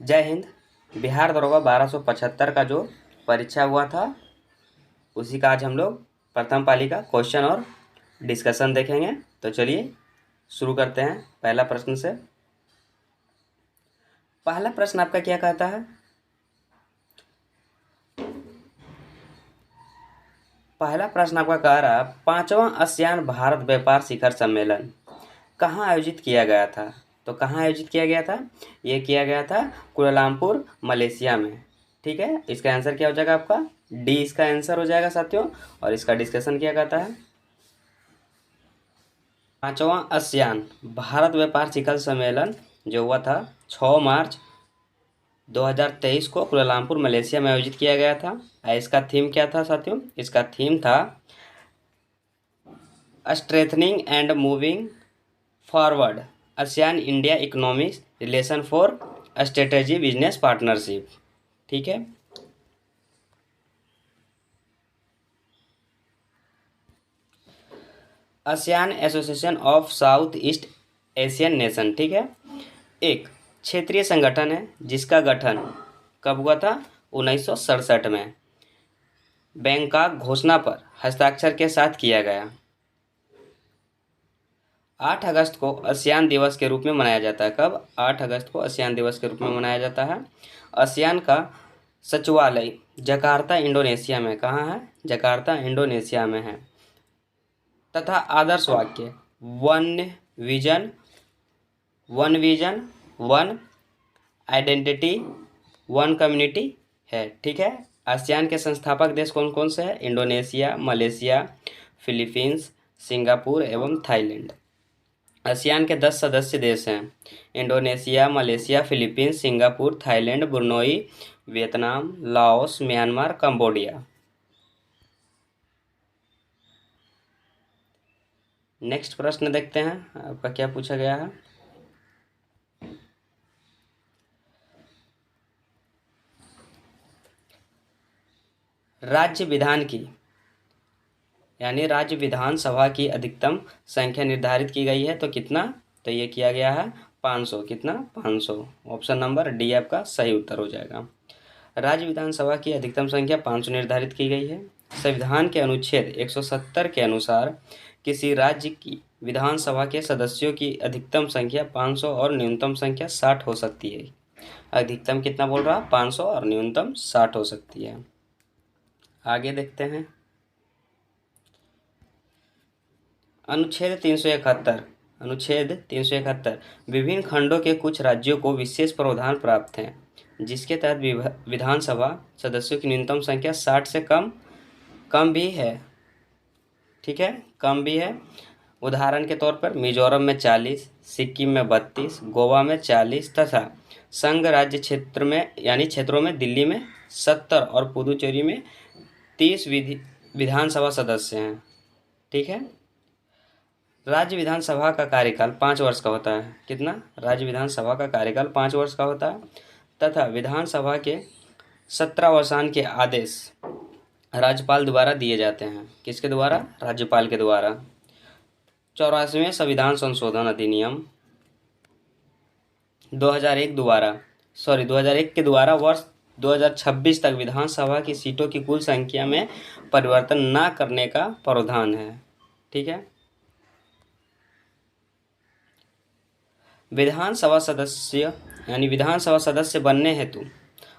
जय हिंद। बिहार दरोगा 1275 का जो परीक्षा हुआ था उसी का आज हम लोग प्रथम पाली का क्वेश्चन और डिस्कशन देखेंगे। तो चलिए शुरू करते हैं पहला प्रश्न से। पहला प्रश्न आपका क्या कहता है? पहला प्रश्न आपका कह रहा है, 5वां आसियान भारत व्यापार शिखर सम्मेलन कहाँ आयोजित किया गया था? तो कहाँ आयोजित किया गया था? ये किया गया था कुआलालंपुर, मलेशिया में। ठीक है, इसका आंसर क्या हो जाएगा आपका? डी इसका आंसर हो जाएगा साथियों। और इसका डिस्कशन क्या कहता है? 5वां आसियान भारत व्यापार शिखर सम्मेलन जो हुआ था 6 मार्च 2023 को कुआलालंपुर, मलेशिया में आयोजित किया गया था। इसका थीम क्या था साथियों? इसका थीम था strengthening and moving forward ASEAN India economic relation for strategy business partnership. ठीक है, ASEAN association of south east Asian nation. ठीक है, एक क्षेत्रीय संगठन है जिसका गठन कब हुआ था? 1967 में बैंकॉक घोषणा पर हस्ताक्षर के साथ किया गया। 8 अगस्त को आसियान दिवस के रूप में मनाया जाता है। कब? 8 अगस्त को आसियान दिवस के रूप में मनाया जाता है। आसियान का सचिवालय जकार्ता, इंडोनेशिया में। कहाँ है? जकार्ता, इंडोनेशिया में है। तथा आदर्श वाक्य one vision one identity one community है। ठीक है, आसियान के संस्थापक देश कौन कौन से हैं? इंडोनेशिया, मलेशिया, फिलीपींस, सिंगापुर एवं थाईलैंड। आसियान के 10 सदस्य देश हैं। Indonesia, Malaysia, Philippines, Singapore, Thailand, Brunei, Vietnam, Laos, Myanmar, Cambodia. Next प्रश्न देखते हैं आपका क्या पूछा गया है। राज्य विधान की यानी राज्य विधानसभा की अधिकतम संख्या निर्धारित की गई है तो कितना? तो ये किया गया है 500। कितना? 500। ऑप्शन नंबर डी आपका सही उत्तर हो जाएगा। राज्य विधानसभा की अधिकतम संख्या 500 निर्धारित की गई है। संविधान के अनुच्छेद 170 के अनुसार किसी राज्य की विधानसभा के सदस्यों की अधिकतम संख्या 500 और न्यूनतम संख्या 60 हो सकती है। अधिकतम कितना बोल रहा? 500 और न्यूनतम 60 हो सकती है। आगे देखते हैं अनुच्छेद 371 विभिन्न खंडों के कुछ राज्यों को विशेष प्रावधान प्राप्त हैं जिसके तहत विधानसभा सदस्यों की न्यूनतम संख्या 60 से कम भी है। ठीक है, कम भी है। उदाहरण के तौर पर मिजोरम में 40, सिक्किम में 32, गोवा में 40 तथा संघ राज्य क्षेत्र में यानी क्षेत्रों में दिल्ली में 70 और पुदुचेरी में 30 विधानसभा सदस्य हैं। ठीक है, राज्य विधानसभा का कार्यकाल 5 वर्ष का होता है। कितना? राज्य विधानसभा का कार्यकाल 5 वर्ष का होता है तथा विधानसभा के 17 वर्षांत के आदेश राज्यपाल द्वारा दिए जाते हैं। किसके द्वारा? राज्यपाल के द्वारा। 84वें संविधान संशोधन अधिनियम 2001 के द्वारा वर्ष 2026 तक विधानसभा की सीटों की कुल संख्या में परिवर्तन न करने का प्रावधान है। ठीक है, विधानसभा सदस्य बनने हेतु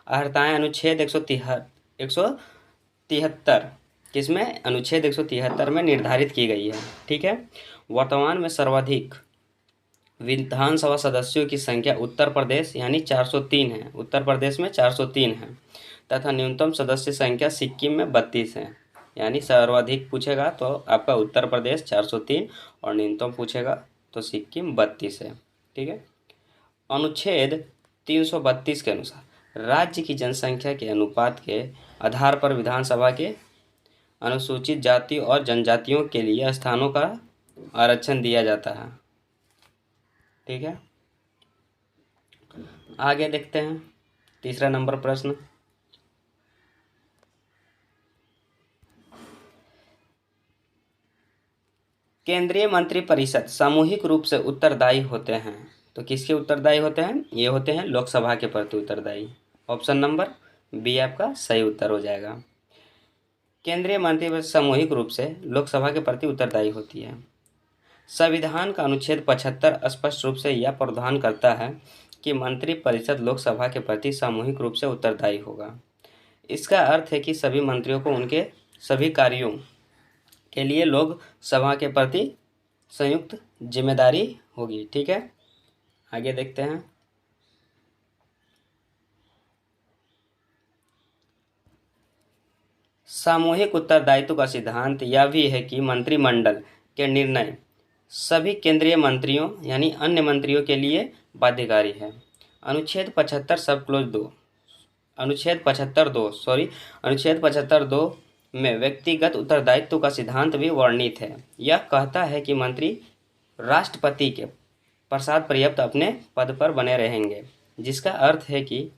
अर्हताएं अनुच्छेद 173 किसमें? अनुच्छेद 173 में निर्धारित की गई है। ठीक है, वर्तमान में सर्वाधिक विधानसभा सदस्यों की संख्या उत्तर प्रदेश यानी 403 है। उत्तर प्रदेश में 403 है तथा न्यूनतम सदस्य संख्या सिक्किम में 32 है। यानी सर्वाधिक पूछेगा तो आपका उत्तर प्रदेश 403 और न्यूनतम पूछेगा तो सिक्किम 32 है। ठीक है, अनुच्छेद 332 के अनुसार राज्य की जनसंख्या के अनुपात के आधार पर विधानसभा के अनुसूचित जाति और जनजातियों के लिए स्थानों का आरक्षण दिया जाता है। ठीक है, आगे देखते हैं तीसरा नंबर प्रश्न। केंद्रीय मंत्रिपरिषद सामूहिक रूप से उत्तरदायी होते हैं तो किसके उत्तरदायी होते हैं? ये होते हैं लोकसभा के प्रति उत्तरदायी। ऑप्शन नंबर बी आपका सही उत्तर हो जाएगा। केंद्रीय मंत्रिमंडल सामूहिक रूप से लोकसभा के प्रति उत्तरदायी होती है। संविधान का अनुच्छेद 75 स्पष्ट रूप से यह प्रावधान करता है कि मंत्रिपरिषद लोकसभा के प्रति सामूहिक रूप से उत्तरदायी होगा। इसका अर्थ है कि सभी मंत्रियों को उनके सभी कार्यों के लिए लोकसभा के प्रति संयुक्त जिम्मेदारी होगी। ठीक है, आगे देखते हैं। सामूहिक उत्तरदायित्व का सिद्धांत यह भी है कि मंत्रिमंडल के निर्णय सभी केंद्रीय मंत्रियों यानी अन्य मंत्रियों के लिए बाध्यकारी है। अनुच्छेद 75 सब क्लोज 2 अनुच्छेद 75(2) में व्यक्तिगत उत्तरदायित्व का सिद्धांत भी वर्णित है। यह कहता है कि मंत्री राष्ट्रपति के पश्चात पर्याप्त अपने पद पर बने रहेंगे, जिसका अर्थ है कि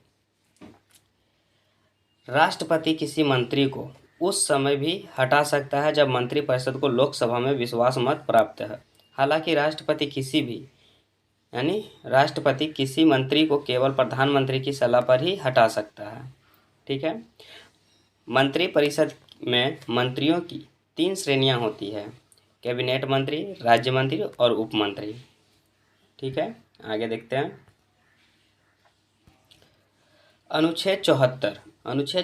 राष्ट्रपति किसी मंत्री को उस समय भी हटा सकता है जब मंत्रिपरिषद को लोकसभा में विश्वास मत प्राप्त है। हालांकि राष्ट्रपति किसी मंत्री को केवल प्रधानमंत्री की सलाह पर ही हटा सकता है। ठीक है, मंत्रिपरिषद में मंत्रियों की 3 श्रेणियां होती है: कैबिनेट मंत्री, राज्य मंत्री और उप मंत्री। ठीक है, आगे देखते हैं। अनुच्छेद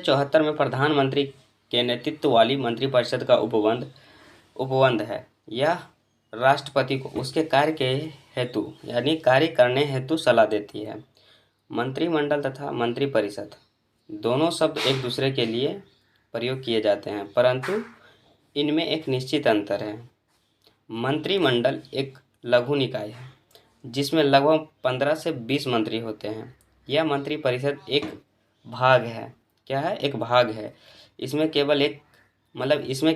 74 में प्रधानमंत्री के नेतृत्व वाली मंत्रिपरिषद का उपबंध है। यह राष्ट्रपति को उसके कार्य के हेतु यानी कार्य करने हेतु सलाह देती है। मंत्रिमंडल तथा मंत्रिपरिषद दोनों शब्द एक दूसरे के लिए प्रयोग किए जाते हैं, परंतु इनमें एक निश्चित अंतर है। मंत्रिमंडल एक लघु निकाय है जिसमें लगभग 15 से 20 मंत्री होते हैं। यह मंत्रिपरिषद एक भाग है। क्या है? एक भाग है। इसमें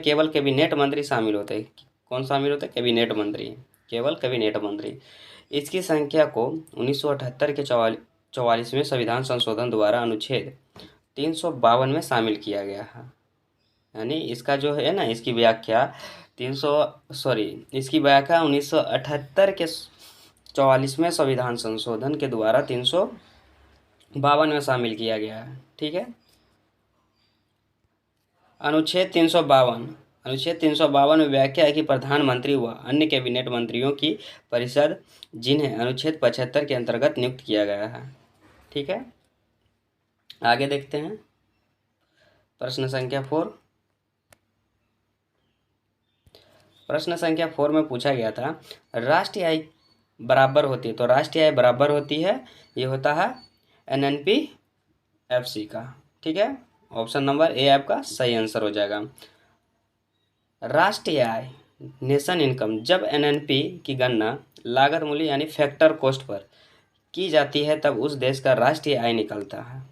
केवल कैबिनेट मंत्री शामिल होते हैं। कौन शामिल होते हैं? कैबिनेट मंत्री, केवल कैबिनेट मंत्री। इसकी संख्या को 1978 के 44वें संविधान संशोधन द्वारा अनुच्छेद 352 में शामिल किया गया है। यानी इसका जो है ना, इसकी व्याख्या 1978 के 44वें संविधान संशोधन के द्वारा 352 में शामिल किया गया है। ठीक है, अनुच्छेद 352 में व्याख्या है कि प्रधानमंत्री व अन्य कैबिनेट मंत्रियों की परिषद जिन्हें अनुच्छेद 75 के अंतर्गत नियुक्त किया गया है। ठीक है, आगे देखते हैं। प्रश्न संख्या 4। प्रश्न संख्या 4 में पूछा गया था राष्ट्रीय आय बराबर होती है। तो राष्ट्रीय आय बराबर होती है, ये होता है NNP/FC का। ठीक है, ऑप्शन नंबर ए आपका सही आंसर हो जाएगा। राष्ट्रीय आय नेशन इनकम जब NNP की गणना लागत मूल्य यानी फैक्टर कॉस्ट पर की जाती है तब उस देश का राष्ट्रीय आय निकलता है।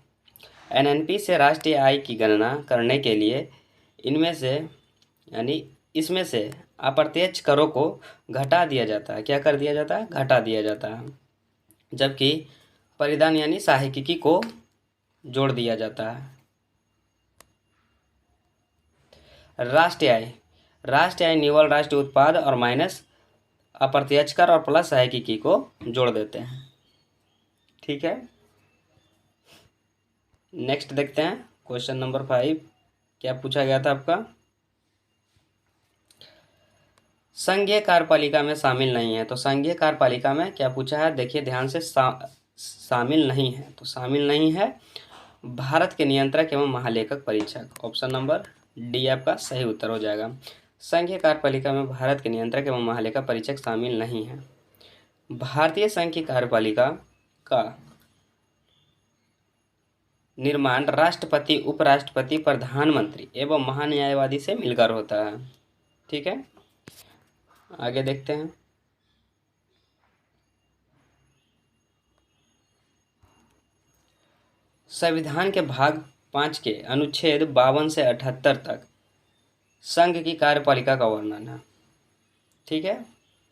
NNP से राष्ट्रीय आय की गणना करने के लिए इसमें से अप्रत्यक्ष करों को घटा दिया जाता है। क्या कर दिया जाता है? घटा दिया जाता है। जबकि परिधान यानी सहायिकी को जोड़ दिया जाता है। राष्ट्रीय आय निव्वल राष्ट्रीय उत्पाद और माइनस अप्रत्यक्ष कर और प्लस सहायिकी को जोड़ देते हैं। ठीक है, नेक्स्ट देखते हैं। क्वेश्चन नंबर 5 क्या पूछा गया था आपका? संघीय कार्यपालिका में शामिल नहीं है। तो संघीय कार्यपालिका में क्या पूछा है? देखिए ध्यान से, शामिल नहीं है। तो शामिल नहीं है भारत के नियंत्रक एवं महालेखक परीक्षक। ऑप्शन नंबर डी आपका सही उत्तर हो जाएगा। संघीय कार्यपालिका में भारत के नियंत्रक एवं महालेखक परीक्षक शामिल नहीं है। भारतीय संघ की कार्यपालिका का निर्माण राष्ट्रपति, उपराष्ट्रपति, प्रधानमंत्री एवं महान्यायवादी से मिलकर होता है। ठीक है, आगे देखते हैं। संविधान के भाग 5 के अनुच्छेद 52 से 78 तक संघ की कार्यपालिका का वर्णन है। ठीक है,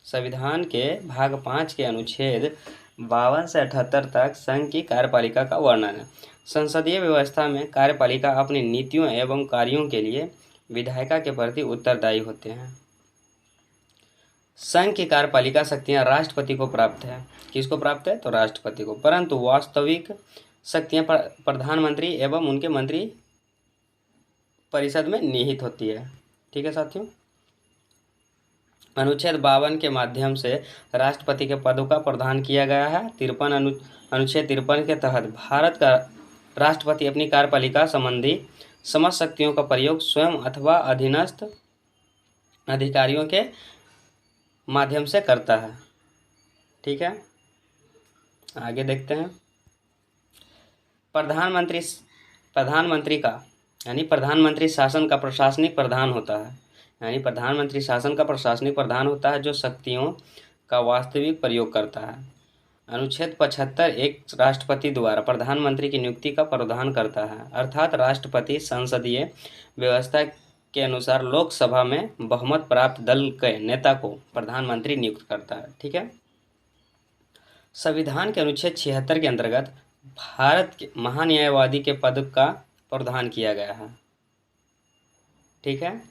संविधान के भाग 5 के अनुच्छेद 52 से 78 तक संघ की कार्यपालिका का वर्णन है। संसदीय व्यवस्था में कार्यपालिका अपनी नीतियों एवं कार्यों के लिए विधायिका के प्रति उत्तरदायी होते हैं। संघ की कार्यपालिका शक्तियां राष्ट्रपति को प्राप्त है। किसको प्राप्त है? तो राष्ट्रपति को। परंतु वास्तविक शक्तियां प्रधानमंत्री एवं उनके मंत्री परिषद में निहित होती है। ठीक है साथियों। अनुच्छेद 52 के माध्यम से राष्ट्रपति के पदों का प्रदान किया गया है। अनुच्छेद 53 के तहत भारत का राष्ट्रपति अपनी कार्यपालिका संबंधी समस्त शक्तियों का प्रयोग स्वयं अथवा अधीनस्थ अधिकारियों के माध्यम से करता है। ठीक है, आगे देखते हैं। प्रधानमंत्री का यानी प्रधानमंत्री शासन का प्रशासनिक प्रधान होता है। यानी प्रधानमंत्री शासन का प्रशासनिक प्रधान होता है जो शक्तियों का वास्तविक प्रयोग करता है। अनुच्छेद 75 एक राष्ट्रपति द्वारा प्रधानमंत्री की नियुक्ति का प्रावधान करता है, अर्थात राष्ट्रपति संसदीय व्यवस्था के अनुसार लोकसभा में बहुमत प्राप्त दल के नेता को प्रधानमंत्री नियुक्त करता है। ठीक है। संविधान के अनुच्छेद 76 के अंतर्गत भारत के महान्यायवादी के पद का प्रावधान किया गया है। ठीक है।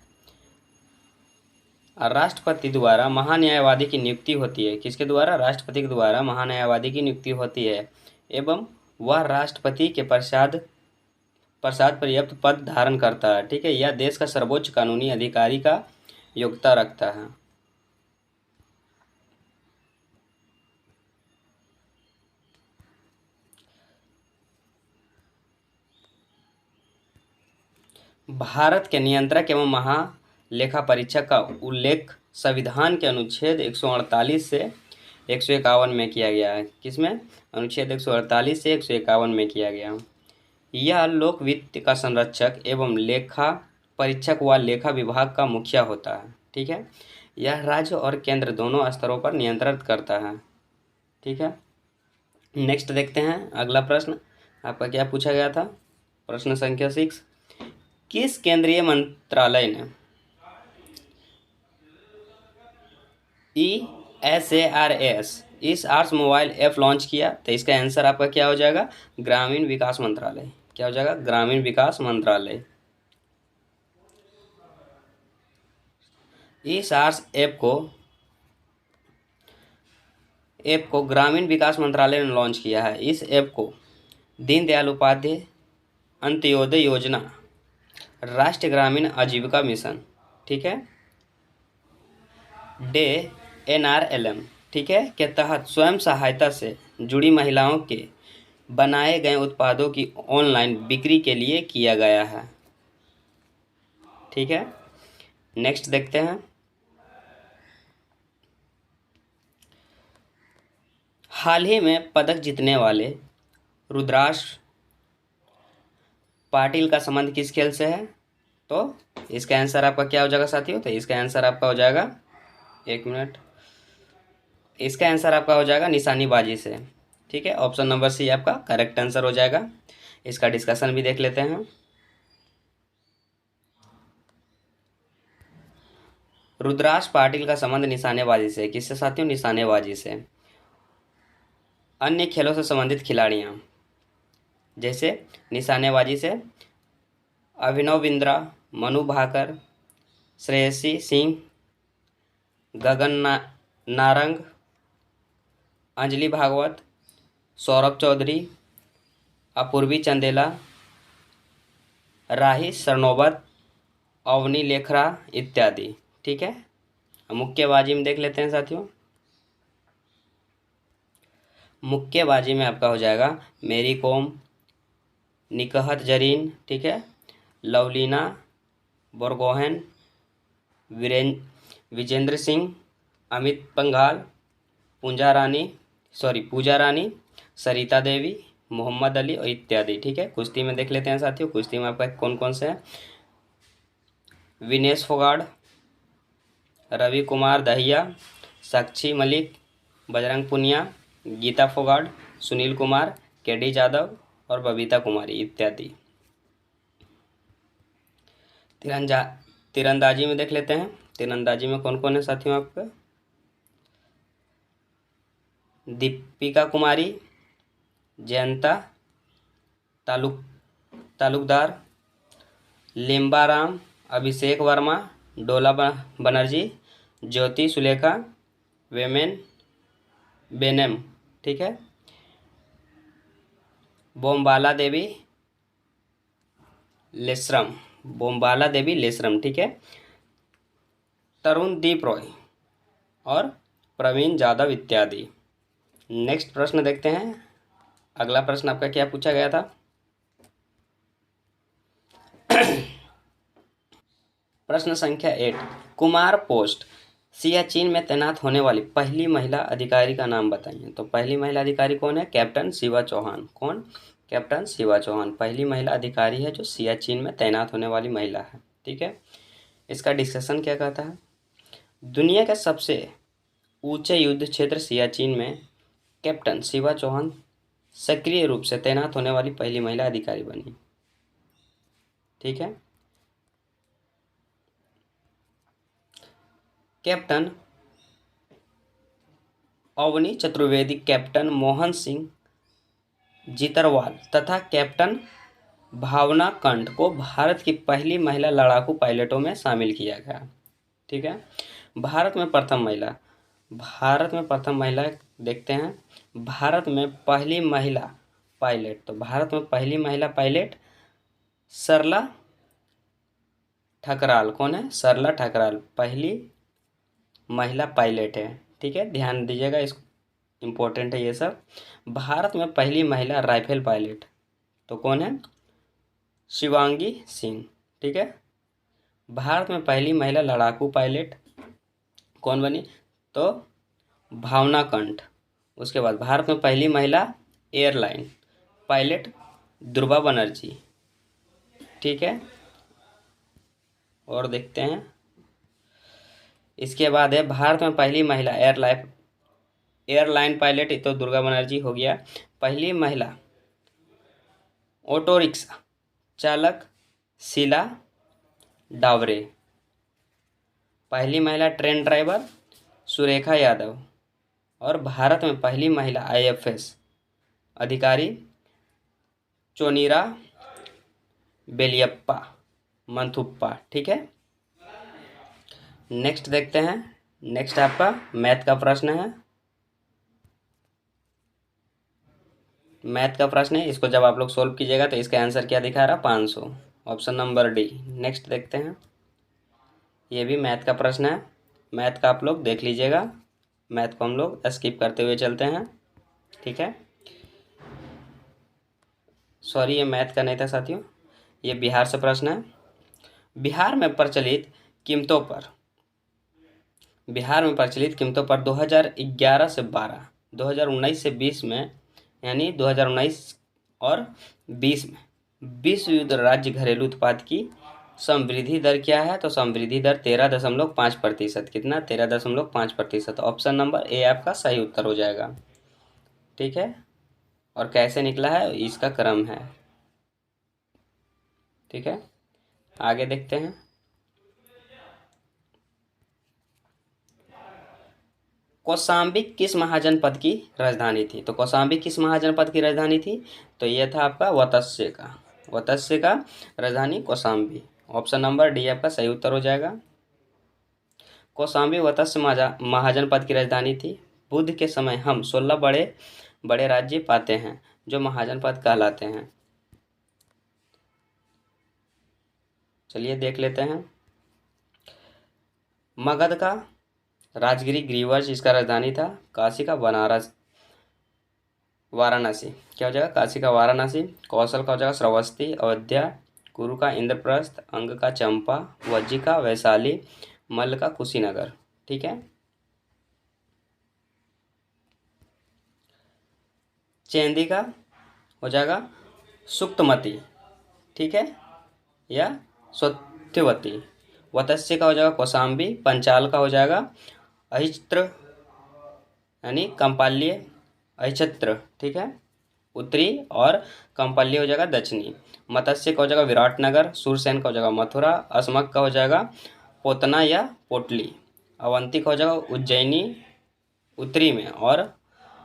राष्ट्रपति द्वारा महान्यायवादी की नियुक्ति होती है। किसके द्वारा? राष्ट्रपति के द्वारा महान्यायवादी की नियुक्ति होती है एवं वह राष्ट्रपति के पश्चात पर्याप्त पद धारण करता है। ठीक है। यह देश का सर्वोच्च कानूनी अधिकारी का योग्यता रखता है। भारत के नियंत्रक एवं महालेखा परीक्षक का उल्लेख संविधान के अनुच्छेद 148 से 151 में किया गया है। किसमें? अनुच्छेद 148 से 151 में किया गया। यह लोक वित्त का संरक्षक एवं लेखा परीक्षक व लेखा विभाग का मुखिया होता है। ठीक है। यह राज्य और केंद्र दोनों स्तरों पर नियंत्रण करता है। ठीक है। नेक्स्ट देखते हैं अगला प्रश्न आपका क्या पूछा गया था। प्रश्न संख्या 6, किस केंद्रीय मंत्रालय ने ESARS मोबाइल ऐप लॉन्च किया? तो इसका आंसर आपका क्या हो जाएगा? ग्रामीण विकास मंत्रालय। क्या हो जाएगा? ग्रामीण विकास मंत्रालय। ESARS ऐप को ग्रामीण विकास मंत्रालय ने लॉन्च किया है। इस ऐप को दीनदयाल उपाध्याय अंत्योदय योजना, राष्ट्रीय ग्रामीण आजीविका मिशन, ठीक है, NRLM, ठीक है, के तहत स्वयं सहायता से जुड़ी महिलाओं के बनाए गए उत्पादों की ऑनलाइन बिक्री के लिए किया गया है। ठीक है। नेक्स्ट देखते हैं। हाल ही में पदक जीतने वाले रुद्राक्ष पाटिल का संबंध किस खेल से है? तो इसका आंसर आपका क्या हो जाएगा साथियों? तो इसका आंसर आपका हो जाएगा, एक मिनट, इसका आंसर आपका हो जाएगा निशानेबाजी से। ठीक है। ऑप्शन नंबर सी आपका करेक्ट आंसर हो जाएगा। इसका डिस्कशन भी देख लेते हैं। रुद्राक्ष पाटिल का संबंध निशानेबाजी से। किससे साथियों? निशानेबाजी से। अन्य खेलों से संबंधित खिलाड़ियां जैसे निशानेबाजी से अभिनव बिंद्रा, मनु भाकर, श्रेयसी सिंह, गगन नारंग, अंजलि भागवत, सौरभ चौधरी, अपूर्वी चंदेला, राही सरनोबत, अवनी लेखरा इत्यादि। ठीक है। मुक्केबाजी में देख लेते हैं साथियों। मुक्केबाजी में आपका हो जाएगा मेरी कॉम, निकहत जरीन, ठीक है, लवलीना बोरगोहेन, विजेंद्र सिंह, अमित पंघाल, पूजा रानी, सरिता देवी, मोहम्मद अली और इत्यादि। ठीक है। कुश्ती में देख लेते हैं साथियों। कुश्ती में आपका कौन कौन से हैं? विनेश फोगाट, रवि कुमार दहिया, साक्षी मलिक, बजरंग पुनिया, गीता फोगाट, सुनील कुमार, केडी यादव और बबीता कुमारी इत्यादि। तीरंदाजी में देख लेते हैं। तीरंदाजी में कौन कौन है साथियों आपका? दीपिका कुमारी, जयंता तालुकदार, लिम्बाराम, अभिषेक वर्मा, डोला बनर्जी, ज्योति सुलेखा वेमेन बेनम, ठीक है। बोम्बाला देवी लेसरम, बोम्बाला देवी लेसरम, ठीक है। तरुणदीप रॉय और प्रवीण जाधव इत्यादि। नेक्स्ट प्रश्न देखते हैं। अगला प्रश्न आपका क्या पूछा गया था? प्रश्न संख्या 8, कुमार पोस्ट सियाचिन में तैनात होने वाली पहली महिला अधिकारी का नाम बताइए। तो पहली महिला अधिकारी कौन है? कैप्टन शिवा चौहान। कौन? कैप्टन शिवा चौहान पहली महिला अधिकारी है जो सियाचिन में तैनात होने वाली महिला है, ठीक है। इसका डिस्कशन क्या कहता है? दुनिया के सबसे ऊंचे युद्ध क्षेत्र सियाचिन में कैप्टन शिवा चौहान सक्रिय रूप से तैनात होने वाली पहली महिला अधिकारी बनी, ठीक है। कैप्टन अवनी चतुर्वेदी, कैप्टन मोहन सिंह जितरवाल तथा कैप्टन भावना कंठ को भारत की पहली महिला लड़ाकू पायलटों में शामिल किया गया, ठीक है। भारत में प्रथम महिला देखते हैं। भारत में पहली महिला पायलट, तो भारत में पहली महिला पायलट सरला ठकराल। कौन है? सरला ठकराल पहली महिला पायलट है, ठीक है। ध्यान दीजिएगा, इस इम्पोर्टेंट है ये सब। भारत में पहली महिला राइफल पायलट तो कौन है? शिवांगी सिंह, ठीक है। भारत में पहली महिला लड़ाकू पायलट कौन बनी? तो भावना कंठ। उसके बाद भारत में पहली महिला एयरलाइन पायलट ध्रुवा बनर्जी, ठीक है। और देखते हैं, इसके बाद है भारत में पहली महिला एयरलाइन पायलट, तो दुर्गा बनर्जी हो गया। पहली महिला ऑटो रिक्शा चालक शीला डावरे। पहली महिला ट्रेन ड्राइवर सुरेखा यादव। और भारत में पहली महिला आईएफएस अधिकारी चोनीरा बेलियप्पा मंथुप्पा, ठीक है। नेक्स्ट देखते हैं। नेक्स्ट आपका मैथ का प्रश्न है। मैथ का प्रश्न है, इसको जब आप लोग सोल्व कीजिएगा तो इसका आंसर क्या दिखा रहा? 500, ऑप्शन नंबर डी। नेक्स्ट देखते हैं, ये भी मैथ का प्रश्न है। मैथ का आप लोग देख लीजिएगा, मैथ को हम लोग स्किप करते हुए चलते हैं, ठीक है। सॉरी, ये मैथ का नहीं था साथियों, ये बिहार से प्रश्न है। बिहार में प्रचलित कीमतों पर 2011 से 12, 2019 से 20 में, यानी 2019 और 20 में विश्व युद्ध राज्य घरेलू उत्पाद की समवृद्धि दर क्या है? तो समवृद्धि दर 13.5%। कितना? 13.5%। ऑप्शन नंबर ए आपका सही उत्तर हो जाएगा, ठीक है। और कैसे निकला है इसका क्रम है, ठीक है। आगे देखते हैं। कौशाम्बी किस महाजनपद की राजधानी थी? तो कौशाम्बी किस महाजनपद की राजधानी थी? तो यह था आपका वत्स्य का राजधानी कौशाम्बी। ऑप्शन नंबर डी आपका सही उत्तर हो जाएगा। कौशाम्बी वत्स्य महाजनपद की राजधानी थी। बुद्ध के समय हम 16 बड़े बड़े राज्य पाते हैं जो महाजनपद कहलाते हैं। चलिए देख लेते हैं। मगध का राजगिरी ग्रीवर्स इसका राजधानी था। काशी का वाराणसी, क्या हो जाएगा? काशी का वाराणसी। कौशल का हो जाएगा श्रावस्ती अयोध्या। कुरु का इंद्रप्रस्थ। अंग का चंपा। वज्जी का वैशाली। मल्ल का कुशीनगर, ठीक है। चेंदी का हो जाएगा सुक्तमती, ठीक है, या सत्यवती। वत्स्य का हो जाएगा कौशाम्बी। पंचाल का हो जाएगा अहिच्त्र यानी कंपाल्य अहिच्छत्र, ठीक है, उत्तरी। और कंपाल्य हो जाएगा दक्षिणी। मत्स्य का हो जाएगा विराटनगर। सूरसेन का हो जाएगा मथुरा। अस्मक का हो जाएगा पोतना या पोटली। अवंती का हो जाएगा उज्जैनी उत्तरी में और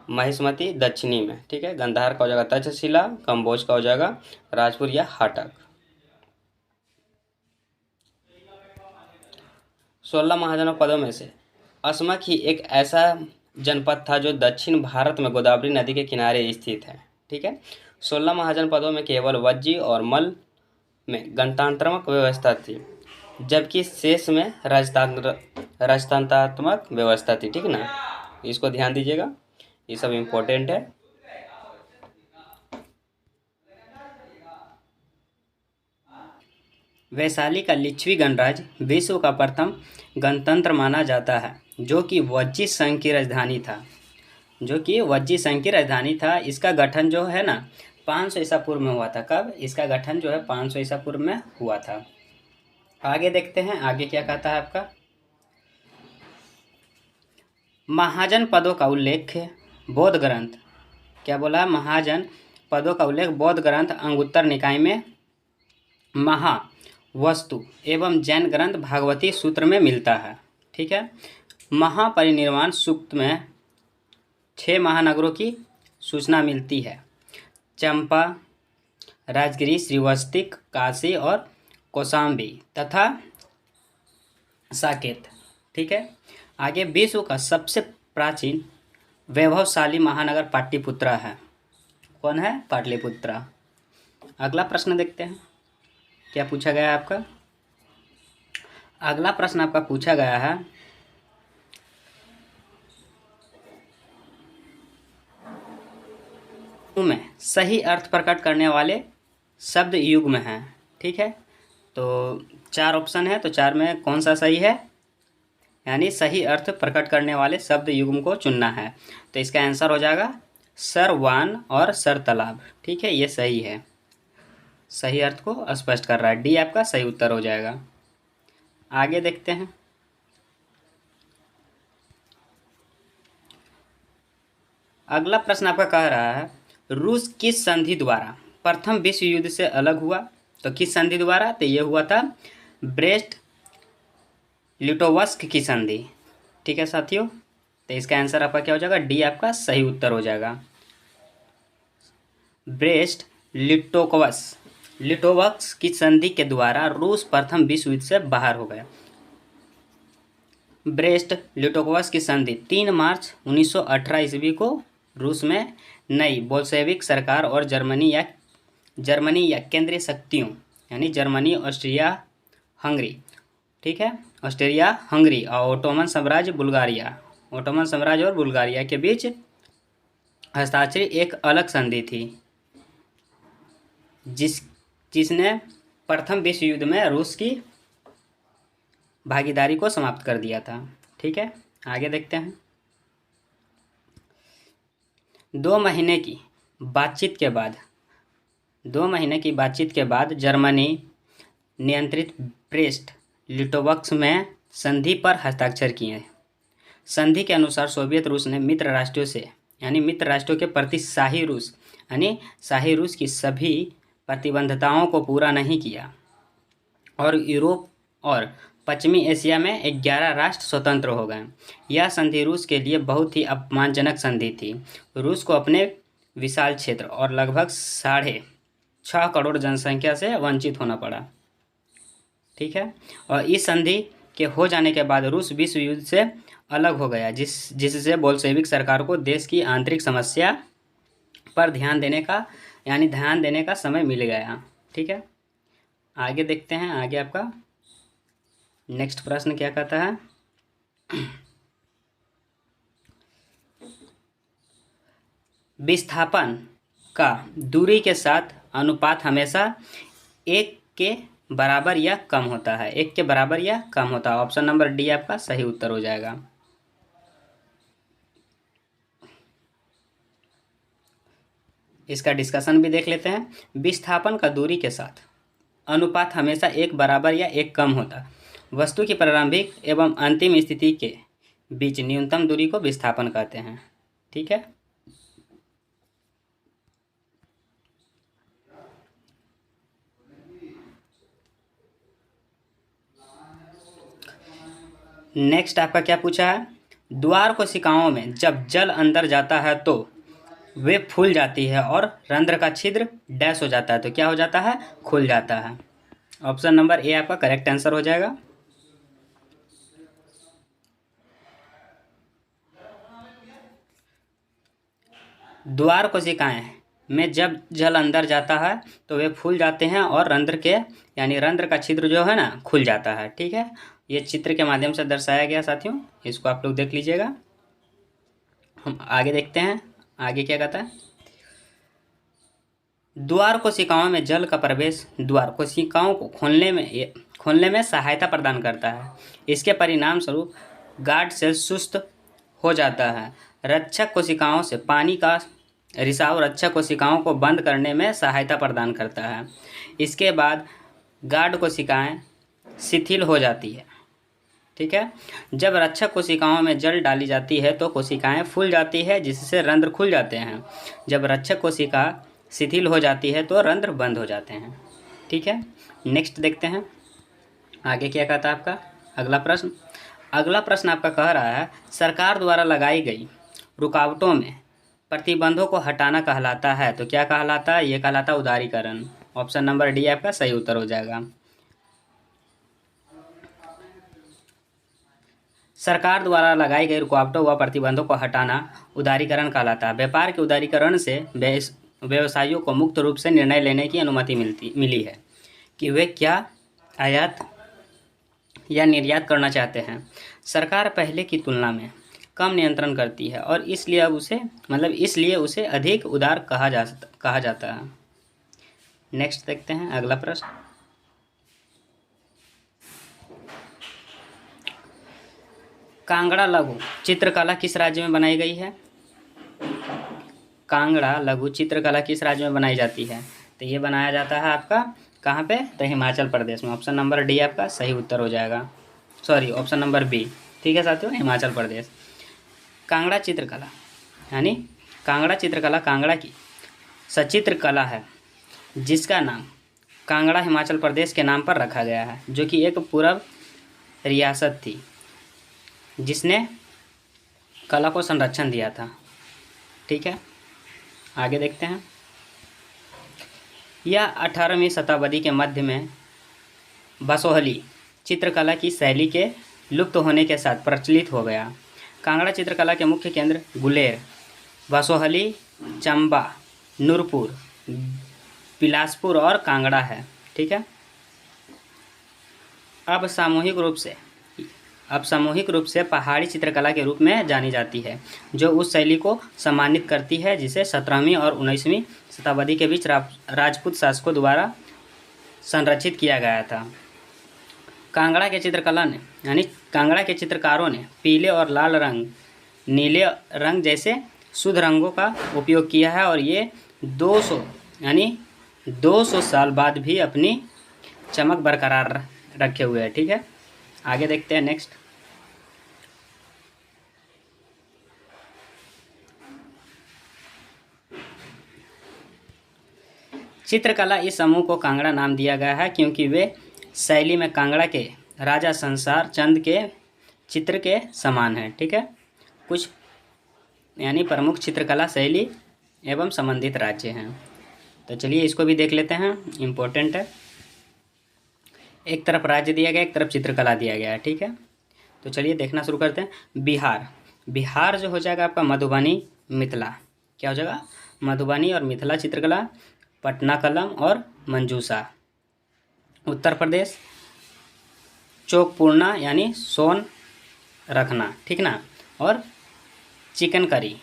महिष्मती दक्षिणी में, ठीक है। गंधार का हो जाएगा तक्षशिला। कंबोज का हो जाएगा राजपुर या हाटक। 16 महाजनपदों में से असमक ही एक ऐसा जनपद था जो दक्षिण भारत में गोदावरी नदी के किनारे स्थित है। ठीक है। 16 महाजनपदों में केवल वज्जी और मल में गणतंत्रात्मक व्यवस्था थी, जबकि शेष में राजतंत्रात्मक व्यवस्था थी। ठीक ना, इसको ध्यान दीजिएगा, ये सब इम्पोर्टेंट है। वैशाली का लिच्छवी गणराज्य विश्व का प्रथम गणतंत्र माना जाता है, जो कि वज्जी संघ की राजधानी था। इसका गठन जो है ना 500 ईसा पूर्व में हुआ था। कब? इसका गठन जो है 500 ईसा पूर्व में हुआ था। आगे देखते हैं, आगे क्या कहता है आपका। महाजन पदों का उल्लेख बौद्ध ग्रंथ, क्या बोला? महाजन पदों का उल्लेख बौद्ध ग्रंथ अंगुत्तर निकाय में महावस्तु एवं जैन ग्रंथ भागवती सूत्र में मिलता है। ठीक है। महापरिनिर्वाण सूक्त में 6 महानगरों की सूचना मिलती है: चंपा, राजगिरी, श्रीवस्तिक, काशी और कौशाम्बी तथा साकेत। ठीक है। आगे विश्व का सबसे प्राचीन वैभवशाली महानगर पाटलिपुत्रा है। कौन है? पाटलिपुत्रा। अगला प्रश्न देखते हैं, क्या पूछा गया है आपका। अगला प्रश्न आपका पूछा गया है, में सही अर्थ प्रकट करने वाले शब्द युग्म हैं। ठीक है। तो 4 ऑप्शन है, तो 4 में कौन सा सही है, यानी सही अर्थ प्रकट करने वाले शब्द युग्म को चुनना है। तो इसका आंसर हो जाएगा सरवान और सरतालाब। ठीक है, ये सही है, सही अर्थ को स्पष्ट कर रहा है। डी आपका सही उत्तर हो जाएगा। आगे देखते हैं, अगला प्रश्न आपका कह रहा है, रूस किस संधि द्वारा प्रथम विश्व युद्ध से अलग हुआ? तो किस संधि द्वारा? तो ये हुआ था ब्रेस्ट लिटोवस्क की संधि। ठीक है साथियों, तो इसका आंसर आपका क्या हो जाएगा? डी आपका सही उत्तर हो जाएगा। ब्रेस्ट लिटोवस्क की संधि के द्वारा रूस प्रथम विश्व युद्ध से बाहर हो गया। ब्रेस्ट लिटोवस्क की संधि 3 मार्च 1918 ईस्वी को रूस में नई बोल्शेविक सरकार और जर्मनी या केंद्रीय शक्तियों यानी जर्मनी, ऑस्ट्रिया, हंगरी, ठीक है, ऑस्ट्रिया, हंगरी और ओटोमन साम्राज्य और बुल्गारिया के बीच हस्ताक्षरित एक अलग संधि थी, जिसने प्रथम विश्व युद्ध में रूस की भागीदारी को समाप्त कर दिया था। ठीक है, आगे देखते हैं। 2 महीने की बातचीत के बाद जर्मनी नियंत्रित ब्रेस्ट लिटोवस्क में संधि पर हस्ताक्षर किए। संधि के अनुसार सोवियत रूस ने मित्र राष्ट्रों के प्रति शाही रूस की सभी प्रतिबद्धताओं को पूरा नहीं किया और यूरोप और पश्चिमी एशिया में 11 राष्ट्र स्वतंत्र हो गए। यह संधि रूस के लिए बहुत ही अपमानजनक संधि थी। रूस को अपने विशाल क्षेत्र और लगभग 6.5 करोड़ जनसंख्या से वंचित होना पड़ा। ठीक है, और इस संधि के हो जाने के बाद रूस विश्व युद्ध से अलग हो गया, जिससे बोल्शेविक सरकार को देश की आंतरिक समस्या पर ध्यान देने का समय मिल गया। ठीक है, आगे देखते हैं। आगे आपका नेक्स्ट प्रश्न क्या कहता है, विस्थापन का दूरी के साथ अनुपात हमेशा 1 के बराबर या कम होता है। 1 के बराबर या कम होता है। ऑप्शन नंबर डी आपका सही उत्तर हो जाएगा। इसका डिस्कशन भी देख लेते हैं। विस्थापन का दूरी के साथ अनुपात हमेशा 1 बराबर या 1 कम होता है। वस्तु की प्रारंभिक एवं अंतिम स्थिति के बीच न्यूनतम दूरी को विस्थापन कहते हैं। ठीक है, नेक्स्ट आपका क्या पूछा है, द्वार कोशिकाओं में जब जल अंदर जाता है तो वे फूल जाती है और रंध्र का छिद्र डैश हो जाता है, तो क्या हो जाता है? खुल जाता है। ऑप्शन नंबर ए आपका करेक्ट आंसर हो जाएगा। द्वार कोशिकाएं में जब जल अंदर जाता है तो वे फूल जाते हैं और रंध्र के यानी रंध्र का छिद्र जो है ना खुल जाता है। ठीक है, ये चित्र के माध्यम से दर्शाया गया साथियों, इसको आप लोग देख लीजिएगा। हम आगे देखते हैं, आगे क्या कहता है। द्वार कोशिकाओं में जल का प्रवेश द्वार कोशिकाओं को खोलने में सहायता प्रदान करता है। इसके परिणाम स्वरूप गार्ड सेल सुस्त हो जाता है। रक्षक कोशिकाओं से पानी का रिसाव रक्षक कोशिकाओं को बंद करने में सहायता प्रदान करता है। इसके बाद गार्ड कोशिकाएं शिथिल हो जाती है। ठीक है, जब रक्षक कोशिकाओं में जल डाली जाती है तो कोशिकाएं फूल जाती है, जिससे रंध्र खुल जाते हैं। जब रक्षक कोशिका शिथिल हो जाती है तो रंध्र बंद हो जाते हैं। ठीक है, नेक्स्ट देखते हैं आगे क्या कहता है आपका अगला प्रश्न। अगला प्रश्न आपका कह रहा है, सरकार द्वारा लगाई गई रुकावटों में प्रतिबंधों को हटाना कहलाता है। तो क्या कहलाता है? ये कहलाता है उदारीकरण। ऑप्शन नंबर डी आपका सही उत्तर हो जाएगा। सरकार द्वारा लगाई गई रुकावटों व प्रतिबंधों को हटाना उदारीकरण कहलाता है। व्यापार के उदारीकरण से व्यवसायियों को मुक्त रूप से निर्णय लेने की अनुमति मिली है कि वे क्या आयात या निर्यात करना चाहते हैं। सरकार पहले की तुलना में कम नियंत्रण करती है और इसलिए अब इसलिए उसे अधिक उदार कहा जाता है। नेक्स्ट देखते हैं अगला प्रश्न। कांगड़ा लघु चित्रकला किस राज्य में बनाई गई है? कांगड़ा लघु चित्रकला किस राज्य में बनाई जाती है? तो ये बनाया जाता है आपका कहाँ पे? तो हिमाचल प्रदेश में। ऑप्शन नंबर डी आपका सही उत्तर हो जाएगा। Sorry, option number B. ठीक है साथियों, हिमाचल प्रदेश। कांगड़ा चित्रकला यानी कांगड़ा चित्रकला कांगड़ा की सचित्र कला है, जिसका नाम कांगड़ा हिमाचल प्रदेश के नाम पर रखा गया है, जो कि एक पूर्व रियासत थी जिसने कला को संरक्षण दिया था। ठीक है, आगे देखते हैं। यह 18वीं शताब्दी के मध्य में बसोहली चित्रकला की शैली के लुप्त होने के साथ प्रचलित हो गया। कांगड़ा चित्रकला के मुख्य केंद्र गुलेर, बसोहली, चंबा, नूरपुर, बिलासपुर और कांगड़ा है। ठीक है, अब सामूहिक रूप से पहाड़ी चित्रकला के रूप में जानी जाती है, जो उस शैली को सम्मानित करती है जिसे 17वीं और 19वीं शताब्दी के बीच राजपूत शासकों द्वारा संरक्षित किया गया था। कांगड़ा के चित्रकारों ने पीले और लाल रंग, नीले रंग जैसे शुद्ध रंगों का उपयोग किया है और ये 200 साल बाद भी अपनी चमक बरकरार रखे हुए हैं। ठीक है, आगे देखते हैं नेक्स्ट। चित्रकला इस समूह को कांगड़ा नाम दिया गया है क्योंकि वे शैली में कांगड़ा के राजा संसार चंद के चित्र के समान है। ठीक है, कुछ यानी प्रमुख चित्रकला शैली एवं संबंधित राज्य हैं। तो चलिए इसको भी देख लेते हैं, इम्पोर्टेंट है। एक तरफ राज्य दिया गया, एक तरफ चित्रकला दिया गया है। ठीक है, तो चलिए देखना शुरू करते हैं। बिहार जो हो जाएगा आपका मधुबनी मिथिला। क्या हो जाएगा? मधुबनी और मिथिला चित्रकला, पटना कलम और मंजूषा। उत्तर प्रदेश चौकपूर्णा यानी सोन रखना, ठीक ना, और चिकनकारी।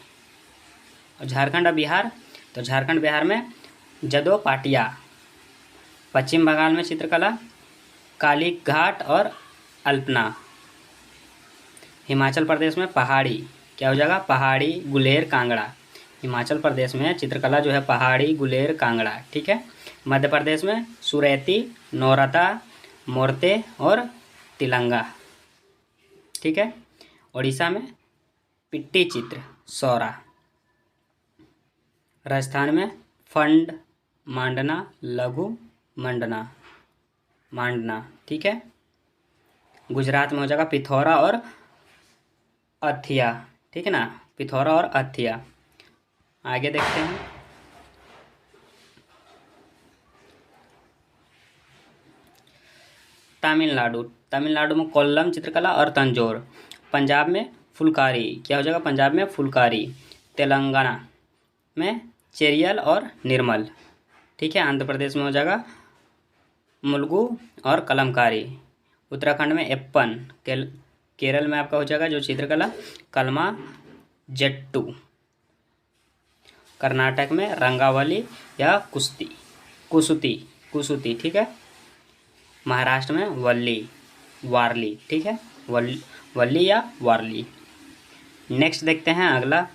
और झारखंड और बिहार, तो झारखंड बिहार में जदो पाटिया। पश्चिम बंगाल में चित्रकला काली घाट और अल्पना। हिमाचल प्रदेश में पहाड़ी, क्या हो जाएगा? पहाड़ी, गुलेर, कांगड़ा। हिमाचल प्रदेश में चित्रकला जो है पहाड़ी, गुलेर, कांगड़ा। ठीक है, मध्य प्रदेश में सुरैती, नौरता, मोरते और तिलंगा। ठीक है, उड़ीसा में पिट्टी चित्र, सौरा। राजस्थान में फंड, मांडना, लघु, मांडना। ठीक है, गुजरात में हो जाएगा पिथौरा और अथिया। ठीक है ना, पिथौरा और अथिया। आगे देखते हैं। तमिलनाडु में कोल्लम चित्रकला और तंजौर। पंजाब में फुलकारी, क्या हो जाएगा? पंजाब में फुलकारी। तेलंगाना में चेरियल और निर्मल, ठीक है। आंध्र प्रदेश में हो जाएगा मुलुगु और कलमकारी। उत्तराखंड में एप्पन, केरल में आपका हो जाएगा जो चित्रकला कलमा जट्टू। कर्नाटक में रंगावली या कुसुती, ठीक है। महाराष्ट्र में वारली, ठीक है, वल्ली या वारली। नेक्स्ट देखते हैं अगला।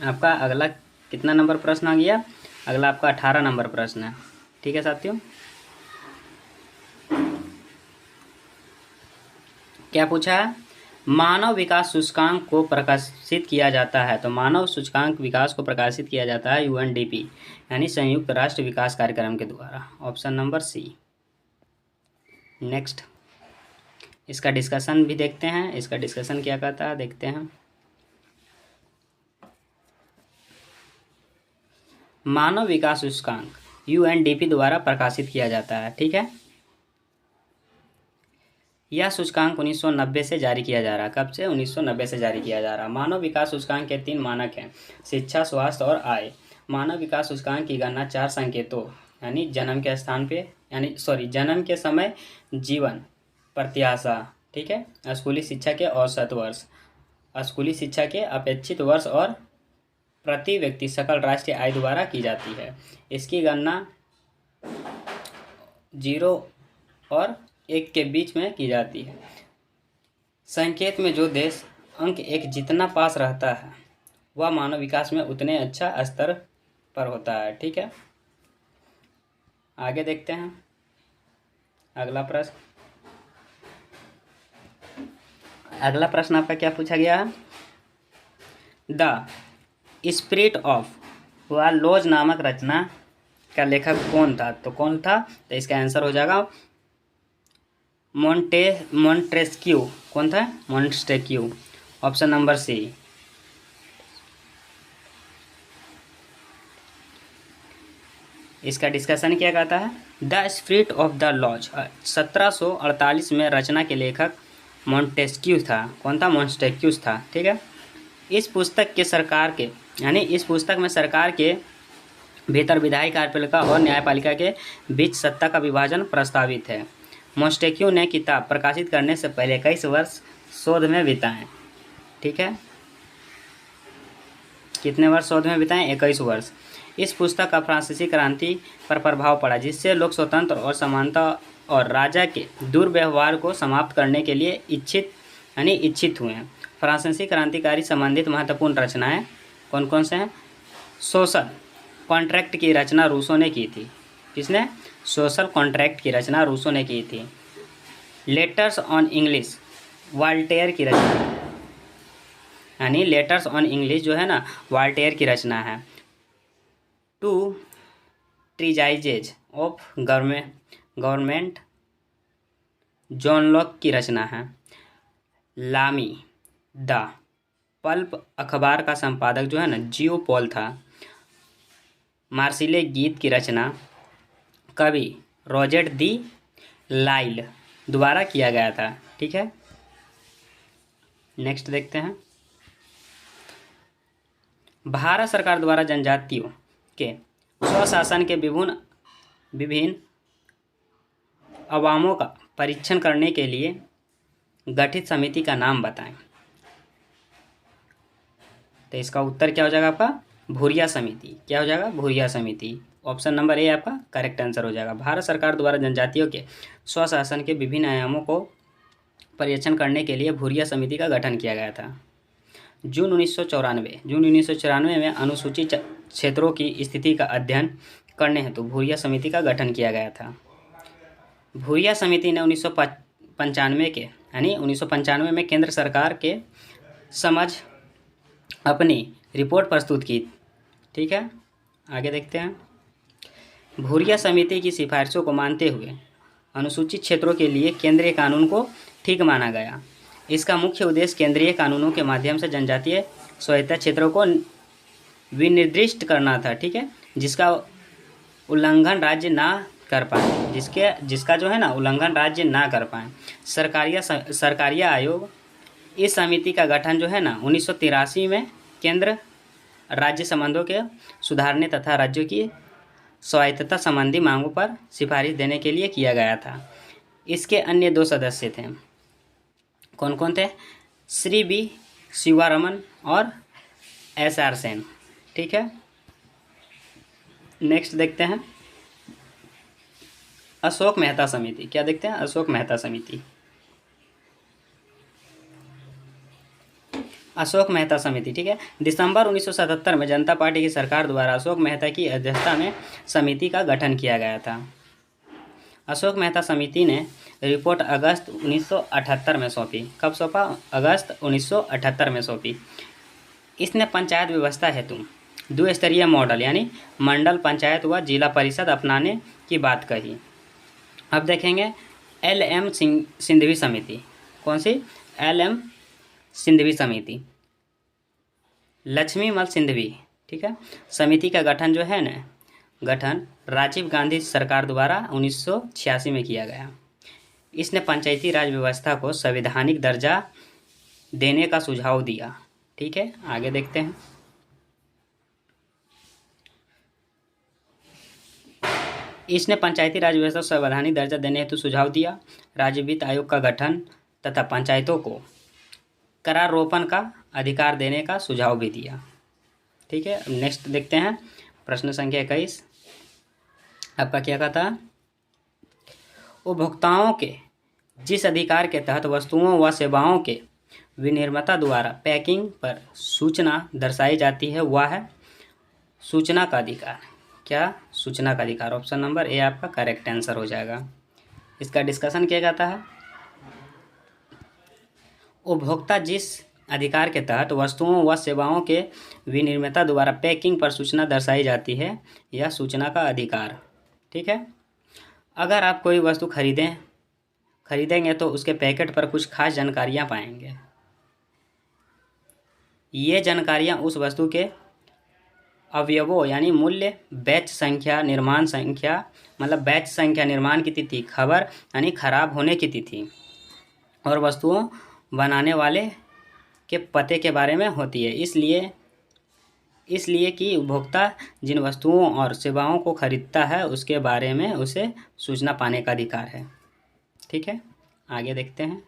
आपका अगला कितना नंबर प्रश्न आ गया? अगला आपका 18 नंबर प्रश्न है, ठीक है साथियों। क्या पूछा है? मानव विकास सूचकांक को प्रकाशित किया जाता है। तो मानव सूचकांक विकास को प्रकाशित किया जाता है यूएनडीपी यानी संयुक्त राष्ट्र विकास कार्यक्रम के द्वारा। Option number C. नेक्स्ट इसका डिस्कशन भी देखते हैं। इसका डिस्कशन क्या कहता है देखते हैं। मानव विकास सूचकांक यूएनडीपी द्वारा प्रकाशित किया जाता है, ठीक है। यह सूचकांक 1990 से जारी किया जा रहा है। कब से? 1990 से जारी किया जा रहा है। मानव विकास सूचकांक के 3 मानक हैं: शिक्षा, स्वास्थ्य और आय। मानव विकास सूचकांक की गणना 4 संकेतों यानी जन्म के स्थान पे जन्म के समय, जीवन प्रत्याशा, ठीक है, स्कूली शिक्षा के औसत वर्ष, स्कूली शिक्षा के अपेक्षित वर्ष और प्रति व्यक्ति सकल राष्ट्रीय आय द्वारा की जाती है। इसकी गणना 0 और 1 के बीच में की जाती है। संकेत में जो देश अंक 1 जितना पास रहता है वह मानव विकास में उतने अच्छा स्तर पर होता है, ठीक है। आगे देखते हैं अगला प्रश्न। अगला प्रश्न आपका क्या पूछा गया है? द स्पिरिट ऑफ लॉज नामक रचना का लेखक कौन था? तो कौन था? तो इसका आंसर हो जाएगा मॉन्टेस्क्यू। कौन था? मॉन्टेस्क्यू। Option number C. इसका डिस्कशन क्या कहता है? The spirit of the laws 1748 में रचना के लेखक मॉन्टेस्क्यू था। कौन था? मॉन्टेस्क्यू था, ठीक है। इस पुस्तक में सरकार के भीतर विधायी कार्यपालिका और न्यायपालिका के बीच सत्ता का विभाजन प्रस्तावित है। मॉन्टेस्क्यू ने किताब प्रकाशित करने से पहले 21 वर्ष शोध में बिताए, ठीक है। कितने वर्ष शोध में बिताए? 21 वर्ष। इस पुस्तक का फ्रांसीसी क्रांति पर प्रभाव पड़ा, जिससे लोग स्वतंत्र और समानता और राजा के दुर्व्यवहार को समाप्त करने के लिए इच्छित हुए हैं। फ्रांसीसी क्रांतिकारी संबंधित महत्वपूर्ण रचनाएं कौन कौन से हैं? सोशल कॉन्ट्रैक्ट की रचना रूसो ने की थी। किसने? सोशल कॉन्ट्रैक्ट की रचना रूसो ने की थी। लेटर्स ऑन इंग्लिश वॉल्टेयर की रचना, यानी लेटर्स ऑन इंग्लिश जो है ना वॉल्टेयर की रचना है। 2 ट्रीजाइजेज ऑफ गवर्नमेंट जॉन लॉक की रचना है। लामी द पल्प अखबार का संपादक जो है ना जियो पॉल था। मार्सिले गीत की रचना कवि रॉजेट दी लाइल द्वारा किया गया था, ठीक है। नेक्स्ट देखते हैं। भारत सरकार द्वारा जनजातियों के स्वशासन के विभिन्न अवामों का परीक्षण करने के लिए गठित समिति का नाम बताएं। तो इसका उत्तर क्या हो जाएगा आपका? भूरिया समिति। क्या हो जाएगा? भूरिया समिति। ऑप्शन नंबर ए आपका करेक्ट आंसर हो जाएगा। भारत सरकार द्वारा जनजातियों के स्वशासन के विभिन्न आयामों को परीक्षण करने के लिए भूरिया समिति का गठन किया गया था। जून 1994 में अनुसूचित क्षेत्रों की स्थिति का अध्ययन करने हेतु भूरिया समिति का गठन किया गया था। भूरिया समिति ने 1995 में केंद्र सरकार के समझ अपनी रिपोर्ट प्रस्तुत की, ठीक है। आगे देखते हैं। भूरिया समिति की सिफारिशों को मानते हुए अनुसूचित क्षेत्रों के लिए केंद्रीय कानून को ठीक माना गया। इसका मुख्य उद्देश्य केंद्रीय कानूनों के माध्यम से जनजातीय स्वायत्त क्षेत्रों को विनिर्दिष्ट करना था, ठीक है, जिसका उल्लंघन राज्य ना कर पाए, जिसका जो है ना उल्लंघन राज्य ना कर पाए। सरकारिया आयोग। इस समिति का गठन जो है ना 1983 में केंद्र राज्य संबंधों के सुधारने तथा राज्यों की स्वायत्तता संबंधी मांगों पर सिफारिश देने के लिए किया गया था। इसके अन्य 2 सदस्य थे। कौन कौन थे? श्री बी शिवारमन और SR सेन। ठीक है, नेक्स्ट देखते हैं अशोक मेहता समिति। क्या देखते हैं? अशोक मेहता समिति। अशोक मेहता समिति, ठीक है। दिसंबर 1977 में जनता पार्टी की सरकार द्वारा अशोक मेहता की अध्यक्षता में समिति का गठन किया गया था। अशोक मेहता समिति ने रिपोर्ट अगस्त 1978 में सौंपी। कब सौंपा? अगस्त 1978 में सौंपी। इसने पंचायत व्यवस्था हेतु 2 स्तरीय मॉडल यानी मंडल पंचायत व जिला परिषद अपनाने की बात कही। अब देखेंगे LM सिंघवी समिति। कौन सी? LM सिंघवी समिति, लक्ष्मीमल सिंघवी। ठीक है, समिति का गठन जो है ना, गठन राजीव गांधी सरकार द्वारा 1986 में किया गया। इसने पंचायती राज व्यवस्था को संवैधानिक दर्जा देने का सुझाव दिया। ठीक है, आगे देखते हैं। इसने पंचायती राज व्यवस्था को संवैधानिक दर्जा देने हेतु सुझाव दिया। राज्य वित्त आयोग का गठन तथा पंचायतों को करारोपण का अधिकार देने का सुझाव भी दिया। ठीक है, अब नेक्स्ट देखते हैं प्रश्न संख्या 21। आपका क्या कहता? उपभोक्ताओं के जिस अधिकार के तहत वस्तुओं व सेवाओं के विनिर्माता द्वारा पैकिंग पर सूचना दर्शाई जाती है वह है सूचना का अधिकार। क्या? सूचना का अधिकार। ऑप्शन नंबर ए आपका करेक्ट आंसर हो जाएगा। इसका डिस्कशन किया जाता है। उपभोक्ता जिस अधिकार के तहत वस्तुओं व सेवाओं के विनिर्माता द्वारा पैकिंग पर सूचना दर्शाई जाती है यह सूचना का अधिकार। ठीक है, अगर आप कोई वस्तु खरीदेंगे तो उसके पैकेट पर कुछ खास जानकारियां पाएंगे। ये जानकारियां उस वस्तु के अवयवों यानी मूल्य, बैच संख्या, निर्माण संख्या मतलब बैच संख्या, निर्माण की तिथि, खबर यानी खराब होने की तिथि और वस्तुओं बनाने वाले के पते के बारे में होती है। इसलिए कि उपभोक्ता जिन वस्तुओं और सेवाओं को खरीदता है उसके बारे में उसे सूचना पाने का अधिकार है। ठीक है, आगे देखते हैं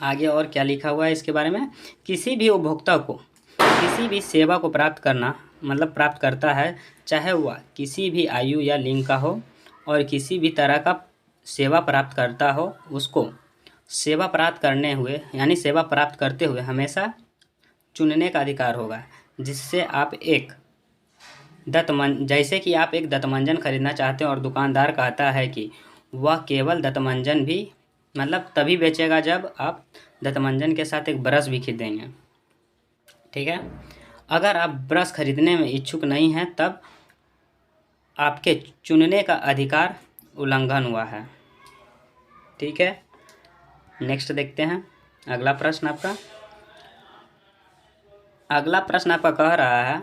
आगे और क्या लिखा हुआ है इसके बारे में। किसी भी उपभोक्ता को किसी भी सेवा को प्राप्त करता है, चाहे वह किसी भी आयु या लिंग का हो और किसी भी तरह का सेवा प्राप्त करता हो, उसको सेवा प्राप्त करते हुए हमेशा चुनने का अधिकार होगा। जैसे कि आप एक दंतमंजन खरीदना चाहते हैं और दुकानदार कहता है कि वह केवल दंतमंजन भी तभी बेचेगा जब आप दंतमंजन के साथ एक ब्रश भी खरीदेंगे। ठीक है, अगर आप ब्रश खरीदने में इच्छुक नहीं हैं तब आपके चुनने का अधिकार उल्लंघन हुआ है। ठीक है, नेक्स्ट देखते हैं अगला प्रश्न आपका कह रहा है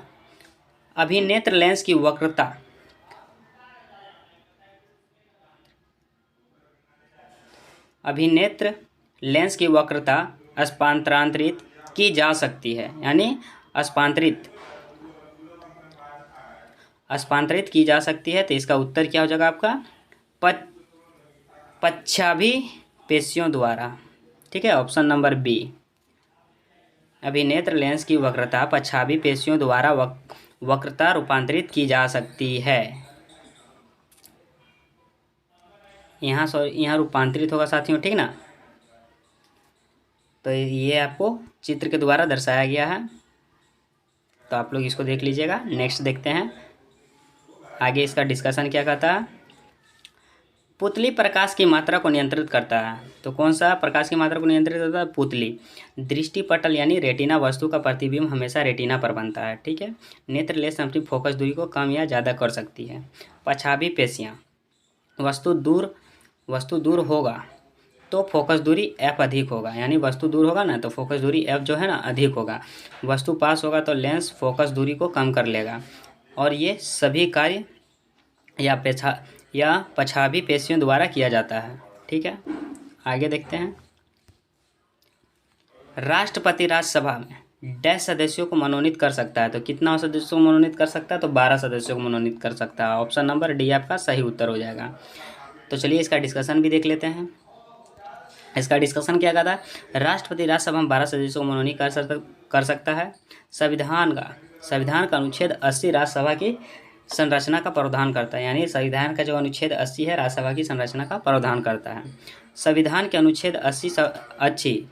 अभिनेत्र लेंस की वक्रता स्थानांतरित की जा सकती है यानी स्थानांतरित की जा सकती है। तो इसका उत्तर क्या हो जाएगा आपका? पश्चाभि पेशियों द्वारा। ठीक है, ऑप्शन नंबर बी। अभिनेत्र लेंस की वक्रता पश्चाभि पेशियों द्वारा वक्रता रूपांतरित की जा सकती है। यहाँ रूपांतरित होगा साथियों, ठीक ना। तो ये आपको चित्र के द्वारा दर्शाया गया है, तो आप लोग इसको देख लीजिएगा। नेक्स्ट देखते हैं आगे इसका डिस्कशन क्या कहता है। पुतली प्रकाश की मात्रा को नियंत्रित करता है। तो कौन सा प्रकाश की मात्रा को नियंत्रित करता है? पुतली। दृष्टिपटल यानी रेटिना वस्तु का प्रतिबिंब हमेशा रेटिना पर बनता है। ठीक है, नेत्र लेंस अपनी फोकस दूरी को कम या ज़्यादा कर सकती है। पश्चाभि पेशियाँ, वस्तु दूर होगा तो फोकस दूरी f अधिक होगा, यानी वस्तु दूर होगा ना तो फोकस दूरी f जो है ना अधिक होगा। वस्तु पास होगा तो लेंस फोकस दूरी को कम कर लेगा। और ये सभी कार्य या पश्चाभि पेशियों द्वारा किया जाता है। ठीक है, आगे देखते हैं। राष्ट्रपति राज्यसभा में डैश सदस्यों को मनोनीत कर सकता है। तो कितना सदस्यों को मनोनीत कर सकता है? तो 12 सदस्यों को मनोनीत कर सकता है। ऑप्शन नंबर डी आपका सही उत्तर हो जाएगा। तो चलिए इसका डिस्कशन भी देख लेते हैं। इसका डिस्कशन क्या कहता है? राष्ट्रपति राज्यसभा में 12 सदस्यों को मनोनीत कर सकता है। संविधान का अनुच्छेद 80 राज्यसभा की संरचना का प्रावधान करता है। यानी संविधान का जो अनुच्छेद 80 है राज्यसभा की संरचना का प्रावधान करता है। संविधान के अनुच्छेद 80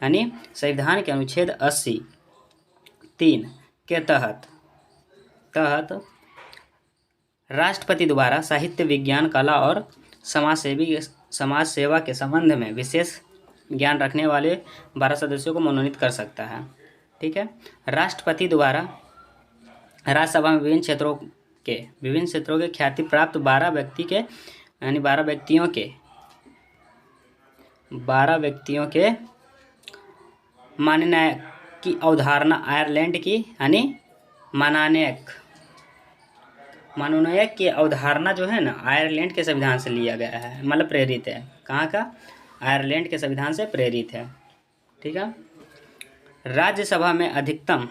यानी संविधान के अनुच्छेद 80(3) के तहत राष्ट्रपति द्वारा साहित्य, विज्ञान, कला और समाज सेवा के संबंध में विशेष ज्ञान रखने वाले 12 सदस्यों को मनोनीत कर सकता है। ठीक है। राष्ट्रपति द्वारा राज्यसभा में विभिन्न क्षेत्रों के ख्याति प्राप्त 12 व्यक्तियों के माननायक की अवधारणा आयरलैंड की यानी मनोनयक की अवधारणा जो है ना आयरलैंड के संविधान से लिया गया है, मतलब प्रेरित है। कहाँ का? आयरलैंड के संविधान से प्रेरित है। ठीक है। राज्यसभा में अधिकतम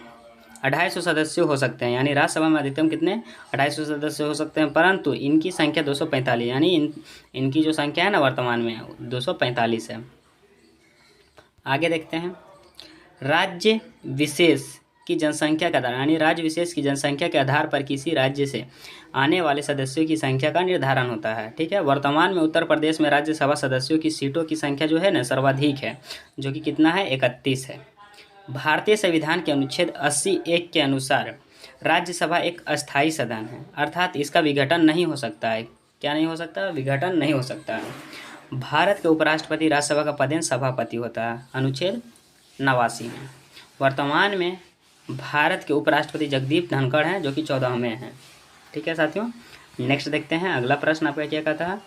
250 सदस्य हो सकते हैं। यानी राज्यसभा में अधिकतम कितने? 250 सदस्य हो सकते हैं, परंतु इनकी संख्या 245 यानी इनकी जो संख्या है ना वर्तमान में 245 है। आगे देखते हैं। राज्य विशेष की जनसंख्या के आधार यानी राज्य विशेष की जनसंख्या के आधार पर किसी राज्य से आने वाले सदस्यों की संख्या का निर्धारण होता है। ठीक है। वर्तमान में उत्तर प्रदेश में राज्यसभा सदस्यों की सीटों की संख्या जो है ना सर्वाधिक है, जो कि कितना है? 31 है। भारतीय संविधान के अनुच्छेद 80(1) के अनुसार राज्यसभा एक अस्थायी सदन है, अर्थात इसका विघटन नहीं हो सकता है। क्या नहीं हो सकता? विघटन नहीं हो सकता है। भारत के उपराष्ट्रपति राज्यसभा का पदेन सभापति होता है, अनुच्छेद 89 में। वर्तमान में भारत के उपराष्ट्रपति जगदीप धनखड़ हैं, जो कि 14वें हैं। ठीक है साथियों। नेक्स्ट देखते हैं अगला प्रश्न आपका क्या कहता है।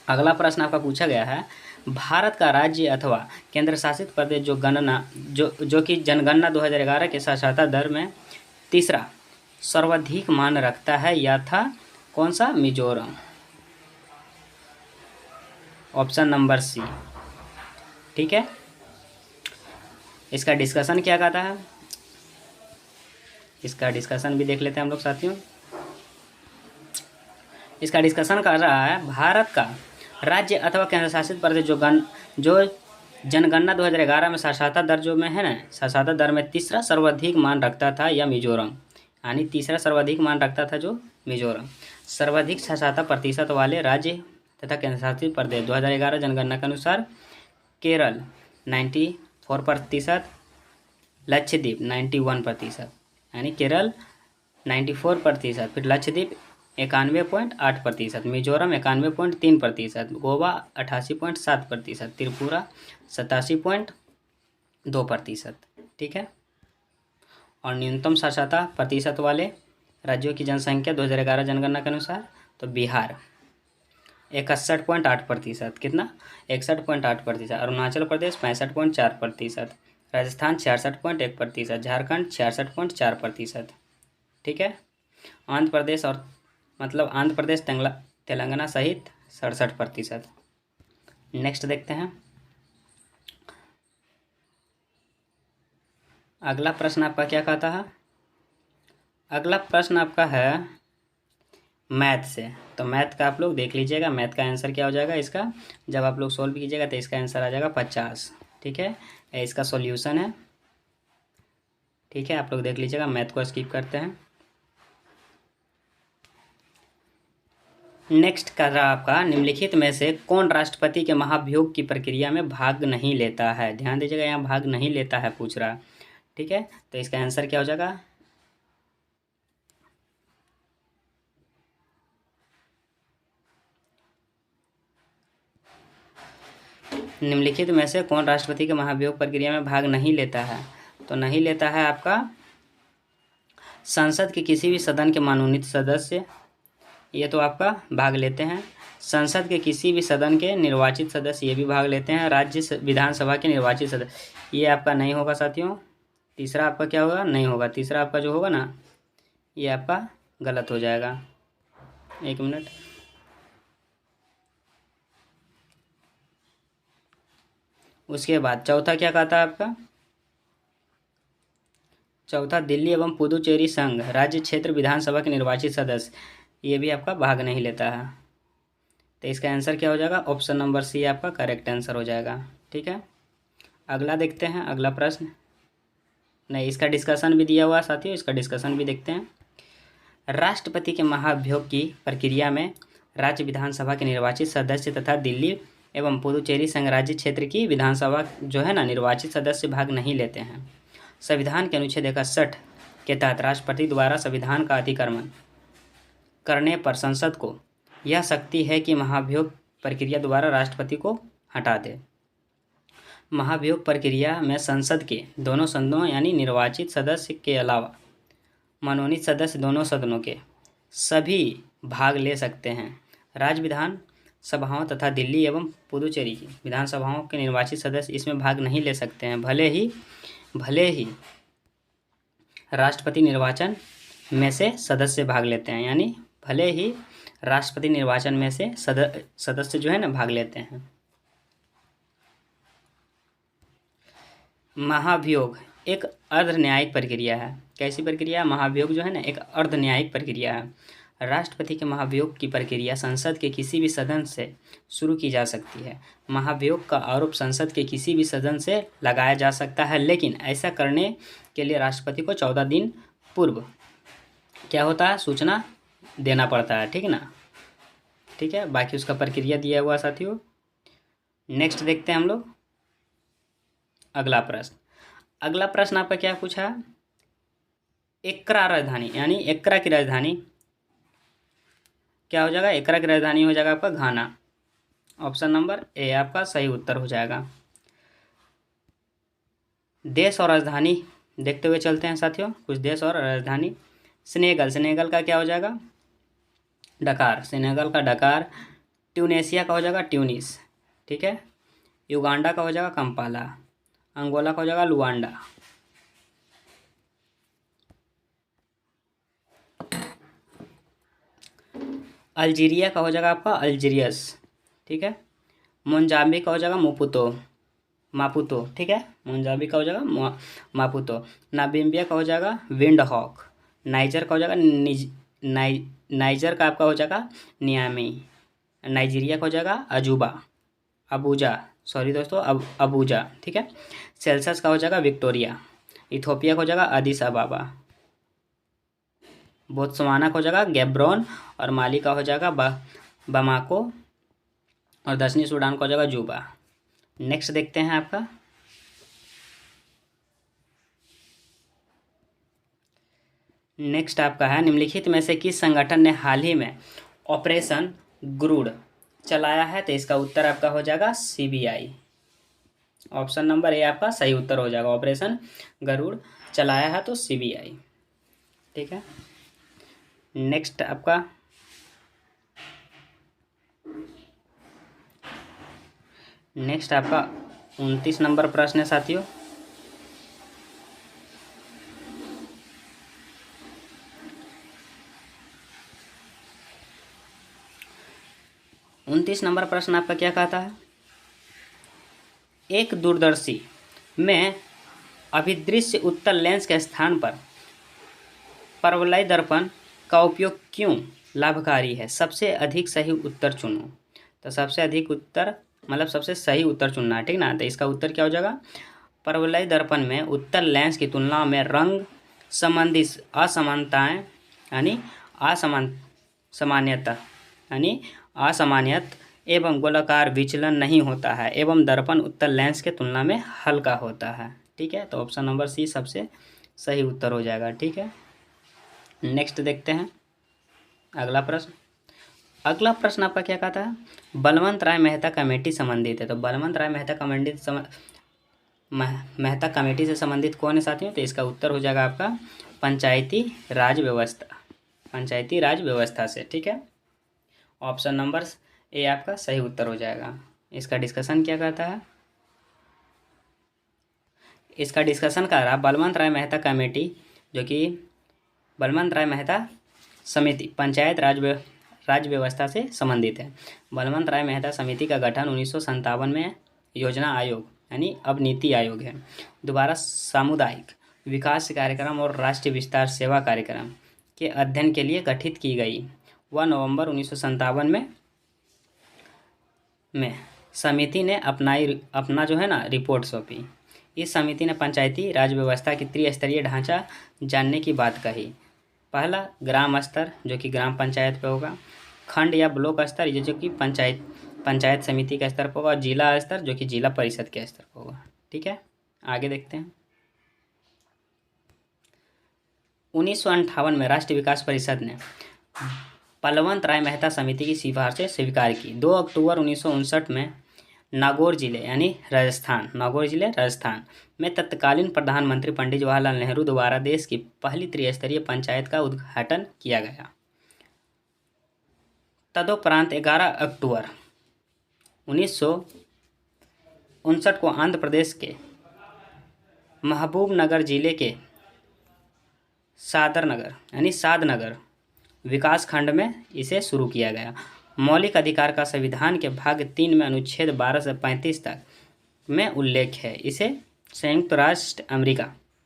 अगला प्रश्न आपका पूछा गया है, भारत का राज्य अथवा केंद्र शासित प्रदेश जो कि जनगणना 2011 के साक्षरता दर में तीसरा सर्वाधिक मान रखता है, या था कौन सा? मिजोरम। Option number C. ठीक है। इसका डिस्कशन क्या कहता है? इसका डिस्कशन भी देख लेते हैं हम लोग साथियों। इसका डिस्कशन कर रहा है, भारत का राज्य अथवा केंद्र शासित प्रदेश जो जनगणना 2011 में साक्षरता दर जो में है ना साक्षरता दर में तीसरा सर्वाधिक मान रखता था, या मिजोरम। यानी तीसरा सर्वाधिक मान रखता था जो मिजोरम। सर्वाधिक साक्षरता प्रतिशत वाले राज्य तथा केंद्र शासित प्रदेश 2011 जनगणना के अनुसार केरल 94%, लक्षद्वीप 91%, यानी केरल 94%, फिर लक्षद्वीप 91.8%, मिजोरम 91.3%, गोवा 88.7%, त्रिपुरा 87.2%। ठीक है। और न्यूनतम साक्षरता प्रतिशत वाले राज्यों की जनसंख्या 2011 जनगणना के अनुसार तो बिहार 61.8%, कितना? 61.8%, अरुणाचल प्रदेश 65.4%, राजस्थान 66.1%, झारखंड 66.4%। ठीक है। आंध्र प्रदेश तेलंगाना सहित 67%। नेक्स्ट देखते हैं। अगला प्रश्न आपका क्या कहता है? अगला प्रश्न आपका है मैथ से। तो मैथ का आप लोग देख लीजिएगा, मैथ का आंसर क्या हो जाएगा इसका। जब आप लोग सोल्व कीजिएगा तो इसका आंसर आ जाएगा 50। ठीक है। इसका सॉल्यूशन है। ठीक है। आप लोग देख लीजिएगा, मैथ को स्किप करते हैं। नेक्स्ट कर रहा आपका, निम्नलिखित में से कौन राष्ट्रपति के महाभियोग की प्रक्रिया में भाग नहीं लेता है? ध्यान दीजिएगा, यहाँ भाग नहीं लेता है पूछ रहा। ठीक है। तो इसका आंसर क्या हो जाएगा? निम्नलिखित में से कौन राष्ट्रपति के महाभियोग प्रक्रिया में भाग नहीं लेता है? तो नहीं लेता है आपका संसद के किसी भी सदन के मनोनीत सदस्य, ये तो आपका भाग लेते हैं। संसद के किसी भी सदन के निर्वाचित सदस्य ये भी भाग लेते हैं। राज्य विधानसभा के निर्वाचित सदस्य ये आपका नहीं होगा साथियों। तीसरा आपका क्या होगा? नहीं होगा। तीसरा आपका जो होगा ना ये आपका गलत हो जाएगा। एक मिनट। उसके बाद चौथा क्या कहता है आपका? चौथा, दिल्ली एवं पुदुचेरी संघ राज्य क्षेत्र विधानसभा के निर्वाचित सदस्य, ये भी आपका भाग नहीं लेता है। तो इसका आंसर क्या हो जाएगा? ऑप्शन नंबर सी आपका करेक्ट आंसर हो जाएगा। ठीक है, अगला देखते हैं, अगला प्रश्न। नहीं, इसका डिस्कशन भी दिया हुआ है साथियों, इसका डिस्कशन भी देखते हैं। राष्ट्रपति के महाभियोग की प्रक्रिया में राज्य विधानसभा के निर्वाचित सदस्य तथा दिल्ली एवं पुदुचेरी संघ राज्य क्षेत्र की विधानसभा जो है ना निर्वाचित सदस्य भाग नहीं लेते हैं। संविधान के अनुच्छेद 61 के तहत राष्ट्रपति द्वारा संविधान का अतिक्रमण करने पर संसद को यह शक्ति है कि महाभियोग प्रक्रिया द्वारा राष्ट्रपति को हटा दे। महाभियोग प्रक्रिया में संसद के दोनों सदनों यानी निर्वाचित सदस्य के अलावा मनोनीत सदस्य दोनों सदनों के सभी भाग ले सकते हैं। राज्य विधान सभाओं तथा दिल्ली एवं पुदुचेरी की विधानसभाओं के निर्वाचित सदस्य इसमें भाग नहीं ले सकते हैं, भले ही राष्ट्रपति निर्वाचन में से सदस्य भाग लेते हैं, यानी भले ही राष्ट्रपति निर्वाचन में से सदस्य जो है ना भाग लेते हैं। महाभियोग एक अर्ध न्यायिक प्रक्रिया है। कैसी प्रक्रिया? महाभियोग जो है ना एक अर्ध न्यायिक प्रक्रिया है। राष्ट्रपति के महाभियोग की प्रक्रिया संसद के किसी भी सदन से शुरू की जा सकती है। महाभियोग का आरोप संसद के किसी भी सदन से लगाया जा सकता है, लेकिन ऐसा करने के लिए राष्ट्रपति को 14 दिन पूर्व क्या होता है? सूचना देना पड़ता है। ठीक ना? ठीक है, बाकी उसका प्रक्रिया दिया हुआ साथियों। नेक्स्ट देखते हैं हम लोग अगला प्रश्न। अगला प्रश्न आपका क्या पूछा? एकरा राजधानी यानी एकरा की राजधानी क्या हो जाएगा? एकरा की राजधानी हो जाएगा आपका घाना। ऑप्शन नंबर ए आपका सही उत्तर हो जाएगा। देश और राजधानी देखते हुए चलते हैं साथियों, कुछ देश और राजधानी। सेनेगल का क्या हो जाएगा? डकार, सेनेगल का डकार। ट्यूनेशिया का हो जाएगा ट्यूनिस। ठीक है, युगांडा का हो जाएगा कंपाला। अंगोला का हो जाएगा लुआंडा। अल्जीरिया का हो जाएगा आपका अल्जीरियस। ठीक है, मोजाम्बिक का हो जाएगा मापुतो। ठीक है, मोजाम्बिक का हो जाएगा मापुतो। नामीबिया का हो जाएगा विंडहॉक। नाइजर का हो जाएगा नाइजर का आपका हो जाएगा नियामी। नाइजीरिया का हो जाएगा अबूजा। ठीक है, सेल्सियस का हो जाएगा विक्टोरिया। इथोपिया का हो जाएगा अदिस अबाबा। बोत्सवाना का हो जाएगा गैब्रोन। और माली का हो जाएगा बमाको। और दक्षिणी सूडान का हो जाएगा जूबा। नेक्स्ट देखते हैं आपका नेक्स्ट आपका है, निम्नलिखित में से किस संगठन ने हाल ही में ऑपरेशन गरुड़ चलाया है? तो इसका उत्तर आपका हो जाएगा CBI। ऑप्शन नंबर ए आपका सही उत्तर हो जाएगा। ऑपरेशन गरुड़ चलाया है तो CBI। ठीक है, नेक्स्ट आपका नेक्स्ट आपका 29 नंबर प्रश्न है साथियों। उनतीस नंबर प्रश्न आपका क्या कहता है? एक दूरदर्शी में अभिदृश्य उत्तल लेंस के स्थान पर परवलय दर्पण का उपयोग क्यों लाभकारी है? सबसे अधिक सही उत्तर चुनो। तो सबसे अधिक उत्तर मतलब सबसे सही उत्तर चुनना है। ठीक ना? तो इसका उत्तर क्या हो जाएगा? परवलय दर्पण में उत्तल लेंस की तुलना में रंग संबंधी असमानताएं यानी असामान्यत एवं गोलाकार विचलन नहीं होता है एवं दर्पण उत्तल लेंस के तुलना में हल्का होता है। ठीक है, तो ऑप्शन नंबर सी सबसे सही उत्तर हो जाएगा। ठीक है, नेक्स्ट देखते हैं अगला प्रश्न। अगला प्रश्न आपका क्या कहता है? बलवंत राय मेहता कमेटी संबंधित है। तो बलवंत राय मेहता कमेटी से संबंधित कौन है साथियों? तो इसका उत्तर हो जाएगा आपका पंचायती राज व्यवस्था से। ठीक है, ऑप्शन नंबर ए आपका सही उत्तर हो जाएगा। इसका डिस्कशन क्या कहता है? इसका डिस्कशन कर रहा बलवंत राय मेहता कमेटी, जो कि बलवंत राय मेहता समिति पंचायत राज व्यवस्था से संबंधित है। बलवंत राय मेहता समिति का गठन 1957 में योजना आयोग यानी अब नीति आयोग है, दोबारा सामुदायिक विकास कार्यक्रम और राष्ट्रीय विस्तार सेवा कार्यक्रम के अध्ययन के लिए गठित की गई। वह नवंबर 1957 में समिति ने अपना जो है ना रिपोर्ट सौंपी। इस समिति ने पंचायती राज व्यवस्था की त्रिस्तरीय ढांचा जानने की बात कही। पहला ग्राम स्तर जो कि ग्राम पंचायत पे होगा, खंड या ब्लॉक स्तर जो कि पंचायत समिति के स्तर पर होगा, और जिला स्तर जो कि जिला परिषद के स्तर पर होगा। ठीक है, आगे देखते हैं। 1958 में राष्ट्रीय विकास परिषद ने बलवंत राय मेहता समिति की सिफारिशें स्वीकार की। 2 अक्टूबर 1959 में नागौर जिले राजस्थान में तत्कालीन प्रधानमंत्री पंडित जवाहरलाल नेहरू द्वारा देश की पहली त्रिस्तरीय पंचायत का उद्घाटन किया गया। तदुपरांत 11 अक्टूबर 1959 को आंध्र प्रदेश के महबूबनगर जिले के सादनगर विकास खंड में इसे शुरू किया गया। मौलिक अधिकार का संविधान के भाग 3 में अनुच्छेद 12 से 35 तक में उल्लेख है। इसे संयुक्त राष्ट्र अमेरिका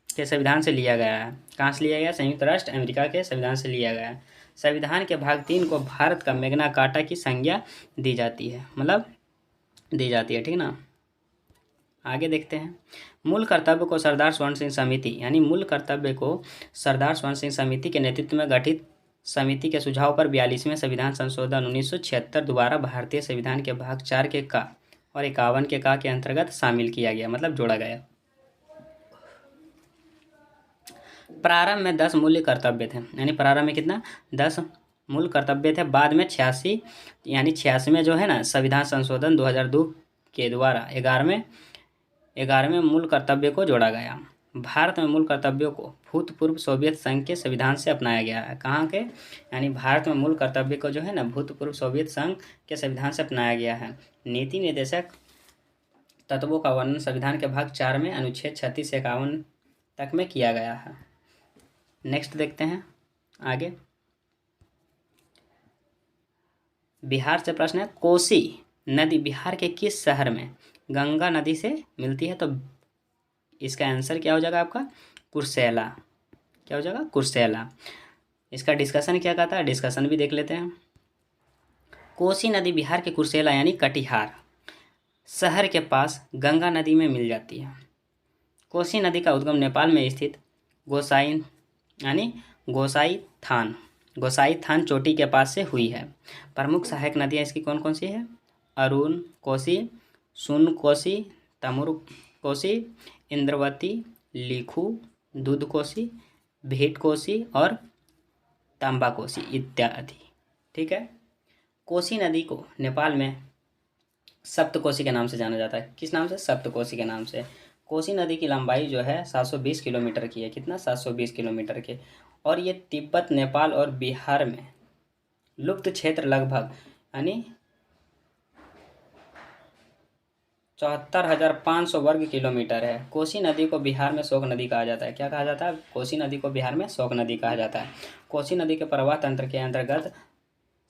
के संविधान से लिया गया है। कहाँ से लिया गया? संयुक्त राष्ट्र अमेरिका के संविधान से लिया गया है। संविधान के भाग 3 को भारत का मैग्ना कार्टा की संज्ञा दी जाती है, ठीक ना। आगे देखते हैं। मूल कर्तव्य को सरदार स्वर्ण सिंह समिति के नेतृत्व में गठित समिति के सुझाव पर 42वें संविधान संशोधन 1976 द्वारा भारतीय संविधान के भाग 4 के का और 51 के का के अंतर्गत शामिल किया गया, मतलब जोड़ा गया। प्रारंभ में 10 मूल्य कर्तव्य थे, यानी प्रारंभ में कितना? 10 मूल कर्तव्य थे। बाद में 86 में जो है ना संविधान संशोधन 2002 के द्वारा 11वें मूल कर्तव्य को जोड़ा गया। भारत में मूल कर्तव्यों को भूतपूर्व सोवियत संघ के संविधान से अपनाया गया है। कहाँ के? यानी भारत में मूल कर्तव्य को जो है ना भूतपूर्व सोवियत संघ के संविधान से अपनाया गया है। नीति निर्देशक तत्वों का वर्णन संविधान के भाग 4 में अनुच्छेद 36 से 51 तक में किया गया है। नेक्स्ट देखते हैं आगे। बिहार से प्रश्न है, कोसी नदी बिहार के किस शहर में गंगा नदी से मिलती है? तो इसका आंसर क्या हो जाएगा आपका? कुर्सेला। क्या हो जाएगा? कुर्सेला। इसका डिस्कशन क्या कहता है? डिस्कशन भी देख लेते हैं। कोसी नदी बिहार के कुर्सेला यानी कटिहार शहर के पास गंगा नदी में मिल जाती है। कोसी नदी का उद्गम नेपाल में स्थित गोसाई थान चोटी के पास से हुई है। प्रमुख सहायक नदियाँ इसकी कौन कौन सी है? अरुण कोसी, सुन कोसी, तमुर कोसी, इंद्रवती, लिखू, दूध कोसी, भेट कोसी और तांबा कोसी इत्यादि। ठीक है। कोसी नदी को नेपाल में सप्तकोसी के नाम से जाना जाता है। किस नाम से? सप्तकोसी के नाम से। कोसी नदी की लंबाई जो है 720 किलोमीटर की है। कितना? 720 किलोमीटर के। और ये तिब्बत, नेपाल और बिहार में लुप्त क्षेत्र लगभग यानी 74,500 वर्ग किलोमीटर है। कोसी नदी को बिहार में शोक नदी कहा जाता है। क्या कहा जाता है? कोसी नदी को बिहार में शोक नदी कहा जाता है। कोसी नदी के प्रवाह तंत्र के अंतर्गत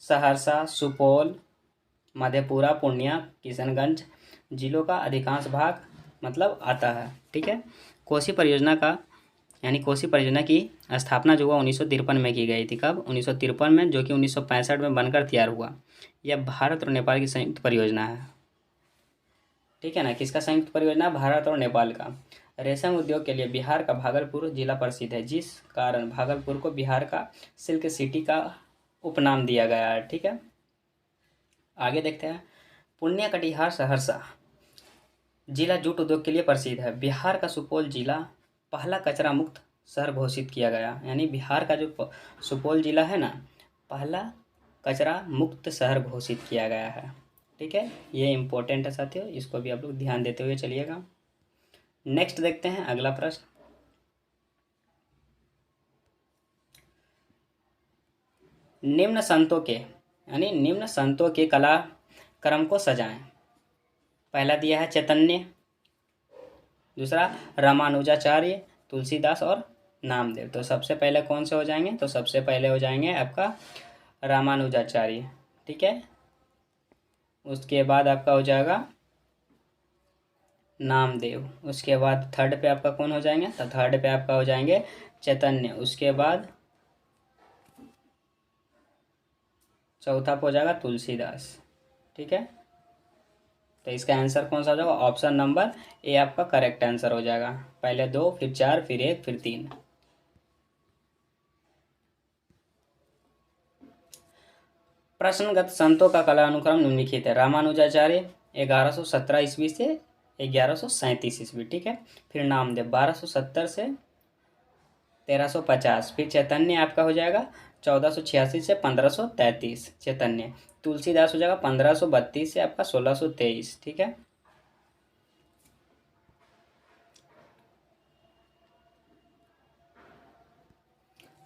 सहरसा, सुपौल, मधेपुरा, पूर्णिया, किशनगंज जिलों का अधिकांश भाग मतलब आता है। ठीक है। कोसी परियोजना की स्थापना जो हुआ 1953 में की गई थी। कब? 1953 में, जो कि 1965 में बनकर तैयार हुआ। यह भारत और नेपाल की संयुक्त परियोजना है। ठीक है ना। किसका संयुक्त परियोजना? भारत और नेपाल का। रेशम उद्योग के लिए बिहार का भागलपुर जिला प्रसिद्ध है, जिस कारण भागलपुर को बिहार का सिल्क सिटी का उपनाम दिया गया है। ठीक है। आगे देखते हैं। पूर्णिया, कटिहार, सहरसा जिला जूट उद्योग के लिए प्रसिद्ध है। बिहार का सुपौल जिला पहला कचरा मुक्त शहर घोषित किया गया, यानी बिहार का जो सुपौल जिला है ना, पहला कचरा मुक्त शहर घोषित किया गया है। ठीक है। ये इम्पोर्टेंट है साथियों, इसको भी आप लोग ध्यान देते हुए चलिएगा। नेक्स्ट देखते हैं अगला प्रश्न। निम्न संतों के कला क्रम को सजाएं। पहला दिया है चैतन्य, दूसरा रामानुजाचार्य, तुलसीदास और नामदेव। तो सबसे पहले कौन से हो जाएंगे? तो सबसे पहले हो जाएंगे आपका रामानुजाचार्य। ठीक है। उसके बाद आपका हो जाएगा नामदेव। उसके बाद थर्ड पे आपका कौन हो जाएंगे, तो थर्ड पे आपका हो जाएंगे चैतन्य। उसके बाद चौथा पे हो जाएगा तुलसीदास। ठीक है, तो इसका आंसर कौन सा हो जाएगा, ऑप्शन नंबर ए आपका करेक्ट आंसर हो जाएगा। पहले 2, फिर 4, फिर 1, फिर 3। प्रश्नगत संतों का कालानुक्रम निम्नलिखित है। रामानुजाचार्य 1117 ईस्वी से 1137 ईस्वी। ठीक है, फिर नामदेव 1270 से 1350। फिर चैतन्य आपका हो जाएगा 1486 से 1533 चैतन्य। तुलसीदास हो जाएगा 1532 से आपका 1623। ठीक है,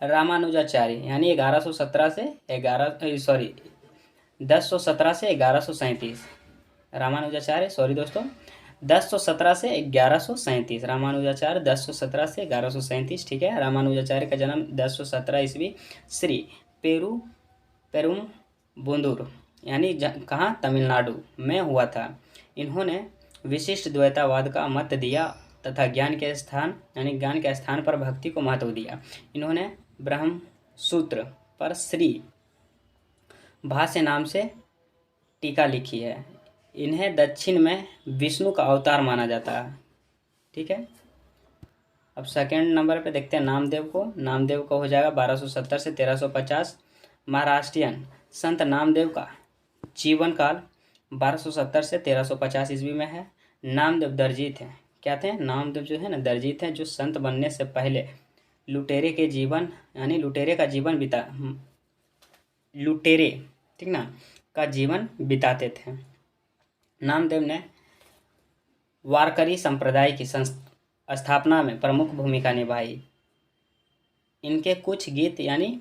रामानुजाचार्य यानी 1117 से 1017 से 1137। रामानुजाचार्य, सॉरी दोस्तों, 1017 से 1137। रामानुजाचार्य 1017 से 1137। ठीक है, रामानुजाचार्य का जन्म 1017 ईस्वी श्री पेरुम बुंदूर यानी कहाँ, तमिलनाडु में हुआ था। इन्होंने विशिष्ट द्वैतावाद का मत दिया तथा ज्ञान के स्थान पर भक्ति को महत्व दिया। इन्होंने ब्रह्म सूत्र पर श्री भाष्य नाम से टीका लिखी है। इन्हें दक्षिण में विष्णु का अवतार माना जाता है। ठीक है, अब सेकंड नंबर पे देखते हैं नामदेव को। नामदेव को हो जाएगा 1270 से 1350। महाराष्ट्रियन संत नामदेव का जीवन काल 1270 से 1350 ईस्वी में है। नामदेव दर्जी थे। क्या थे, नामदेव जो है ना दर्जी थे, जो संत बनने से पहले लुटेरे ठीक ना का जीवन बिताते थे। नामदेव ने वारकरी संप्रदाय की स्थापना में प्रमुख भूमिका निभाई। इनके कुछ गीत यानी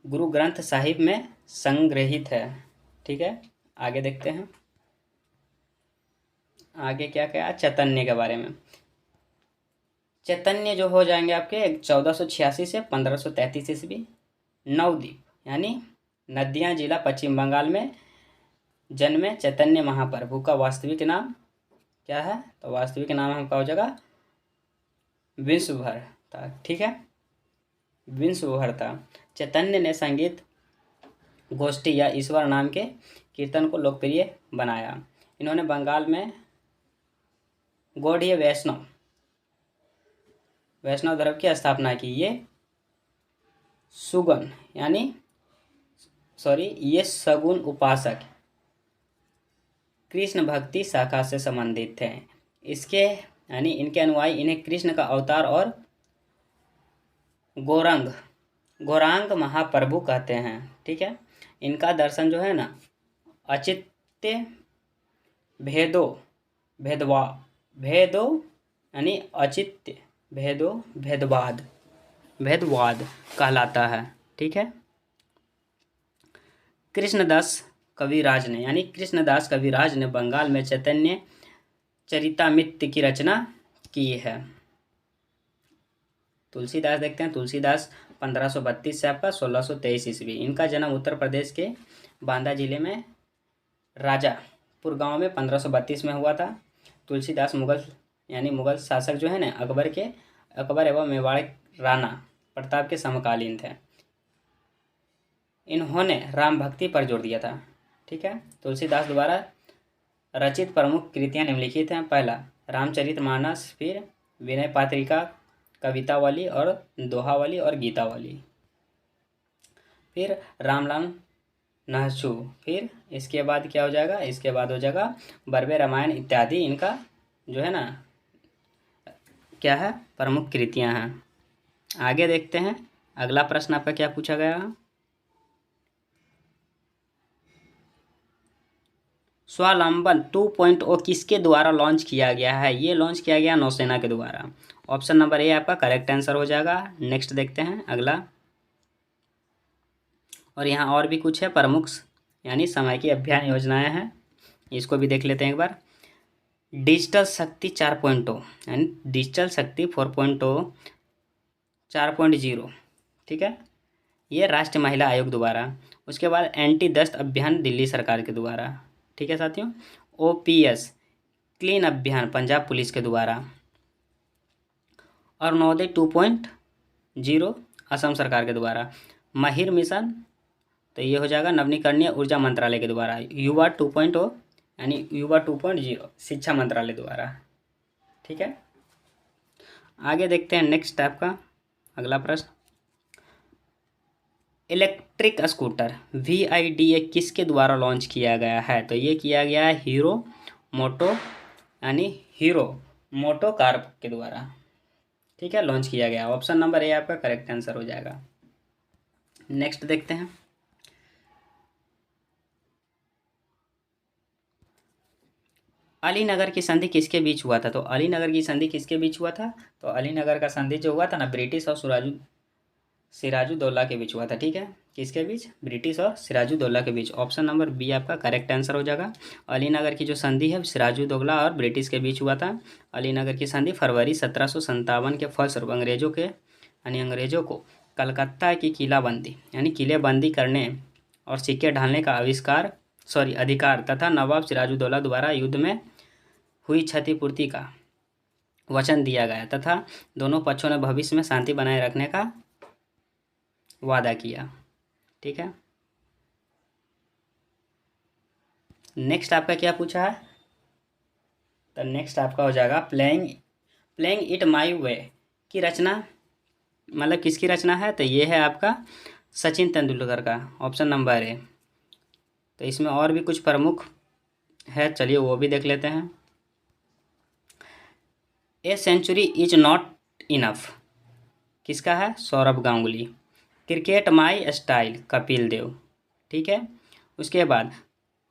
गुरु ग्रंथ साहिब में संग्रहित है। ठीक है, आगे देखते हैं आगे क्या क्या चैतन्य के बारे में। चैतन्य जो हो जाएंगे आपके 1486 से 1533 ईस्वी। नवद्वीप यानी नदिया जिला पश्चिम बंगाल में जन्मे चैतन्य महाप्रभु का वास्तविक नाम क्या है, तो वास्तविक नाम हमका हो जाएगा विश्वभर था। ठीक है, विश्वभर था। चैतन्य ने संगीत गोष्ठी या ईश्वर नाम के कीर्तन को लोकप्रिय बनाया। इन्होंने बंगाल में गौड़ीय वैष्णव धर्म की स्थापना की। ये सगुन उपासक कृष्ण भक्ति शाखा से संबंधित थे। इनके अनुयायी इन्हें कृष्ण का अवतार और गौरांग महाप्रभु कहते हैं। ठीक है, इनका दर्शन जो है ना अचित्य भेदवाद कहलाता है। ठीक है, कृष्णदास कविराज ने बंगाल में चैतन्य चरितामृत की रचना की है। तुलसीदास देखते हैं। तुलसीदास 1532 से आपका 1623 ईस्वी। इनका जन्म उत्तर प्रदेश के बांदा जिले में राजापुर गांव में 1532 में हुआ था। तुलसीदास मुगल शासक जो है ना अकबर एवं मेवाड़ राणा प्रताप के समकालीन थे। इन्होंने राम भक्ति पर जोर दिया था। ठीक है, तुलसीदास द्वारा रचित प्रमुख कृतियाँ निम्नलिखित हैं। पहला रामचरितमानस, फिर विनय पात्रिका, कवितावली और दोहावली और गीतावली, फिर रामलाल नहशू, फिर इसके बाद क्या हो जाएगा, इसके बाद हो जाएगा बर्वे रामायण इत्यादि। इनका जो है ना क्या है, प्रमुख कृतियाँ हैं। आगे देखते हैं अगला प्रश्न आपका क्या पूछा गया है। स्वावलंबन 2.0 किसके द्वारा लॉन्च किया गया है। ये लॉन्च किया गया नौसेना के द्वारा। ऑप्शन नंबर ए आपका करेक्ट आंसर हो जाएगा। नेक्स्ट देखते हैं अगला। और यहाँ और भी कुछ है प्रमुख यानी समय की अभियान योजनाएं हैं, इसको भी देख लेते हैं एक बार। डिजिटल शक्ति 4.0 यानी डिजिटल शक्ति 4.0 4.0। ठीक है, ये राष्ट्रीय महिला आयोग द्वारा। उसके बाद एंटी दस्त अभियान दिल्ली सरकार के द्वारा। ठीक है साथियों। OPS क्लीन अभियान पंजाब पुलिस के द्वारा। अरुणोदय 2.0 असम सरकार के द्वारा। महिर मिशन तो ये हो जाएगा नवीकरणीय ऊर्जा मंत्रालय के द्वारा। युवा 2.0 यानी युवा 2.0 शिक्षा मंत्रालय द्वारा। ठीक है, आगे देखते हैं नेक्स्ट टाइप का अगला प्रश्न। इलेक्ट्रिक स्कूटर VIDA किसके द्वारा लॉन्च किया गया है? तो ये किया गया है हीरो मोटो कार के द्वारा। ठीक है, लॉन्च किया गया। ऑप्शन नंबर ए आपका करेक्ट आंसर हो जाएगा। नेक्स्ट देखते हैं। अलीनगर की संधि किसके बीच हुआ था? तो अलीनगर की संधि किसके बीच हुआ था? तो अलीनगर का संधि जो हुआ था ना, ब्रिटिश और सिराजुद्दौला के बीच हुआ था। ठीक है, किसके बीच? ब्रिटिश और सिराजुद्दौला के बीच। ऑप्शन नंबर बी आपका करेक्ट आंसर हो जाएगा। अलीनगर की जो संधि है सिराजुद्दौला और ब्रिटिश के बीच हुआ था। अलीनगर की संधि फरवरी 1757 के फलस्वरूप अंग्रेजों को कलकत्ता की किलेबंदी करने और सिक्के ढालने का अधिकार तथा नवाब सिराजुद्दौला द्वारा युद्ध में हुई क्षतिपूर्ति का वचन दिया गया तथा दोनों पक्षों ने भविष्य में शांति बनाए रखने का वादा किया। ठीक है, नेक्स्ट आपका क्या पूछा है? तो नेक्स्ट आपका हो जाएगा प्लेइंग इट माई वे की रचना मतलब किसकी रचना है? तो ये है आपका सचिन तेंदुलकर का। Option number A. तो इसमें और भी कुछ प्रमुख है, चलिए वो भी देख लेते हैं। A century is not enough किसका है? Sourav Ganguly. Cricket my style Kapil Dev. ठीक है, उसके बाद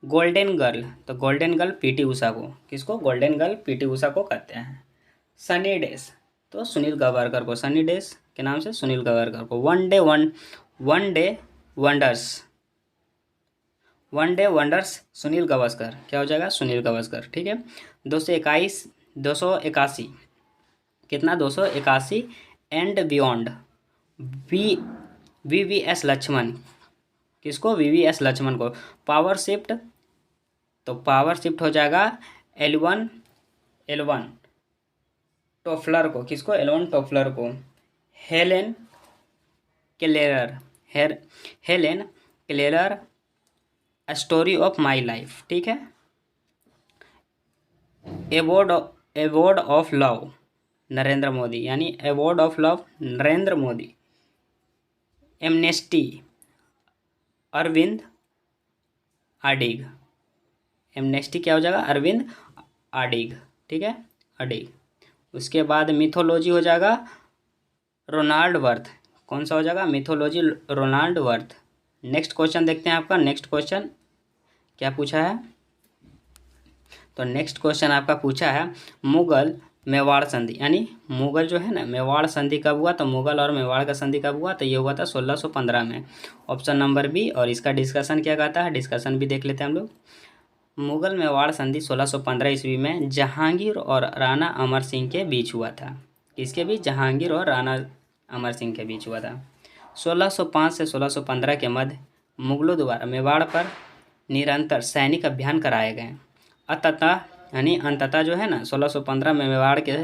गोल्डन गर्ल, तो गोल्डन गर्ल पीटी उषा को, किसको? गोल्डन गर्ल पीटी उषा को कहते हैं। सनी डेज तो सुनील गावस्कर को, सनी डेज के नाम से सुनील गावस्कर को। One day wonders Sunil Gavaskar, क्या हो जाएगा? सुनील गावस्कर। ठीक है, 281 कितना? 281 एंड बियॉन्ड VVS लक्ष्मण, किसको? VVS लक्ष्मण को। पावर शिफ्ट तो पावर शिफ्ट हो जाएगा L1 टोफलर को, किसको? L1 टोफलर को। Helen Keller story of my life. ठीक है, award of love Narendra Modi, यानी award of love Narendra Modi. Amnesty Arvind Adiga, Amnesty क्या हो जाएगा? अरविंद आडिग। ठीक है, आडिग। उसके बाद मिथोलॉजी हो जाएगा रोनाल्ड वर्थ, कौन सा हो जाएगा? Mythology Ronald Worth. Next question देखते हैं आपका। नेक्स्ट क्वेश्चन क्या पूछा है? तो नेक्स्ट क्वेश्चन आपका पूछा है मुगल मेवाड़ संधि, यानी मुगल जो है ना, मेवाड़ संधि कब हुआ? तो मुगल और मेवाड़ का संधि कब हुआ? तो ये हुआ था 1615 में। Option number B. और इसका डिस्कशन क्या कहता है? डिस्कशन भी देख लेते हैं हम लोग। मुगल मेवाड़ संधि 1615 ईस्वी में जहांगीर और राणा अमर सिंह के बीच हुआ था। किसके बीच? जहांगीर और राणा अमर सिंह के बीच हुआ था। 1605 से 1615 के मध्य मुगलों द्वारा मेवाड़ पर निरंतर सैनिक अभियान कराए गए। अंततः जो है ना 1615 में मेवाड़ के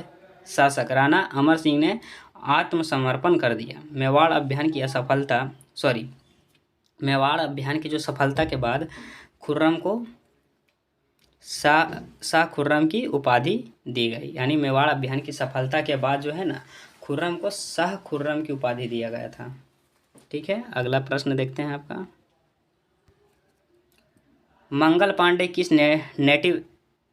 शासक राणा अमर सिंह ने आत्मसमर्पण कर दिया। मेवाड़ अभियान की जो सफलता के बाद खुर्रम को शाह खुर्रम की उपाधि दी गई, यानी मेवाड़ अभियान की सफलता के बाद जो है ना खुर्रम को शाह खुर्रम की उपाधि दिया गया था। ठीक है, अगला प्रश्न देखते हैं आपका। मंगल पांडे किस नेटिव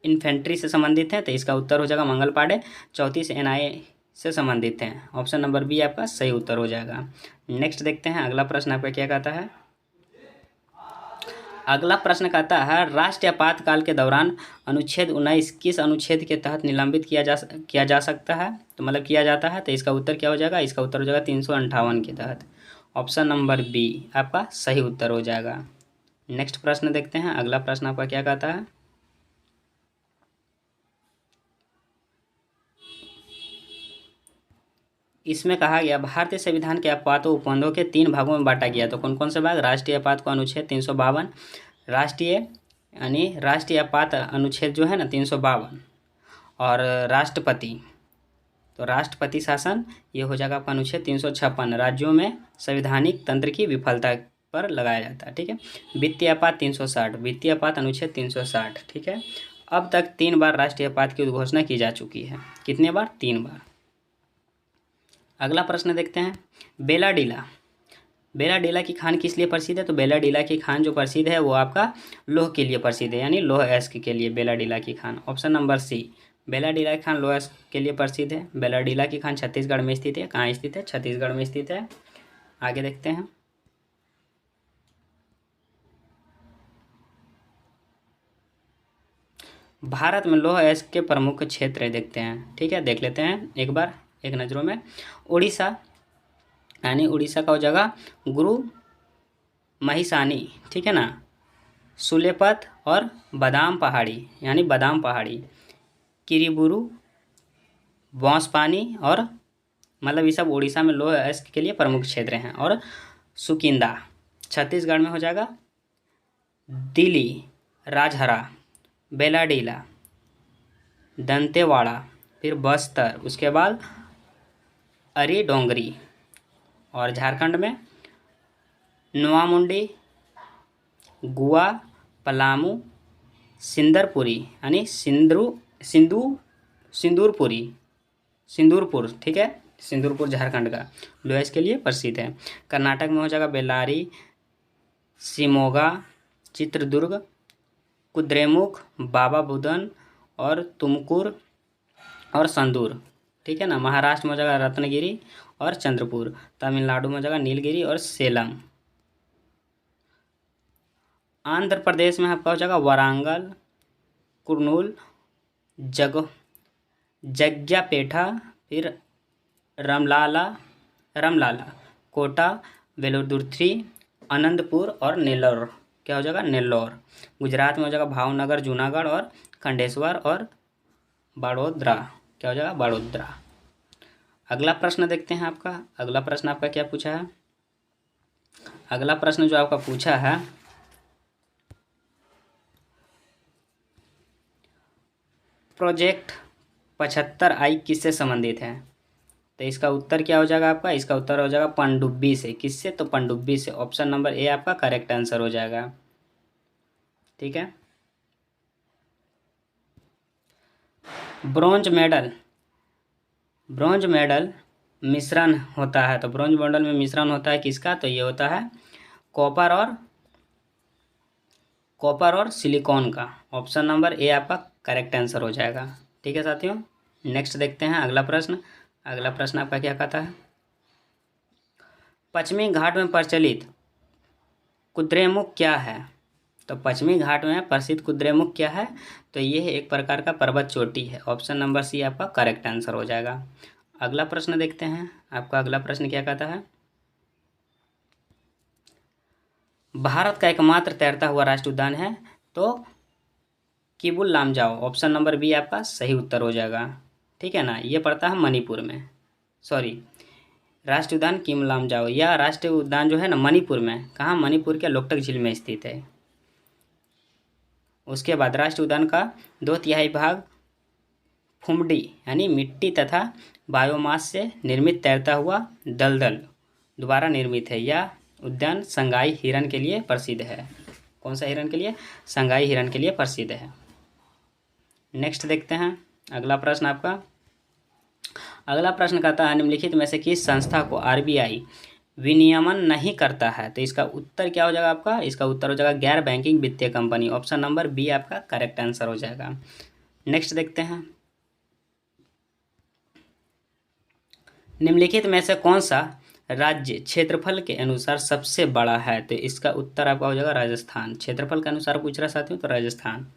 इन्फेंट्री से संबंधित हैं? तो इसका उत्तर हो जाएगा मंगल पांडे 34 NIA से संबंधित हैं। ऑप्शन नंबर बी आपका सही उत्तर हो जाएगा। नेक्स्ट देखते हैं अगला प्रश्न आपका क्या कहता है। अगला प्रश्न कहता है राष्ट्रीय आपातकाल के दौरान अनुच्छेद 19 किस अनुच्छेद के तहत निलंबित किया जा सकता है? तो मतलब किया जाता है। तो इसका उत्तर क्या हो जाएगा? इसका उत्तर हो जाएगा 358 के तहत। ऑप्शन नंबर बी आपका सही उत्तर हो जाएगा। नेक्स्ट प्रश्न देखते हैं। अगला प्रश्न आपका क्या कहता है। इसमें कहा गया भारतीय संविधान के आपातों उपबंधों के 3 भागों में बांटा गया। तो कौन कौन से भाग? राष्ट्रीय आपात को अनुच्छेद 352, राष्ट्रीय आपात अनुच्छेद जो है ना 352, और राष्ट्रपति, तो राष्ट्रपति शासन ये हो जाएगा आपका अनुच्छेद 356, राज्यों में संवैधानिक तंत्र की विफलता पर लगाया जाता है। ठीक है। वित्तीय आपात 360, वित्तीय आपात अनुच्छेद 360। ठीक है। अब तक 3 बार राष्ट्रीय आपात की उद्घोषणा की जा चुकी है। कितने बार? 3 बार। अगला प्रश्न देखते हैं। बेलाडीला, बेलाडीला की खान किस लिए प्रसिद्ध है? तो बेलाडीला की खान जो प्रसिद्ध है वो आपका लौह के लिए प्रसिद्ध है, यानी लौह अयस्क के लिए बेलाडीला की खान। ऑप्शन नंबर सी, बेलाडीला की खान लौह अयस्क के लिए प्रसिद्ध है। बेलाडीला की खान छत्तीसगढ़ में स्थित है। कहाँ स्थित है? छत्तीसगढ़ में स्थित है। आगे देखते हैं। भारत में लौह अयस्क के प्रमुख क्षेत्र देखते हैं। ठीक है, देख लेते हैं एक बार एक नज़रों में। उड़ीसा, यानी उड़ीसा का वो जगह गुरु महिसानी, ठीक है ना, सुलेपत और बादाम पहाड़ी, यानी बादाम पहाड़ी, किरीबुरु, बांसपानी और मतलब ये सब उड़ीसा में लौह अयस्क के लिए प्रमुख क्षेत्र हैं। और सुकिंदा छत्तीसगढ़ में हो जाएगा। दिल्ली, राजहरा, बेलाडीला, दंतेवाड़ा, फिर बस्तर, उसके बाद अरी डोंगरी, और झारखंड में नोआमुंडी, गुआ, पलामू, सिंदरपुरी, यानी सिंदूरपुर, ठीक है, सिंदूरपुर झारखंड का लौह अयस्क के लिए प्रसिद्ध है। कर्नाटक में हो जाएगा बेल्लारी, शिमोगा, चित्रदुर्ग, कुद्रेमुख, बाबा बुदन और तुमकुर और संदूर, ठीक है ना। महाराष्ट्र में हो जाएगा रत्नगिरी और चंद्रपुर। तमिलनाडु में हो जाएगा नीलगिरी और सेलम। आंध्र प्रदेश में आपका हो जाएगा वारंगल, कुर्नूल, जग्यापेटा, फिर रमलाला, कोटा, वेलोदुर्थी, अनंतपुर और नेल्लोर। क्या हो जाएगा? नेल्लोर। गुजरात में हो जाएगा भावनगर, जूनागढ़ और खंडेश्वर और बड़ोदरा। क्या हो जाएगा? बड़ोदरा। अगला प्रश्न देखते हैं आपका। अगला प्रश्न आपका क्या पूछा है? अगला प्रश्न जो आपका पूछा है, प्रोजेक्ट 75I किससे संबंधित है? तो इसका उत्तर क्या हो जाएगा आपका? इसका उत्तर हो जाएगा पनडुब्बी से। किससे? तो पनडुब्बी से। ऑप्शन नंबर ए आपका करेक्ट आंसर हो जाएगा। ठीक है। ब्रॉन्ज मेडल मिश्रण होता है। तो ब्रॉन्ज मेडल में मिश्रण होता है किसका? तो ये होता है कॉपर और सिलिकॉन का। ऑप्शन नंबर ए आपका करेक्ट आंसर हो जाएगा। ठीक है साथियों, नेक्स्ट देखते हैं अगला प्रश्न। अगला प्रश्न आपका क्या कहता है? पश्चिमी घाट में प्रचलित कुद्रेमुख क्या है? तो पश्चिमी घाट में प्रसिद्ध कुद्रेमुख क्या है? तो ये एक प्रकार का पर्वत चोटी है। ऑप्शन नंबर सी आपका करेक्ट आंसर हो जाएगा। अगला प्रश्न देखते हैं। आपका अगला प्रश्न क्या कहता है? भारत का एकमात्र तैरता हुआ राष्ट्रीय उद्यान है तो Keibul Lamjao. Option number B आपका सही उत्तर हो जाएगा। ठीक है ना, ये पड़ता है मणिपुर में। सॉरी, राष्ट्रीय उद्यान किम लामजाओ या राष्ट्रीय उद्यान जो है ना मणिपुर में। कहाँ? मणिपुर के लोकटक झील में स्थित है। उसके बाद राष्ट्रीय उद्यान का 2/3 भाग फुमडी यानी मिट्टी तथा बायोमास से निर्मित तैरता हुआ दलदल द्वारा निर्मित है। यह उद्यान संगाई हिरन के लिए प्रसिद्ध है। कौन सा हिरन के लिए? संगाई हिरन के लिए प्रसिद्ध है। नेक्स्ट देखते हैं अगला प्रश्न आपका। अगला प्रश्न कहता है निम्नलिखित में से किस संस्था को आरबीआई विनियमन नहीं करता है? तो इसका उत्तर क्या हो जाएगा आपका? इसका उत्तर हो जाएगा गैर बैंकिंग वित्तीय कंपनी। ऑप्शन नंबर बी आपका करेक्ट आंसर हो जाएगा। नेक्स्ट देखते हैं निम्नलिखित में से कौन सा राज्य क्षेत्रफल के अनुसार सबसे बड़ा है? तो इसका उत्तर आपका हो जाएगा राजस्थान। क्षेत्रफल के अनुसार पूछ रहा साथियों तो राजस्थान।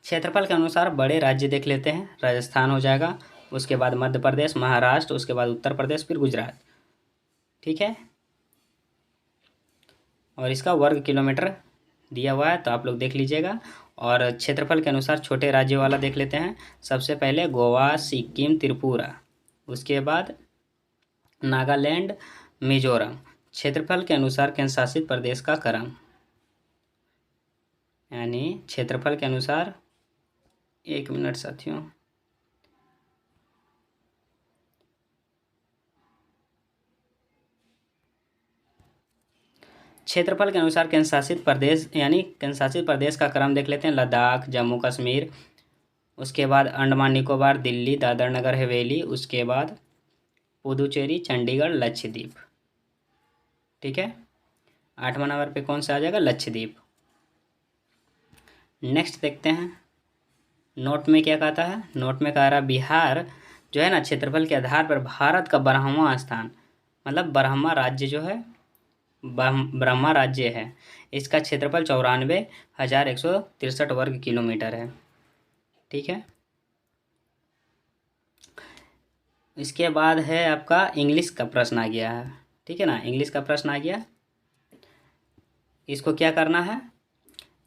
क्षेत्रफल के अनुसार बड़े राज्य देख लेते हैं। राजस्थान हो जाएगा, उसके बाद मध्य प्रदेश, महाराष्ट्र, उसके बाद उत्तर प्रदेश, फिर गुजरात। ठीक है, और इसका वर्ग किलोमीटर दिया हुआ है तो आप लोग देख लीजिएगा। और क्षेत्रफल के अनुसार छोटे राज्य वाला देख लेते हैं। सबसे पहले गोवा, सिक्किम, त्रिपुरा, उसके बाद नागालैंड, मिजोरम, क्षेत्रफल के अनुसार केंद्र शासित प्रदेश का क्रम, यानी क्षेत्रफल के अनुसार, 1 मिनट साथियों, क्षेत्रफल के अनुसार केंद्र शासित प्रदेश, यानी केंद्र शासित प्रदेश का क्रम देख लेते हैं। लद्दाख, जम्मू कश्मीर, उसके बाद अंडमान निकोबार, दिल्ली, दादर नगर हवेली, उसके बाद पुदुचेरी, चंडीगढ़, लक्षद्वीप। ठीक है, 8वां नंबर पे कौन सा आ जाएगा? लक्षद्वीप। नेक्स्ट देखते हैं, नोट में क्या कहता है। नोट में कह रहा बिहार जो है ना, क्षेत्रफल के आधार पर भारत का 12वां स्थान, मतलब 12वां राज्य जो है, ब्रह्मा राज्य है। इसका क्षेत्रफल 94,163 वर्ग किलोमीटर है। ठीक है, इसके बाद है आपका इंग्लिश का प्रश्न आ गया है। ठीक है ना, इंग्लिश का प्रश्न आ गया। इसको क्या करना है?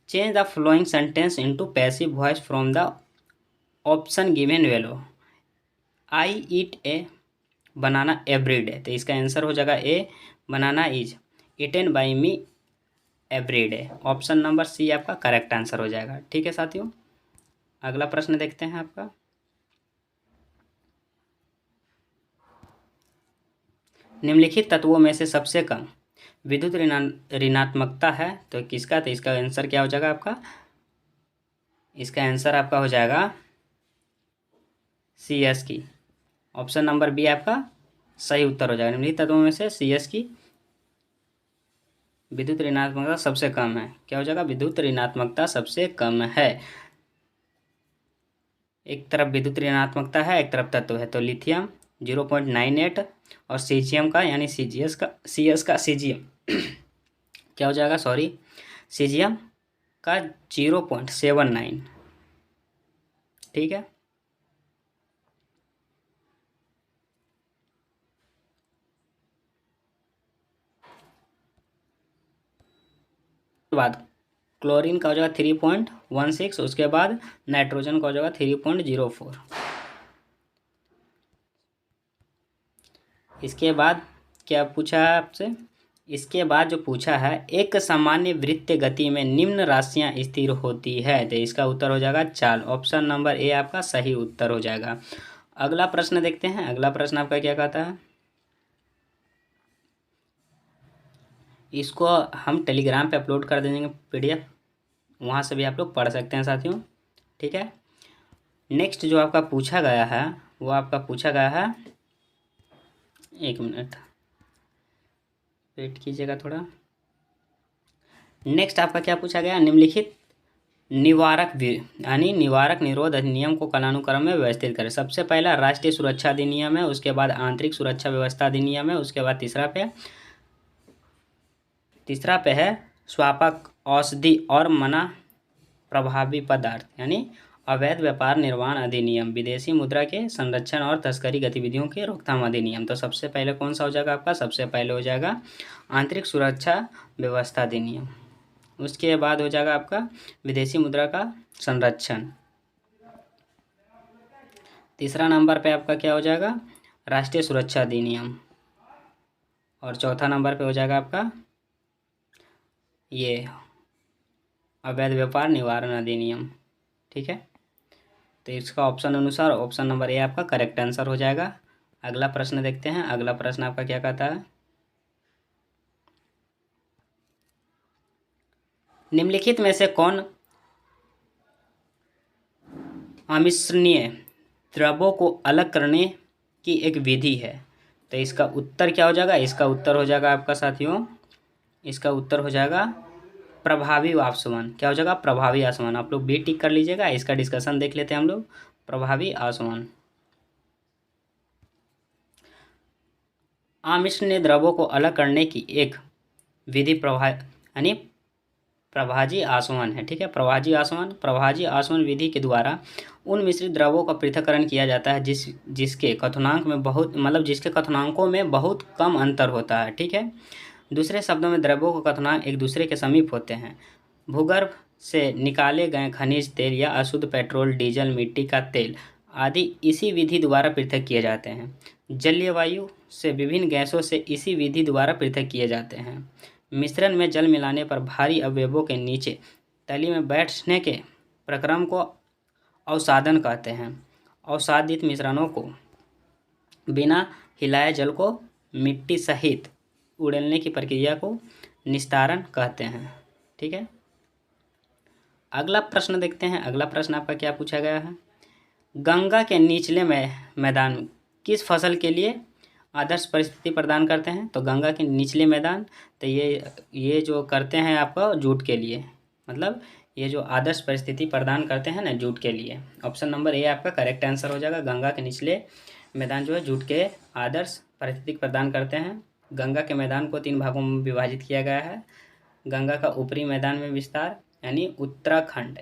Change the flowing sentence into passive voice from the option given वेलो। आई ईट ए बनाना एवरी डे, तो इसका आंसर हो जाएगा A, banana is eaten by me every day. Option number C आपका करेक्ट आंसर हो जाएगा। ठीक है साथियों, अगला प्रश्न देखते हैं आपका। निम्नलिखित तत्वों में से सबसे कम विद्युत ऋणात्मकता है तो किसका? तो इसका आंसर क्या हो जाएगा आपका? इसका आंसर आपका हो जाएगा सी एस की। ऑप्शन नंबर बी आपका सही उत्तर हो जाएगा। निम्नलिखित तत्वों में से सी एस की विद्युत ऋणात्मकता सबसे कम है। क्या हो जाएगा? विद्युत ऋणात्मकता सबसे कम है। एक तरफ विद्युत ऋणात्मकता है, एक तरफ तत्व है, तो लिथियम 0.98 और सीजियम का, यानी सी एस का सीजियम क्या हो जाएगा? सॉरी, सीजियम का 0.79। ठीक है, बाद क्लोरीन का हो जाएगा 3.16, उसके बाद नाइट्रोजन का हो जाएगा 3.04। इसके बाद क्या पूछा है आपसे? इसके बाद जो पूछा है, एक सामान्य वृत्तीय गति में निम्न राशियां स्थिर होती है, तो इसका उत्तर हो जाएगा चाल। ऑप्शन नंबर ए आपका सही उत्तर हो जाएगा। अगला प्रश्न देखते हैं। अगला प्रश्न आपका क्या कहता है? इसको हम टेलीग्राम पे अपलोड कर देंगे PDF, वहाँ से भी आप लोग पढ़ सकते हैं साथियों। ठीक है, नेक्स्ट जो आपका पूछा गया है वो आपका पूछा गया है, 1 मिनट वेट कीजिएगा थोड़ा। नेक्स्ट आपका क्या पूछा गया? निम्नलिखित निवारक यानी निवारक निरोध अधिनियम को कालानुक्रम में व्यवस्थित करें। सबसे पहला राष्ट्रीय सुरक्षा अधिनियम है, उसके बाद आंतरिक सुरक्षा व्यवस्था अधिनियम है, उसके बाद तीसरा पे है स्वापक औषधि और मना प्रभावी पदार्थ, यानी अवैध व्यापार निर्वहन अधिनियम, विदेशी मुद्रा के संरक्षण और तस्करी गतिविधियों के रोकथाम अधिनियम। तो सबसे पहले कौन सा हो जाएगा आपका? सबसे पहले हो जाएगा आंतरिक सुरक्षा व्यवस्था अधिनियम, उसके बाद हो जाएगा आपका विदेशी मुद्रा का संरक्षण, तीसरा नंबर पे आपका क्या हो जाएगा? राष्ट्रीय सुरक्षा अधिनियम, और चौथा नंबर पे हो जाएगा आपका ये अवैध व्यापार निवारण अधिनियम। ठीक है, तो इसका ऑप्शन अनुसार ऑप्शन नंबर ए आपका करेक्ट आंसर हो जाएगा। अगला प्रश्न देखते हैं। अगला प्रश्न आपका क्या कहता है? निम्नलिखित में से कौन अमिश्रणीय द्रव्यों को अलग करने की एक विधि है? तो इसका उत्तर क्या हो जाएगा? इसका उत्तर हो जाएगा आपका साथियों, इसका उत्तर हो जाएगा प्रभावी आसवन। क्या हो जाएगा? प्रभावी आसवन। आप लोग भी टिक कर लीजिएगा। इसका डिस्कशन देख लेते हैं हम लोग। प्रभावी आसवन, अमिश्रणीय द्रव्यों को अलग करने की एक विधि यानी प्रभाजी आसवन है। ठीक है, प्रभाजी आसवन विधि के द्वारा उन मिश्रित द्रव्यों का पृथक्करण किया जाता है जिसके कथनांकों में बहुत कम अंतर होता है। ठीक है, दूसरे शब्दों में द्रव्यों के कथनांक एक दूसरे के समीप होते हैं। भूगर्भ से निकाले गए खनिज तेल या अशुद्ध पेट्रोल, डीजल, मिट्टी का तेल आदि इसी विधि द्वारा पृथक किए जाते हैं। जलीय वायु से विभिन्न गैसों से इसी विधि द्वारा पृथक किए जाते हैं। मिश्रण में जल मिलाने पर भारी अवयवों के नीचे तली में बैठने के प्रक्रम को अवसादन कहते हैं। अवसादित मिश्रणों को बिना हिलाए जल को मिट्टी सहित उड़ेलने की प्रक्रिया को निस्तारण कहते हैं। ठीक है, अगला प्रश्न देखते हैं। अगला प्रश्न आपका क्या पूछा गया है? गंगा के निचले मैदान किस फसल के लिए आदर्श परिस्थिति प्रदान करते हैं? तो गंगा के निचले मैदान, तो ये जो करते हैं आपका जूट के लिए, मतलब ये जो आदर्श परिस्थिति प्रदान करते हैं ना जूट के लिए। ऑप्शन नंबर ए आपका करेक्ट आंसर हो जाएगा। गंगा के निचले मैदान जो है जूट के आदर्श परिस्थिति प्रदान करते हैं। गंगा के मैदान को 3 भागों में विभाजित किया गया है। गंगा का ऊपरी मैदान में विस्तार यानी उत्तराखंड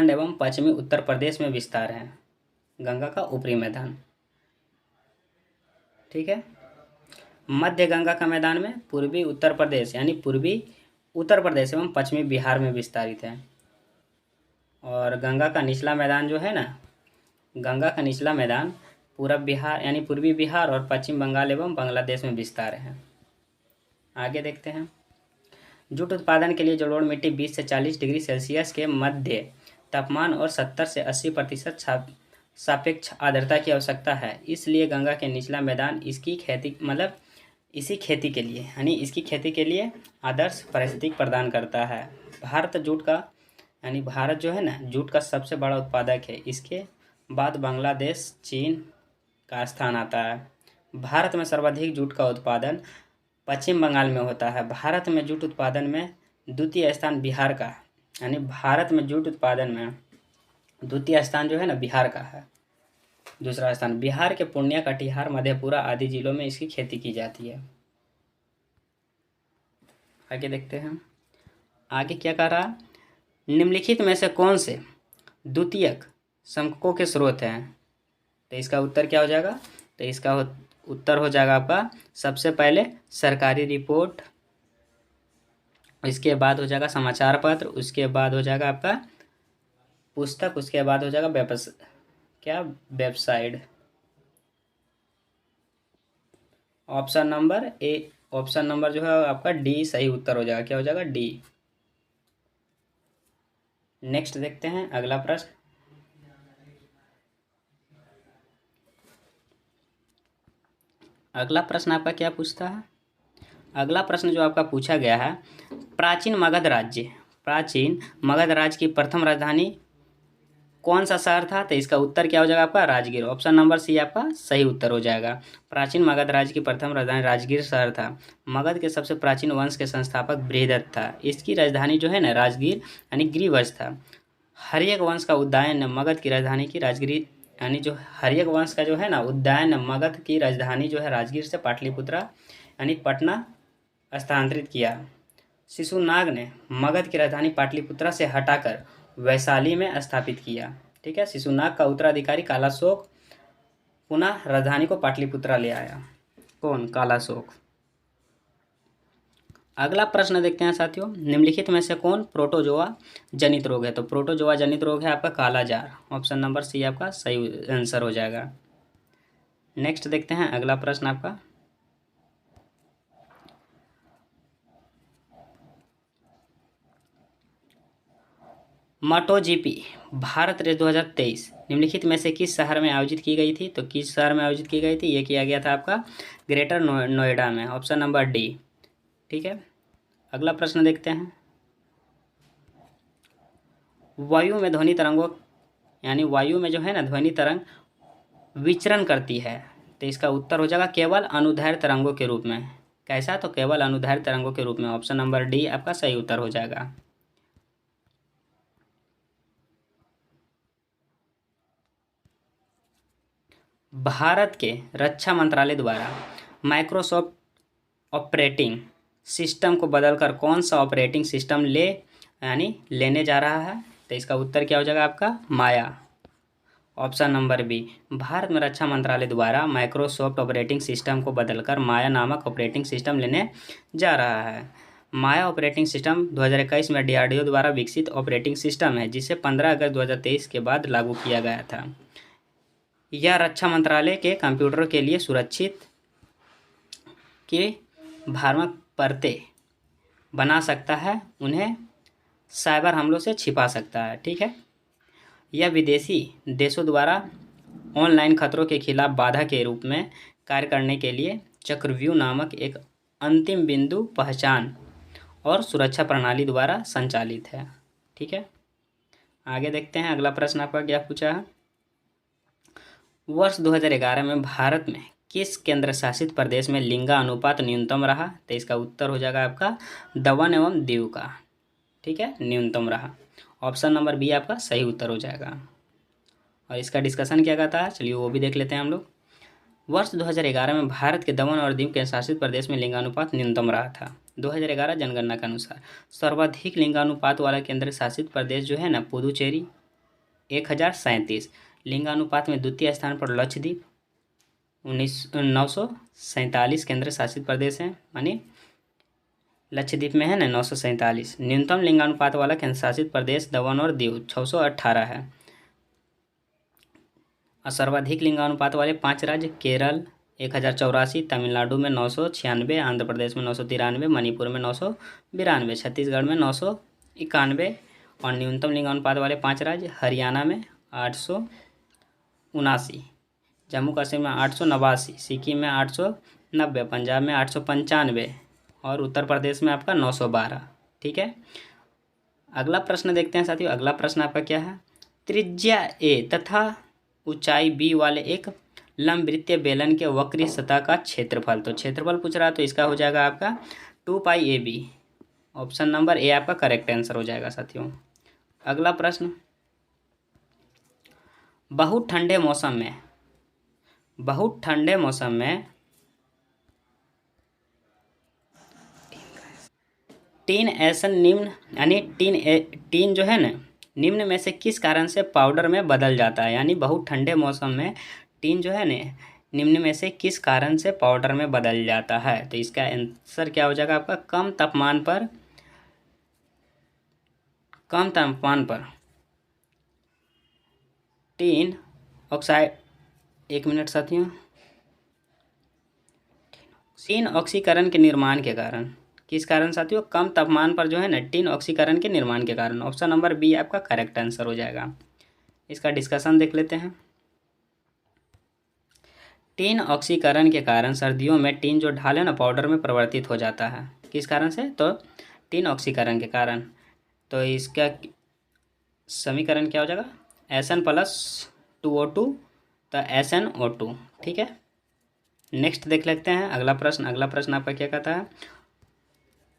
एवं पश्चिमी उत्तर प्रदेश में विस्तार है गंगा का ऊपरी मैदान। ठीक है, मध्य गंगा का मैदान में पूर्वी उत्तर प्रदेश यानी पूर्वी उत्तर प्रदेश एवं पश्चिमी बिहार में विस्तारित है। और गंगा का निचला मैदान जो है ना, गंगा का निचला मैदान पूरब बिहार यानी पूर्वी बिहार और पश्चिम बंगाल एवं बांग्लादेश में विस्तार है। आगे देखते हैं। जूट उत्पादन के लिए जलोढ़ मिट्टी 20 से 40 डिग्री सेल्सियस के मध्य तापमान और 70 से 80% सापेक्ष आर्द्रता की आवश्यकता है। इसलिए गंगा के निचला मैदान इसकी खेती के लिए आदर्श परिस्थिति प्रदान करता है। भारत जो है ना जूट का सबसे बड़ा उत्पादक है। इसके बाद बांग्लादेश, चीन का स्थान आता है। भारत में सर्वाधिक जूट का उत्पादन पश्चिम बंगाल में होता है। भारत में जूट उत्पादन में द्वितीय स्थान बिहार का है, यानी भारत में जूट उत्पादन में द्वितीय स्थान जो है ना बिहार का है। दूसरा स्थान बिहार के पूर्णिया, कटिहार, मधेपुरा आदि जिलों में इसकी खेती की जाती है। आगे देखते हैं। आगे क्या कह रहा? निम्नलिखित में से कौन से द्वितीयक समकों के स्रोत हैं? तो इसका उत्तर क्या हो जाएगा? तो इसका उत्तर हो जाएगा आपका सबसे पहले सरकारी रिपोर्ट, इसके बाद हो जाएगा समाचार पत्र, उसके बाद हो जाएगा आपका पुस्तक, उसके बाद हो जाएगा वेबसाइट। ऑप्शन नंबर जो है आपका डी सही उत्तर हो जाएगा। क्या हो जाएगा? डी। नेक्स्ट देखते हैं अगला प्रश्न। अगला प्रश्न आपका क्या पूछता है? अगला प्रश्न जो आपका पूछा गया है, प्राचीन मगध राज्य की प्रथम राजधानी कौन सा शहर था? तो इसका उत्तर क्या हो जाएगा आपका? राजगीर। ऑप्शन नंबर सी आपका सही उत्तर हो जाएगा। प्राचीन मगध राज्य की प्रथम राजधानी राजगीर शहर था। मगध के सबसे प्राचीन वंश के संस्थापक बृहदत्त था। इसकी राजधानी जो है ना राजगीर यानी गिरिवंश था। हर्यक वंश का उदयन मगध की राजधानी की राजगिरी यानी जो हर्यक वंश का जो है ना उदयन मगध की राजधानी जो है राजगीर से पाटलिपुत्रा यानी पटना स्थानांतरित किया। शिशुनाग ने मगध की राजधानी पाटलिपुत्रा से हटाकर वैशाली में स्थापित किया। ठीक है, शिशुनाग का उत्तराधिकारी कालाशोक पुनः राजधानी को पाटलिपुत्रा ले आया। कौन? कालाशोक। अगला प्रश्न देखते हैं साथियों। निम्नलिखित में से कौन प्रोटोजोआ जनित रोग है? तो प्रोटोजोआ जनित रोग है आपका कालाजार। ऑप्शन नंबर सी आपका सही आंसर हो जाएगा। नेक्स्ट देखते हैं अगला प्रश्न आपका। MotoGP भारत रेस 2023 निम्नलिखित में से किस शहर में आयोजित की गई थी? तो किस शहर में आयोजित की गई थी? ये किया गया था आपका ग्रेटर नोएडा में। Option number D. ठीक है, अगला प्रश्न देखते हैं। वायु में ध्वनि तरंगों यानी वायु में जो है ना ध्वनि तरंग विचरण करती है। तो इसका उत्तर हो जाएगा केवल अनुदैर्घ्य तरंगों के रूप में। कैसा? तो केवल अनुदैर्घ्य तरंगों के रूप में। ऑप्शन नंबर डी आपका सही उत्तर हो जाएगा। भारत के रक्षा मंत्रालय द्वारा माइक्रोसॉफ्ट ऑपरेटिंग सिस्टम को बदलकर कौन सा ऑपरेटिंग सिस्टम लेने जा रहा है? तो इसका उत्तर क्या हो जाएगा आपका? Maya. Option number B. Bharat में रक्षा मंत्रालय द्वारा माइक्रोसॉफ्ट ऑपरेटिंग सिस्टम को बदलकर माया नामक ऑपरेटिंग सिस्टम लेने जा रहा है। माया ऑपरेटिंग सिस्टम 2021 में DRDO द्वारा विकसित ऑपरेटिंग सिस्टम है, जिसे 15 अगस्त 2023 के बाद लागू किया गया था। यह रक्षा मंत्रालय के कंप्यूटरों के लिए सुरक्षित के भ्रामक परतें बना सकता है, उन्हें साइबर हमलों से छिपा सकता है। ठीक है। यह विदेशी देशों द्वारा ऑनलाइन खतरों के खिलाफ बाधा के रूप में कार्य करने के लिए चक्रव्यूह नामक एक अंतिम बिंदु पहचान और सुरक्षा प्रणाली द्वारा संचालित है। ठीक है। आगे देखते हैं अगला प्रश्न आपका क्या पूछा है। वर्ष 2011 में भारत में किस केंद्र शासित प्रदेश में लिंगानुपात न्यूनतम रहा? तो इसका उत्तर हो जाएगा आपका दमन एवं दीव का। ठीक है, न्यूनतम रहा। ऑप्शन नंबर बी आपका सही उत्तर हो जाएगा। और इसका डिस्कशन क्या कहता है, चलिए वो भी देख लेते हैं हम लोग। वर्ष 2011 में भारत के दमन और दीव केंद्र शासित प्रदेश में लिंगानुपात न्यूनतम रहा था। 2011 जनगणना के अनुसार सर्वाधिक लिंगानुपात वाला केंद्र शासित प्रदेश जो है ना, पुदुचेरी 1037। लिंगानुपात में द्वितीय स्थान पर लक्षद्वीप 947 केंद्र शासित प्रदेश हैं, मानी लक्षद्वीप में है ना 947। न्यूनतम लिंगानुपात वाला केंद्र शासित प्रदेश दमन और दीव 618 है। और सर्वाधिक लिंगानुपात वाले 5 राज्य केरल 1084, तमिलनाडु में 996, आंध्र प्रदेश में 993, मणिपुर में 992, छत्तीसगढ़ में 991। और न्यूनतम लिंगानुपात वाले 5 राज्य हरियाणा में 879, जम्मू कश्मीर में 889, सिक्किम में 890, पंजाब में 895 और उत्तर प्रदेश में आपका 912। ठीक है। अगला प्रश्न देखते हैं साथियों। अगला प्रश्न आपका क्या है। त्रिज्या ए तथा ऊंचाई बी वाले एक लंबवृत्तीय बेलन के वक्री सतह का क्षेत्रफल, तो क्षेत्रफल पूछ रहा है, तो इसका हो जाएगा आपका 2πab। ऑप्शन नंबर ए आपका करेक्ट आंसर हो जाएगा साथियों। अगला प्रश्न, बहुत ठंडे मौसम में टीन ऐसा निम्न यानी टीन जो है ना, निम्न में से किस कारण से पाउडर में बदल जाता है? यानी बहुत ठंडे मौसम में टीन जो है ना, निम्न में से किस कारण से पाउडर में बदल जाता है? तो इसका आंसर क्या हो जाएगा आपका कम तापमान पर टीन ऑक्साइड, एक मिनट साथियों, टीन ऑक्सीकरण के निर्माण के कारण, किस कारण साथियों? कम तापमान पर जो है ना टीन ऑक्सीकरण के निर्माण के कारण। ऑप्शन नंबर बी आपका करेक्ट आंसर हो जाएगा। इसका डिस्कशन देख लेते हैं। टीन ऑक्सीकरण के कारण सर्दियों में टीन जो ढाल है ना पाउडर में परिवर्तित हो जाता है। किस कारण से? तो टीन ऑक्सीकरण के कारण। तो इसका समीकरण क्या हो जाएगा? Sn+2O2, तो SnO2। ठीक है। नेक्स्ट देख लेते हैं अगला प्रश्न। अगला प्रश्न आपका क्या कहता है।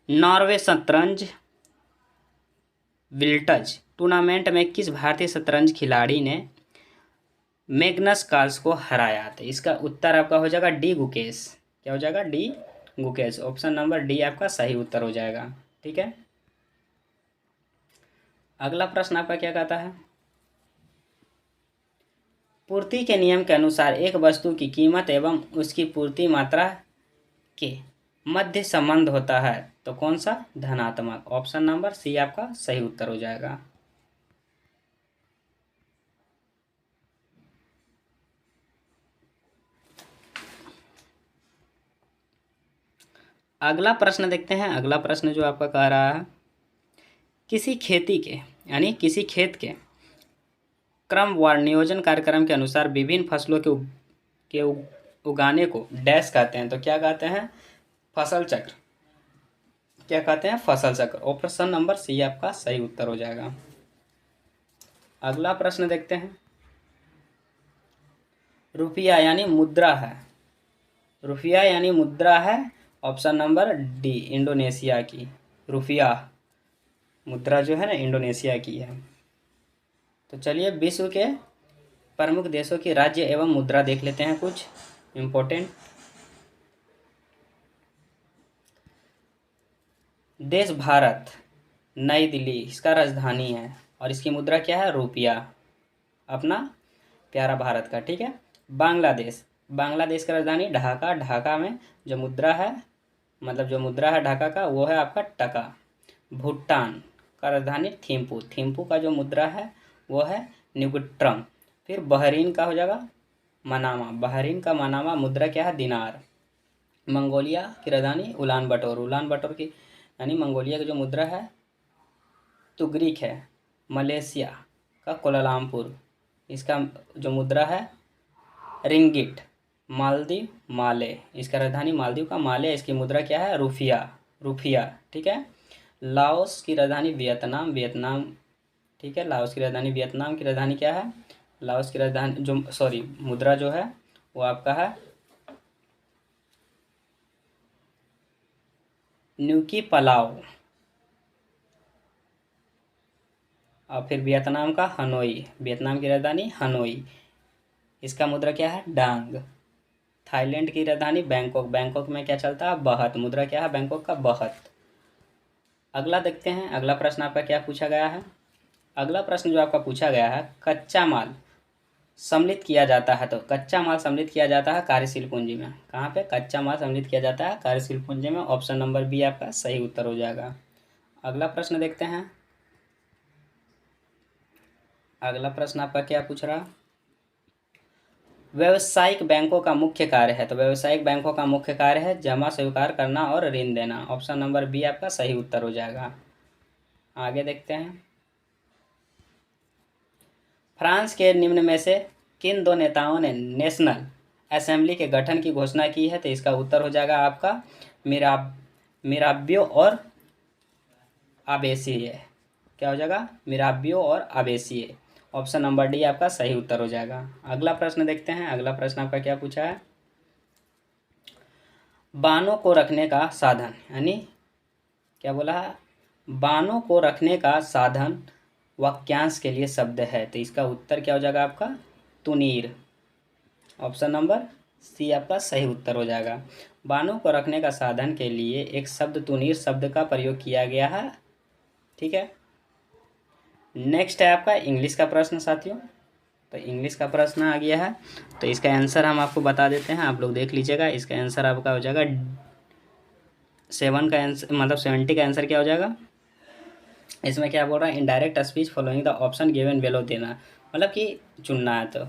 नॉर्वे शतरंज विल्टज टूर्नामेंट में किस भारतीय शतरंज खिलाड़ी ने मैग्नस कार्ल्स को हराया? तो इसका उत्तर आपका हो जाएगा डी गुकेश। क्या हो जाएगा? D Gukesh. Option number D आपका सही उत्तर हो जाएगा। ठीक है। अगला प्रश्न आपका क्या कहता है। पूर्ति के नियम के अनुसार एक वस्तु की कीमत एवं उसकी पूर्ति मात्रा के मध्य संबंध होता है, तो कौन सा? धनात्मक। ऑप्शन नंबर सी आपका सही उत्तर हो जाएगा। अगला प्रश्न देखते हैं। अगला प्रश्न जो आपका कह रहा है, किसी खेत के क्रमवार नियोजन कार्यक्रम के अनुसार विभिन्न फसलों के उगाने को डैश कहते हैं, तो क्या कहते हैं? फसल चक्र। क्या कहते हैं? फसल चक्र। ऑप्शन नंबर सी आपका सही उत्तर हो जाएगा। अगला प्रश्न देखते हैं। रुपया यानी मुद्रा है। ऑप्शन नंबर डी इंडोनेशिया की। रुपया मुद्रा जो है ना इंडोनेशिया की है। तो चलिए विश्व के प्रमुख देशों की राज्य एवं मुद्रा देख लेते हैं कुछ इम्पोर्टेंट। देश भारत, नई दिल्ली इसका राजधानी है और इसकी मुद्रा क्या है? रुपया, अपना प्यारा भारत का। ठीक है। बांग्लादेश का राजधानी ढाका। ढाका में जो मुद्रा है ढाका का वो है आपका टका। भूटान का राजधानी थिम्पू। थिम्पू का जो मुद्रा है वो है न्यूट्रम। फिर बहरीन का हो जाएगा मनामा, बहरीन का मनामा मुद्रा क्या है? दिनार। मंगोलिया की राजधानी उलान बटोर, उलान बटोर की यानी मंगोलिया की जो मुद्रा है तुगरिक है। मलेशिया का कोलालमपुर, इसका जो मुद्रा है रिंगिट। मालदीव माले, इसका राजधानी मालदीव का माले, इसकी मुद्रा क्या है? रुफिया, रुफिया। ठीक है। लाओस की राजधानी वियतनाम, वियतनाम। ठीक है, लाओस की राजधानी वियतनाम की राजधानी क्या है? लाओस की राजधानी जो सॉरी मुद्रा जो है वो आपका है न्यूकी पलाओ। और फिर वियतनाम का हनोई, वियतनाम की राजधानी हनोई, इसका मुद्रा क्या है? डांग। थाईलैंड की राजधानी बैंकॉक, बैंकॉक में क्या चलता है? बहत, मुद्रा क्या है बैंकॉक का? बहत। अगला देखते हैं, अगला प्रश्न आपका क्या पूछा गया है। अगला प्रश्न जो आपका पूछा गया है, कच्चा माल सम्मिलित किया जाता है, तो कच्चा माल सम्मिलित किया जाता है कार्यशील पूंजी में। कहाँ पे कच्चा माल सम्मिलित किया जाता है? कार्यशील पूंजी में। ऑप्शन नंबर बी आपका सही उत्तर हो जाएगा। अगला प्रश्न देखते हैं, अगला प्रश्न आपका क्या पूछ रहा? व्यावसायिक बैंकों का मुख्य कार्य है, तो व्यावसायिक बैंकों का मुख्य कार्य है जमा स्वीकार करना और ऋण देना। ऑप्शन नंबर बी आपका सही उत्तर हो जाएगा। आगे देखते हैं, फ्रांस के निम्न में से किन दो नेताओं ने नेशनल असेंबली के गठन की घोषणा की है, तो इसका उत्तर हो जाएगा आपका मिराबियो और आबेसिए। क्या हो जाएगा? मिराबियो और आबेसिए। ऑप्शन नंबर डी आपका सही उत्तर हो जाएगा। अगला प्रश्न देखते हैं, अगला प्रश्न आपका क्या पूछा है, बानों को रखने का साधन, यानी क्या बोला है? बानों को रखने का साधन वाक्यांश के लिए शब्द है, तो इसका उत्तर क्या हो जाएगा आपका? तुनीर। ऑप्शन नंबर सी आपका सही उत्तर हो जाएगा। बानों को रखने का साधन के लिए एक शब्द तुनीर शब्द का प्रयोग किया गया है। ठीक है। नेक्स्ट है आपका इंग्लिश का प्रश्न साथियों। तो इंग्लिश का प्रश्न आ गया है, तो इसका आंसर हम आपको बता देते हैं, आप लोग देख लीजिएगा। इसका आंसर आपका हो जाएगा 7 का आंसर, मतलब 70 का आंसर क्या हो जाएगा? इसमें क्या बोल रहा है? Indirect speech following the option given below देना, मतलब कि चुनना है। तो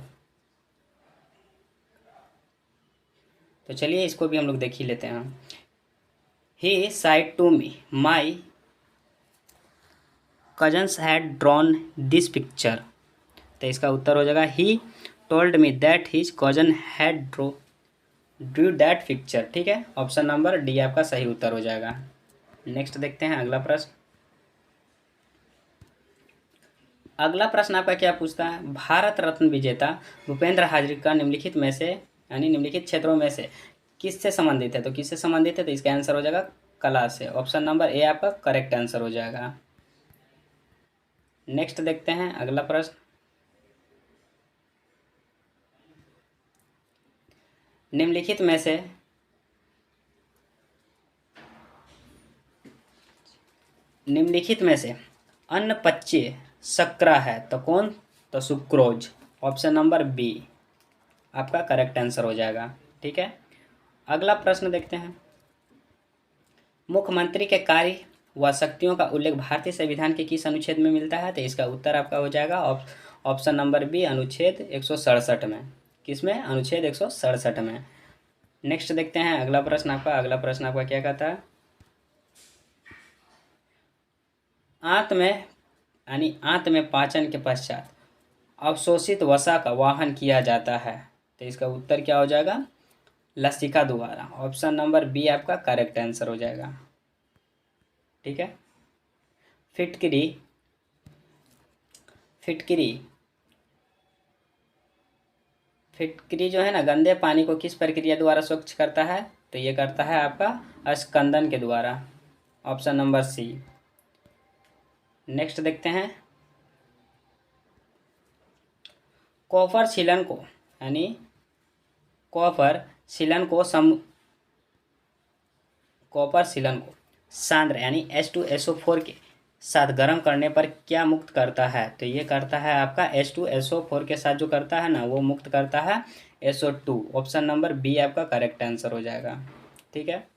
चलिए इसको भी हम लोग देख ही लेते हैं। He said to me my cousins had drawn this picture, तो इसका उत्तर हो जाएगा he told me that his cousin had drew that picture. ठीक है, ऑप्शन नंबर डी आपका सही उत्तर हो जाएगा। नेक्स्ट देखते हैं अगला प्रश्न। अगला प्रश्न आपका क्या पूछता है, भारत रत्न विजेता भूपेंद्र हाजरिका निम्नलिखित में से यानी निम्नलिखित क्षेत्रों में से किससे संबंधित है, तो किससे संबंधित है? तो इसका आंसर हो जाएगा कला से। ऑप्शन नंबर ए आपका करेक्ट आंसर हो जाएगा। नेक्स्ट देखते हैं अगला प्रश्न। निम्नलिखित में से अन्नपच्य शर्करा है तो कौन? तो सुक्रोज। ऑप्शन नंबर बी आपका करेक्ट आंसर हो जाएगा। ठीक है। अगला प्रश्न देखते हैं, मुख्यमंत्री के कार्य व शक्तियों का उल्लेख भारतीय संविधान के किस अनुच्छेद में मिलता है, तो इसका उत्तर आपका हो जाएगा ऑप्शन नंबर बी अनुच्छेद 167 में। किसमें? अनुच्छेद 167 में। नेक्स्ट देखते हैं अगला प्रश्न आपका। अगला प्रश्न आपका क्या कहता है, आंत में पाचन के पश्चात अवशोषित वसा का वाहन किया जाता है, तो इसका उत्तर क्या हो जाएगा? लसिका द्वारा। ऑप्शन नंबर बी आपका करेक्ट आंसर हो जाएगा। ठीक है। फिटकरी फिटकरी फिटकरी जो है ना, गंदे पानी को किस प्रक्रिया द्वारा स्वच्छ करता है, तो ये करता है आपका स्कंदन के द्वारा। Option number C. नेक्स्ट देखते हैं, कॉपर सीलन को यानी कॉपर सीलन को सांद्र यानी H2SO4 के साथ गर्म करने पर क्या मुक्त करता है, तो ये करता है आपका H2SO4 के साथ जो करता है ना, वो मुक्त करता है SO2। ऑप्शन नंबर बी आपका करेक्ट आंसर हो जाएगा। ठीक है।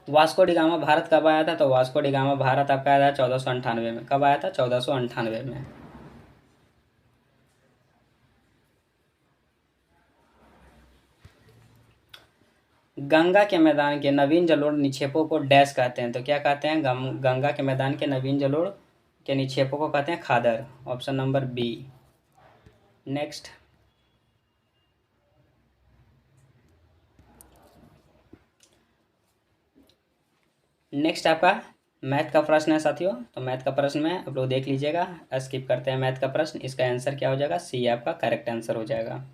वास्को डी गामा भारत कब आया था, तो वास्को डी गामा भारत आपका आया था 1498 में। कब आया था? 1498 में। गंगा के मैदान के नवीन जलोढ़ निक्षेपों को डैश कहते हैं, तो क्या कहते हैं, गंगा के मैदान के नवीन जलोढ़ के निक्षेपों को कहते हैं खादर। Option number B. नेक्स्ट आपका मैथ का प्रश्न है साथियों। तो मैथ का प्रश्न में आप लोग देख लीजिएगा, स्किप करते हैं मैथ का प्रश्न। इसका आंसर क्या हो जाएगा, सी आपका करेक्ट आंसर हो जाएगा।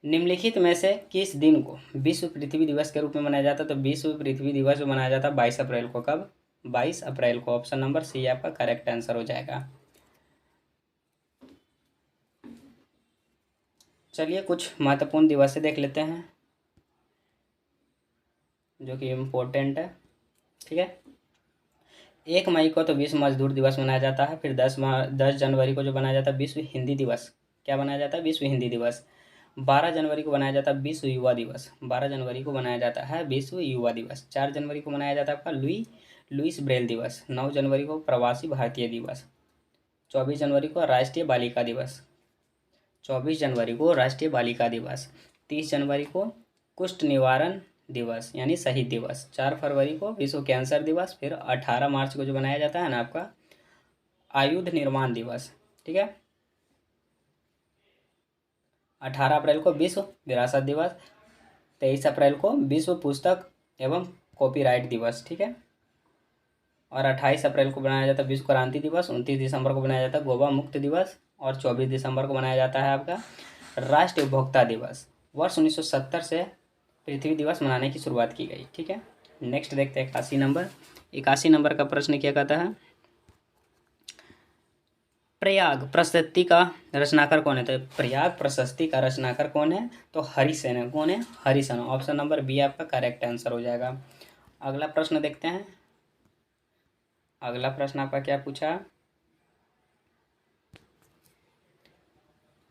निम्नलिखित में से किस दिन को विश्व पृथ्वी दिवस के रूप में मनाया जाता है, तो विश्व पृथ्वी दिवस जो मनाया जाता है 22 अप्रैल को। कब, 22 अप्रैल को। ऑप्शन नंबर सी आपका करेक्ट आंसर हो जाएगा। चलिए कुछ महत्वपूर्ण दिवस देख लेते हैं जो कि इम्पोर्टेंट है। ठीक है, 1 मई को तो विश्व मजदूर दिवस मनाया जाता है। फिर 10 जनवरी को जो बनाया जाता है विश्व हिंदी दिवस। क्या बनाया जाता है, विश्व हिंदी दिवस। 12 जनवरी को बनाया जाता है विश्व युवा दिवस। 12 जनवरी को बनाया जाता है विश्व युवा दिवस। 4 जनवरी को बनाया जाता है आपका लुईस ब्रेल दिवस। 9 जनवरी को प्रवासी भारतीय दिवस। 24 जनवरी को राष्ट्रीय बालिका दिवस। 24 जनवरी को राष्ट्रीय बालिका दिवस। 30 जनवरी को कुष्ठ निवारण दिवस यानी शहीद दिवस। 4 फरवरी को विश्व कैंसर दिवस। फिर 18 मार्च को जो बनाया जाता है ना आपका आयुध निर्माण दिवस। ठीक है, 18 अप्रैल को विश्व विरासत दिवस। 23 अप्रैल को विश्व पुस्तक एवं कॉपीराइट दिवस। ठीक है, और 28 अप्रैल को बनाया जाता है विश्व क्रांति दिवस। 29 दिसंबर को बनाया जाता है गोवा मुक्त दिवस। और 24 दिसंबर को बनाया जाता है आपका राष्ट्रीय उपभोक्ता दिवस। वर्ष 1970 से पृथ्वी दिवस मनाने की शुरुआत की गई। ठीक है, नेक्स्ट देखते हैं 81 नंबर। 81 नंबर का प्रश्न क्या कहता है, प्रयाग प्रशस्ति का रचनाकार कौन है। तो प्रयाग प्रशस्ति का रचनाकार कौन है, तो हरिसेन है। कौन है, हरिसेन। ऑप्शन नंबर बी आपका करेक्ट आंसर हो जाएगा। अगला प्रश्न देखते हैं। अगला प्रश्न आपका क्या पूछा,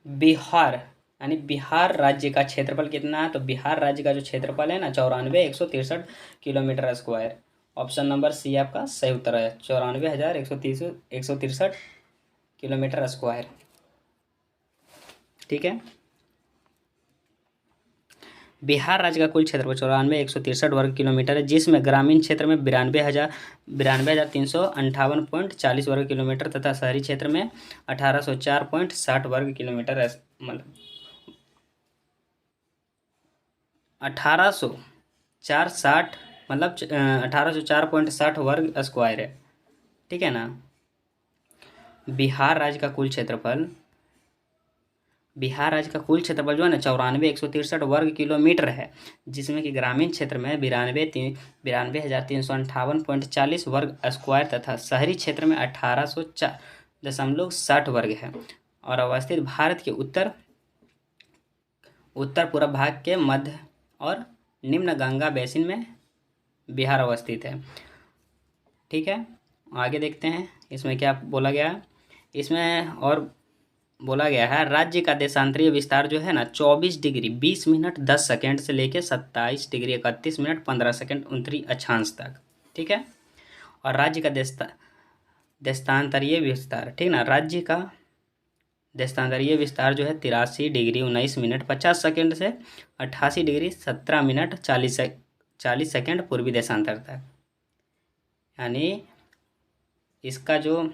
बिहार यानी बिहार राज्य का क्षेत्रफल कितना है। तो बिहार राज्य का जो क्षेत्रफल है ना 94,163 kilometre square. Option number C आपका सही उत्तर है, 94,163 किलोमीटर स्क्वायर। ठीक है, बिहार राज्य का कुल क्षेत्रफल 94,163 वर्ग किलोमीटर है, जिसमें ग्रामीण क्षेत्र में 92,358.40 वर्ग किलोमीटर तथा शहरी क्षेत्र में 1,804.60 वर्ग किलोमीटर मतलब 1,804.60 मतलब 1,804.60 वर्ग स्क्वायर है। ठीक है ना, बिहार राज्य का कुल क्षेत्रफल जो है ना 94,163 वर्ग किलोमीटर है, जिसमें कि ग्रामीण क्षेत्र में 92,358.40 वर्ग स्क्वायर तथा शहरी क्षेत्र में 1,804.60 वर्ग है, और अवस्थित भारत के उत्तर पूर्व भाग के मध्य और निम्न गंगा बेसिन में बिहार अवस्थित है। ठीक है, आगे देखते हैं इसमें क्या बोला गया है। इसमें और बोला गया है राज्य का देशांतरीय विस्तार जो है ना 24 डिग्री 20 मिनट 10 सेकेंड से लेकर 27 डिग्री 31 मिनट 15 सेकेंड 29 अक्षांश तक। ठीक है, और राज्य का देशांतरीय विस्तार, ठीक ना, राज्य का देशांतरीय विस्तार जो है 83 डिग्री 19 मिनट 50 सेकेंड से 88 डिग्री 17 मिनट 40 सेकेंड पूर्वी देशांतर तक। यानी इसका जो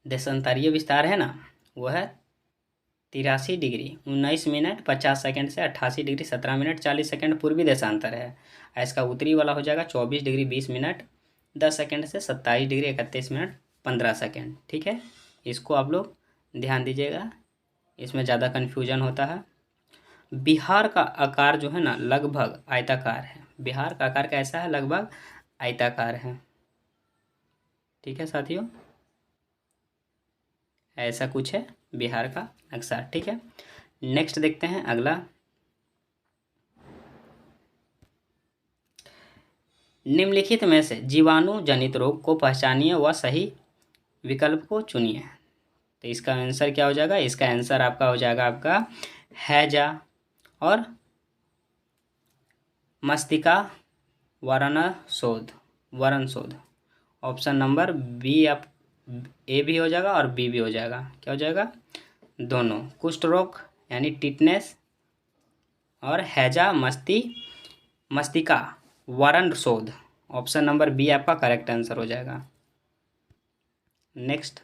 देशांतरीय विस्तार है ना वो है 83 डिग्री 19 मिनट 50 सेकेंड से 88 डिग्री 17 मिनट 40 सेकेंड पूर्वी देशांतर है। इसका उत्तरी वाला हो जाएगा 24 डिग्री 20 मिनट 10 सेकेंड से 27 डिग्री 31 मिनट 15 सेकेंड। ठीक है, इसको आप लोग ध्यान दीजिएगा, इसमें ज़्यादा कन्फ्यूजन होता है। बिहार का आकार जो है ना लगभग आयताकार है। बिहार का आकार कैसा है, लगभग आयताकार है। ठीक है साथियों, ऐसा कुछ है बिहार का नक्शा। ठीक है, नेक्स्ट देखते हैं अगला। निम्नलिखित में से जीवाणु जनित रोग को पहचानिए व सही विकल्प को चुनिए। तो इसका आंसर क्या हो जाएगा, इसका आंसर आपका हो जाएगा आपका हैजा और मस्तिका वरण शोध। ऑप्शन नंबर बी आप ए भी हो जाएगा और बी भी हो जाएगा। क्या हो जाएगा? दोनों। कुष्ठ रोग यानी टिटनेस और हैजा मस्तिका वरण शोध। ऑप्शन नंबर बी आपका करेक्ट आंसर हो जाएगा। नेक्स्ट,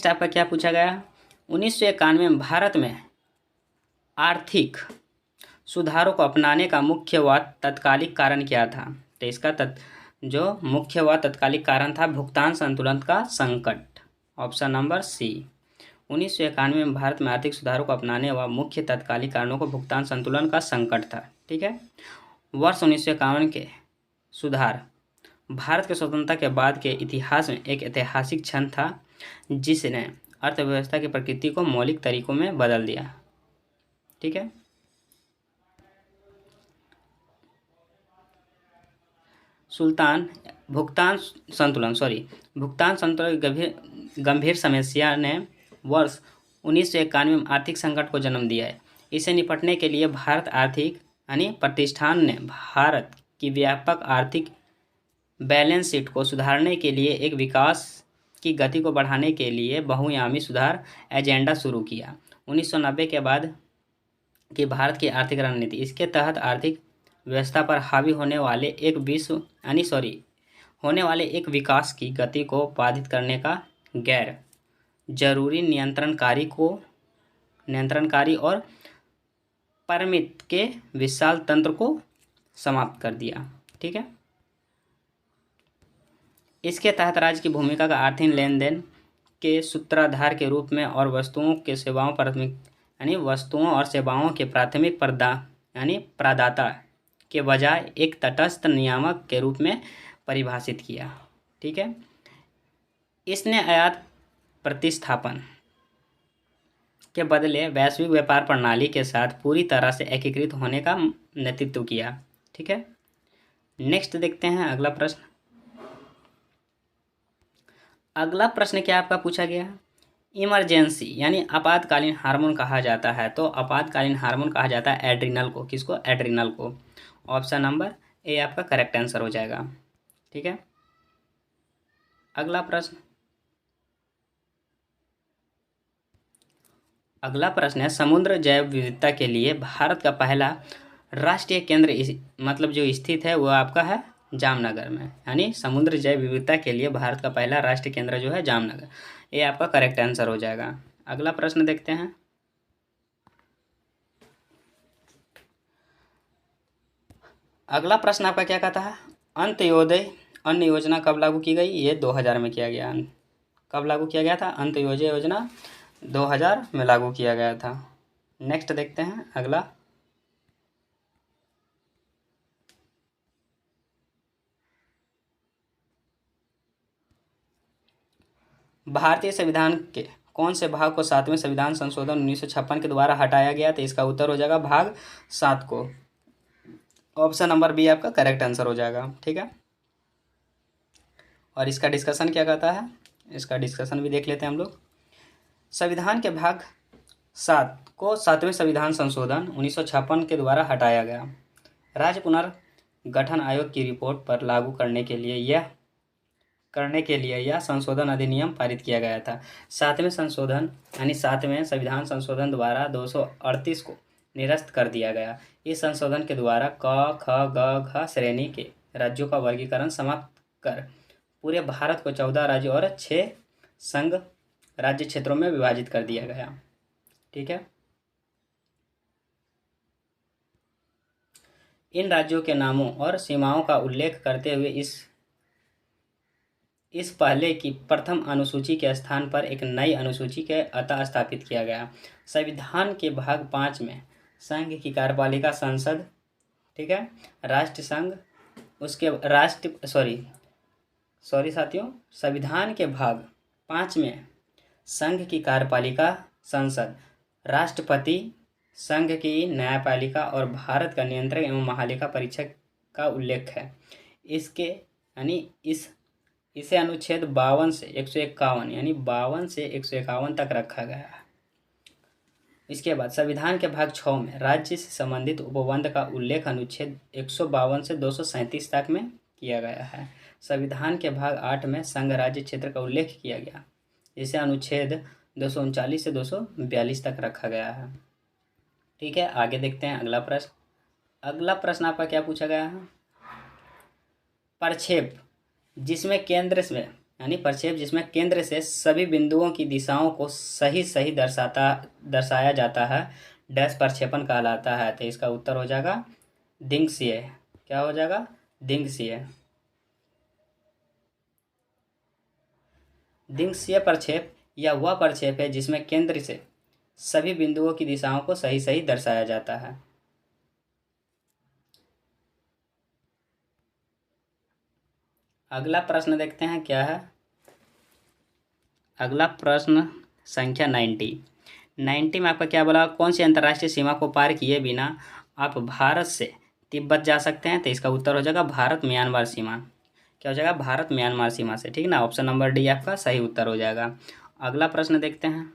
आपका क्या पूछा गया? 1991 में भारत में आर्थिक सुधारों को अपनाने का मुख्य व तत्कालिक कारण क्या था? तो इसका जो मुख्य व तत्कालिक कारण था भुगतान संतुलन का संकट। ऑप्शन नंबर सी। 1991 में भारत में आर्थिक सुधारों को अपनाने व मुख्य तत्कालिक कारणों को भुगतान संतुलन का संकट था। ठीक है। वर्ष 1951 के सुधार भारत के स्वतंत्रता के बाद के इतिहास में एक ऐतिहासिक क्षण था जिसने अर्थव्यवस्था की प्रकृति को मौलिक तरीकों में बदल दिया। ठीक है। भुगतान संतुलन गंभीर समस्या ने वर्ष 1991 में आर्थिक संकट को जन्म दिया है। इसे निपटने के लिए भारत आर्थिक प्रतिष्ठान ने भारत की व्यापक आर्थिक बैलेंस शीट को सुधारने के लिए एक विकास की गति को बढ़ाने के लिए बहुआयामी सुधार एजेंडा शुरू किया। 1990 के बाद की भारत की आर्थिक रणनीति, इसके तहत आर्थिक व्यवस्था पर हावी होने वाले एक विकास की गति को बाधित करने का गैर जरूरी नियंत्रणकारी और परिमित के विशाल तंत्र को समाप्त कर दिया। ठीक है। इसके तहत राज्य की भूमिका का आर्थिक लेन देन के सूत्रधार के रूप में और वस्तुओं और सेवाओं के प्राथमिक प्रदाता के बजाय एक तटस्थ नियामक के रूप में परिभाषित किया। ठीक है। इसने आयात प्रतिस्थापन के बदले वैश्विक व्यापार प्रणाली के साथ पूरी तरह से एकीकृत होने का नेतृत्व किया। ठीक है। नेक्स्ट देखते हैं अगला प्रश्न। अगला प्रश्न क्या आपका पूछा गया? इमरजेंसी यानी आपातकालीन हार्मोन कहा जाता है। तो आपातकालीन हार्मोन कहा जाता है एड्रिनल को। किसको? एड्रिनल को। ऑप्शन नंबर ए आपका करेक्ट आंसर हो जाएगा। ठीक है। अगला प्रश्न है समुद्र जैव विविधता के लिए भारत का पहला राष्ट्रीय केंद्र जो स्थित है वो आपका है जामनगर में। यानी समुद्र जैव विविधता के लिए भारत का पहला राष्ट्रीय केंद्र जो है जामनगर, ये आपका करेक्ट आंसर हो जाएगा। अगला प्रश्न देखते हैं। अगला प्रश्न आपका क्या कहता है? अंत्योदय अन्न योजना कब लागू की गई? ये 2000 में किया गया। कब लागू किया गया था? अंत्योदय योजना 2000 में लागू किया गया था। नेक्स्ट देखते हैं अगला। भारतीय संविधान के कौन से भाग को 7वें संविधान संशोधन 1956 के द्वारा हटाया गया? तो इसका उत्तर हो जाएगा भाग 7 को। ऑप्शन नंबर बी आपका करेक्ट आंसर हो जाएगा। ठीक है। और इसका डिस्कशन क्या कहता है? इसका डिस्कशन भी देख लेते हैं हम लोग। संविधान के भाग 7 को 7वें संविधान संशोधन 1956 के द्वारा हटाया गया। राज्य पुनर्गठन आयोग की रिपोर्ट पर लागू करने के लिए यह संशोधन अधिनियम पारित किया गया था। 7वें संविधान संशोधन द्वारा 238 को निरस्त कर दिया गया। इस संशोधन के द्वारा क, ख, ग, घ श्रेणी के राज्यों का वर्गीकरण समाप्त कर पूरे भारत को 14 राज्य और 6 संघ राज्य क्षेत्रों में विभाजित कर दिया गया। ठीक है। इन राज्यों के नामों और सीमाओं का उल्लेख करते हुए इस पहले की प्रथम अनुसूची के स्थान पर एक नई अनुसूची के अतः स्थापित किया गया। संविधान के भाग 5 में संघ की कार्यपालिका संसद, ठीक है, राष्ट्र संघ, संविधान के भाग 5 में संघ की कार्यपालिका संसद, राष्ट्रपति, संघ की न्यायपालिका और भारत का नियंत्रक एवं महालेखा परीक्षक का उल्लेख है। इसे अनुच्छेद 52 से 151 तक रखा गया है। इसके बाद संविधान के भाग 6 में राज्य से संबंधित उपबंध का उल्लेख अनुच्छेद 152 से 237 तक में किया गया है। संविधान के भाग 8 में संघ राज्य क्षेत्र का उल्लेख किया गया, जिसे अनुच्छेद 239 से 242 तक रखा गया है। ठीक है, आगे देखते हैं अगला प्रश्न। अगला प्रश्न आपका क्या पूछा गया है? प्रक्षेप जिसमें केंद्र से यानी प्रक्षेप जिसमें केंद्र से सभी बिंदुओं की दिशाओं को सही सही दर्शाया जाता है, डैश प्रक्षेपण कहलाता है। तो इसका उत्तर हो जाएगा दिंगसीय। क्या हो जाएगा? दिंगसीय। दिंगसीय प्रक्षेप यह वह प्रक्षेप है जिसमें केंद्र से सभी बिंदुओं की दिशाओं को सही सही दर्शाया जाता है। अगला प्रश्न देखते हैं क्या है। अगला प्रश्न संख्या 90 में आपका क्या बोला? कौन सी अंतर्राष्ट्रीय सीमा को पार किए बिना आप भारत से तिब्बत जा सकते हैं? तो इसका उत्तर हो जाएगा भारत म्यांमार सीमा। क्या हो जाएगा? भारत म्यांमार सीमा से। ठीक ना, ऑप्शन नंबर डी आपका सही उत्तर हो जाएगा। अगला प्रश्न देखते हैं।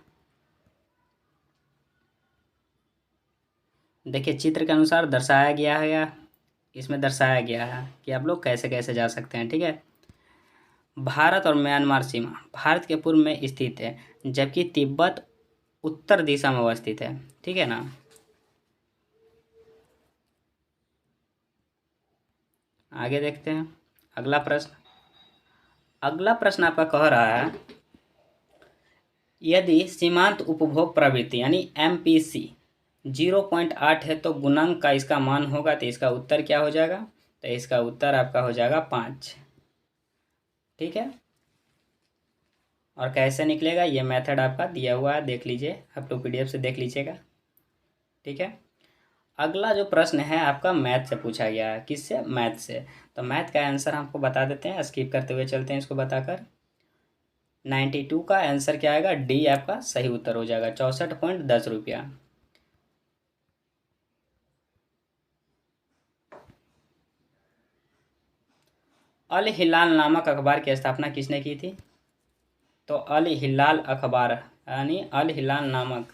देखिए, चित्र के अनुसार दर्शाया गया है या इसमें दर्शाया गया है कि आप लोग कैसे कैसे जा सकते हैं। ठीक है, भारत और म्यांमार सीमा भारत के पूर्व में स्थित है, जबकि तिब्बत उत्तर दिशा में अवस्थित है। ठीक है ना। आगे देखते हैं अगला प्रश्न। अगला प्रश्न आपका कह रहा है, यदि सीमांत उपभोग प्रवृत्ति यानी MPC 0.8 है तो गुणांक का इसका मान होगा। तो इसका उत्तर क्या हो जाएगा? तो इसका उत्तर आपका हो जाएगा 5। ठीक है, और कैसे निकलेगा ये मेथड आपका दिया हुआ है, देख लीजिए, आप लोग PDF से देख लीजिएगा। ठीक है, अगला जो प्रश्न है आपका मैथ से पूछा गया है। किससे? मैथ से। तो मैथ का आंसर हमको बता देते हैं, स्किप करते हुए चलते हैं इसको बताकर। 92 का आंसर क्या आएगा? डी आपका सही उत्तर हो जाएगा, 64.10 रुपया। अल हिलाल नामक अखबार की स्थापना किसने की थी? तो अल हिलाल अखबार यानी अल हिलाल नामक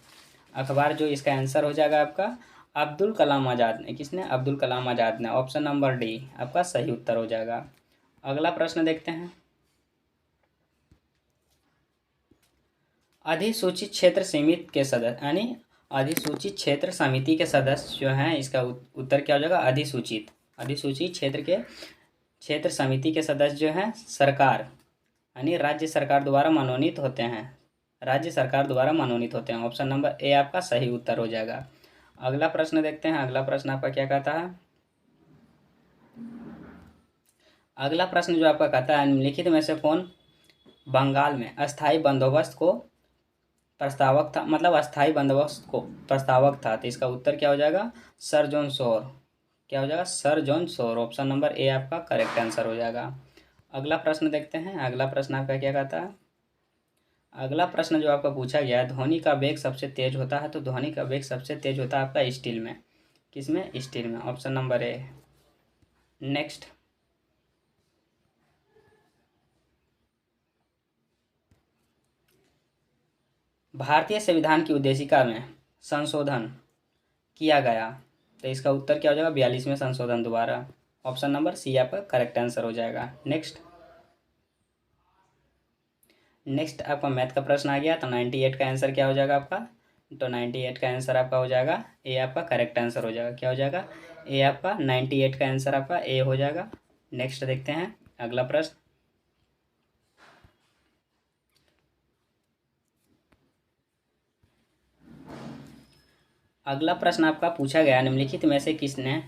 अखबार जो इसका आंसर हो जाएगा आपका अब्दुल कलाम आज़ाद ने। किसने? अब्दुल कलाम आज़ाद ने। ऑप्शन नंबर डी आपका सही उत्तर हो जाएगा। अगला प्रश्न देखते हैं। अधिसूचित क्षेत्र सीमित के सदस्य यानी अधिसूचित क्षेत्र समिति के सदस्य जो हैं, इसका उत्तर क्या हो जाएगा? अधिसूचित। अधिसूचित क्षेत्र के क्षेत्र समिति के सदस्य जो हैं सरकार यानी राज्य सरकार द्वारा मनोनीत होते हैं। राज्य सरकार द्वारा मनोनीत होते हैं। ऑप्शन नंबर ए आपका सही उत्तर हो जाएगा। अगला प्रश्न देखते हैं। अगला प्रश्न आपका क्या कहता है? अगला प्रश्न जो आपका कहता है, निम्नलिखित में से कौन बंगाल में अस्थायी बंदोबस्त को प्रस्तावक था, मतलब अस्थायी बंदोबस्त को प्रस्तावक था? तो इसका उत्तर क्या हो जाएगा? Sir John Shore. क्या हो जाएगा? Sir John Shore. Option number A आपका करेक्ट आंसर हो जाएगा। अगला प्रश्न देखते हैं। अगला प्रश्न आपका क्या कहता है? अगला प्रश्न जो आपका पूछा गया है, ध्वनि का वेग सबसे तेज होता है। तो ध्वनि का वेग सबसे तेज होता है आपका स्टील में। किसमें? स्टील में। Option number A. नेक्स्ट, भारतीय संविधान की उद्देशिका में संशोधन किया गया। तो इसका उत्तर क्या हो जाएगा? 42वें संशोधन द्वारा। ऑप्शन नंबर सी आपका करेक्ट आंसर हो जाएगा। नेक्स्ट आपका मैथ का प्रश्न आ गया। तो 98 का आंसर क्या हो जाएगा आपका? तो 98 का आंसर आपका हो जाएगा ए आपका करेक्ट आंसर हो जाएगा। क्या हो जाएगा? ए आपका 98 का आंसर आपका ए हो जाएगा। नेक्स्ट देखते हैं अगला प्रश्न। अगला प्रश्न आपका पूछा गया, निम्नलिखित में से किसने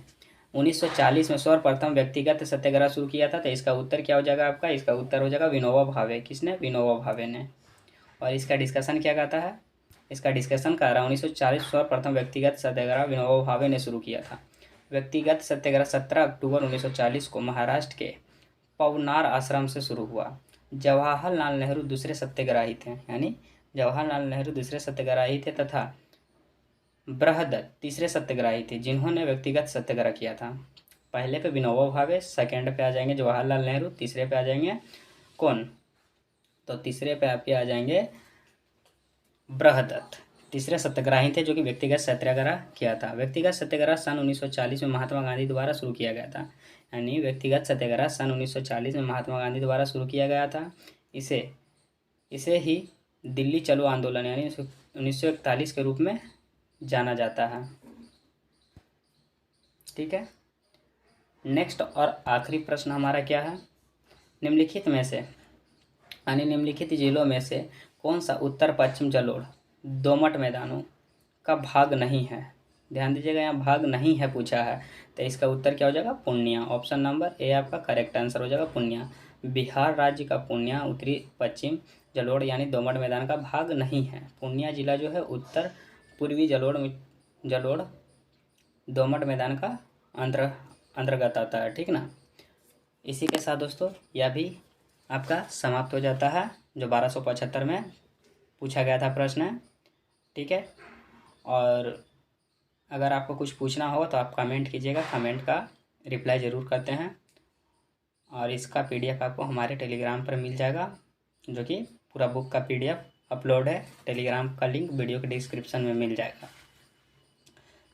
1940 में सर्वप्रथम व्यक्तिगत सत्याग्रह शुरू किया था? तो इसका उत्तर क्या हो जाएगा आपका? इसका उत्तर हो जाएगा विनोबा भावे। किसने? विनोबा भावे ने। और इसका डिस्कशन क्या कहता है? इसका डिस्कशन कर रहा है 1940 सर्वप्रथम व्यक्तिगत सत्याग्रह विनोबा भावे ने शुरू किया था। व्यक्तिगत सत्याग्रह 17 अक्टूबर 1940 को महाराष्ट्र के पवनार आश्रम से शुरू हुआ। जवाहरलाल नेहरू दूसरे सत्याग्रही थे, यानी जवाहरलाल नेहरू दूसरे सत्याग्रही थे तथा बृहदत्त तीसरे सत्याग्रही थे जिन्होंने व्यक्तिगत सत्याग्रह किया था। पहले पे विनोबा भावे, सेकंड पे आ जाएंगे जवाहरलाल नेहरू, तीसरे पे आ जाएंगे कौन? तो तीसरे पे आपके आ जाएंगे बृहदत्त। तीसरे सत्याग्रही थे जो कि व्यक्तिगत सत्याग्रह किया था। व्यक्तिगत सत्याग्रह सन 1940 में महात्मा गांधी द्वारा शुरू किया गया था। यानी व्यक्तिगत सत्याग्रह सन 1940 में महात्मा गांधी द्वारा शुरू किया गया था। इसे इसे ही दिल्ली चलो आंदोलन यानी 1941 के रूप में जाना जाता है। ठीक है। नेक्स्ट और आखिरी प्रश्न हमारा क्या है, निम्नलिखित में से यानी निम्नलिखित जिलों में से कौन सा उत्तर पश्चिम जलोढ़ दोमट मैदानों का भाग नहीं है। ध्यान दीजिएगा, यहाँ भाग नहीं है पूछा है, तो इसका उत्तर क्या हो जाएगा, पूर्णिया। ऑप्शन नंबर ए आपका करेक्ट आंसर हो जाएगा, पूर्णिया। बिहार राज्य का पूर्णिया उत्तरी पश्चिम जलोढ़ यानी दोमट मैदान का भाग नहीं है। पूर्णिया जिला जो है उत्तर पूर्वी जलोढ़ दोमट मैदान का अंतर्गत आता है। ठीक ना। इसी के साथ दोस्तों यह भी आपका समाप्त हो जाता है जो 1275 में पूछा गया था प्रश्न है। ठीक है। और अगर आपको कुछ पूछना हो तो आप कमेंट कीजिएगा, कमेंट का रिप्लाई ज़रूर करते हैं। और इसका पीडीएफ आपको हमारे टेलीग्राम पर मिल जाएगा, जो कि पूरा बुक का पीडीएफ अपलोड है। टेलीग्राम का लिंक वीडियो के डिस्क्रिप्शन में मिल जाएगा।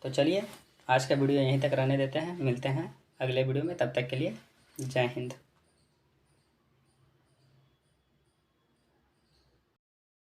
तो चलिए आज का वीडियो यहीं तक रहने देते हैं, मिलते हैं अगले वीडियो में, तब तक के लिए जय हिंद।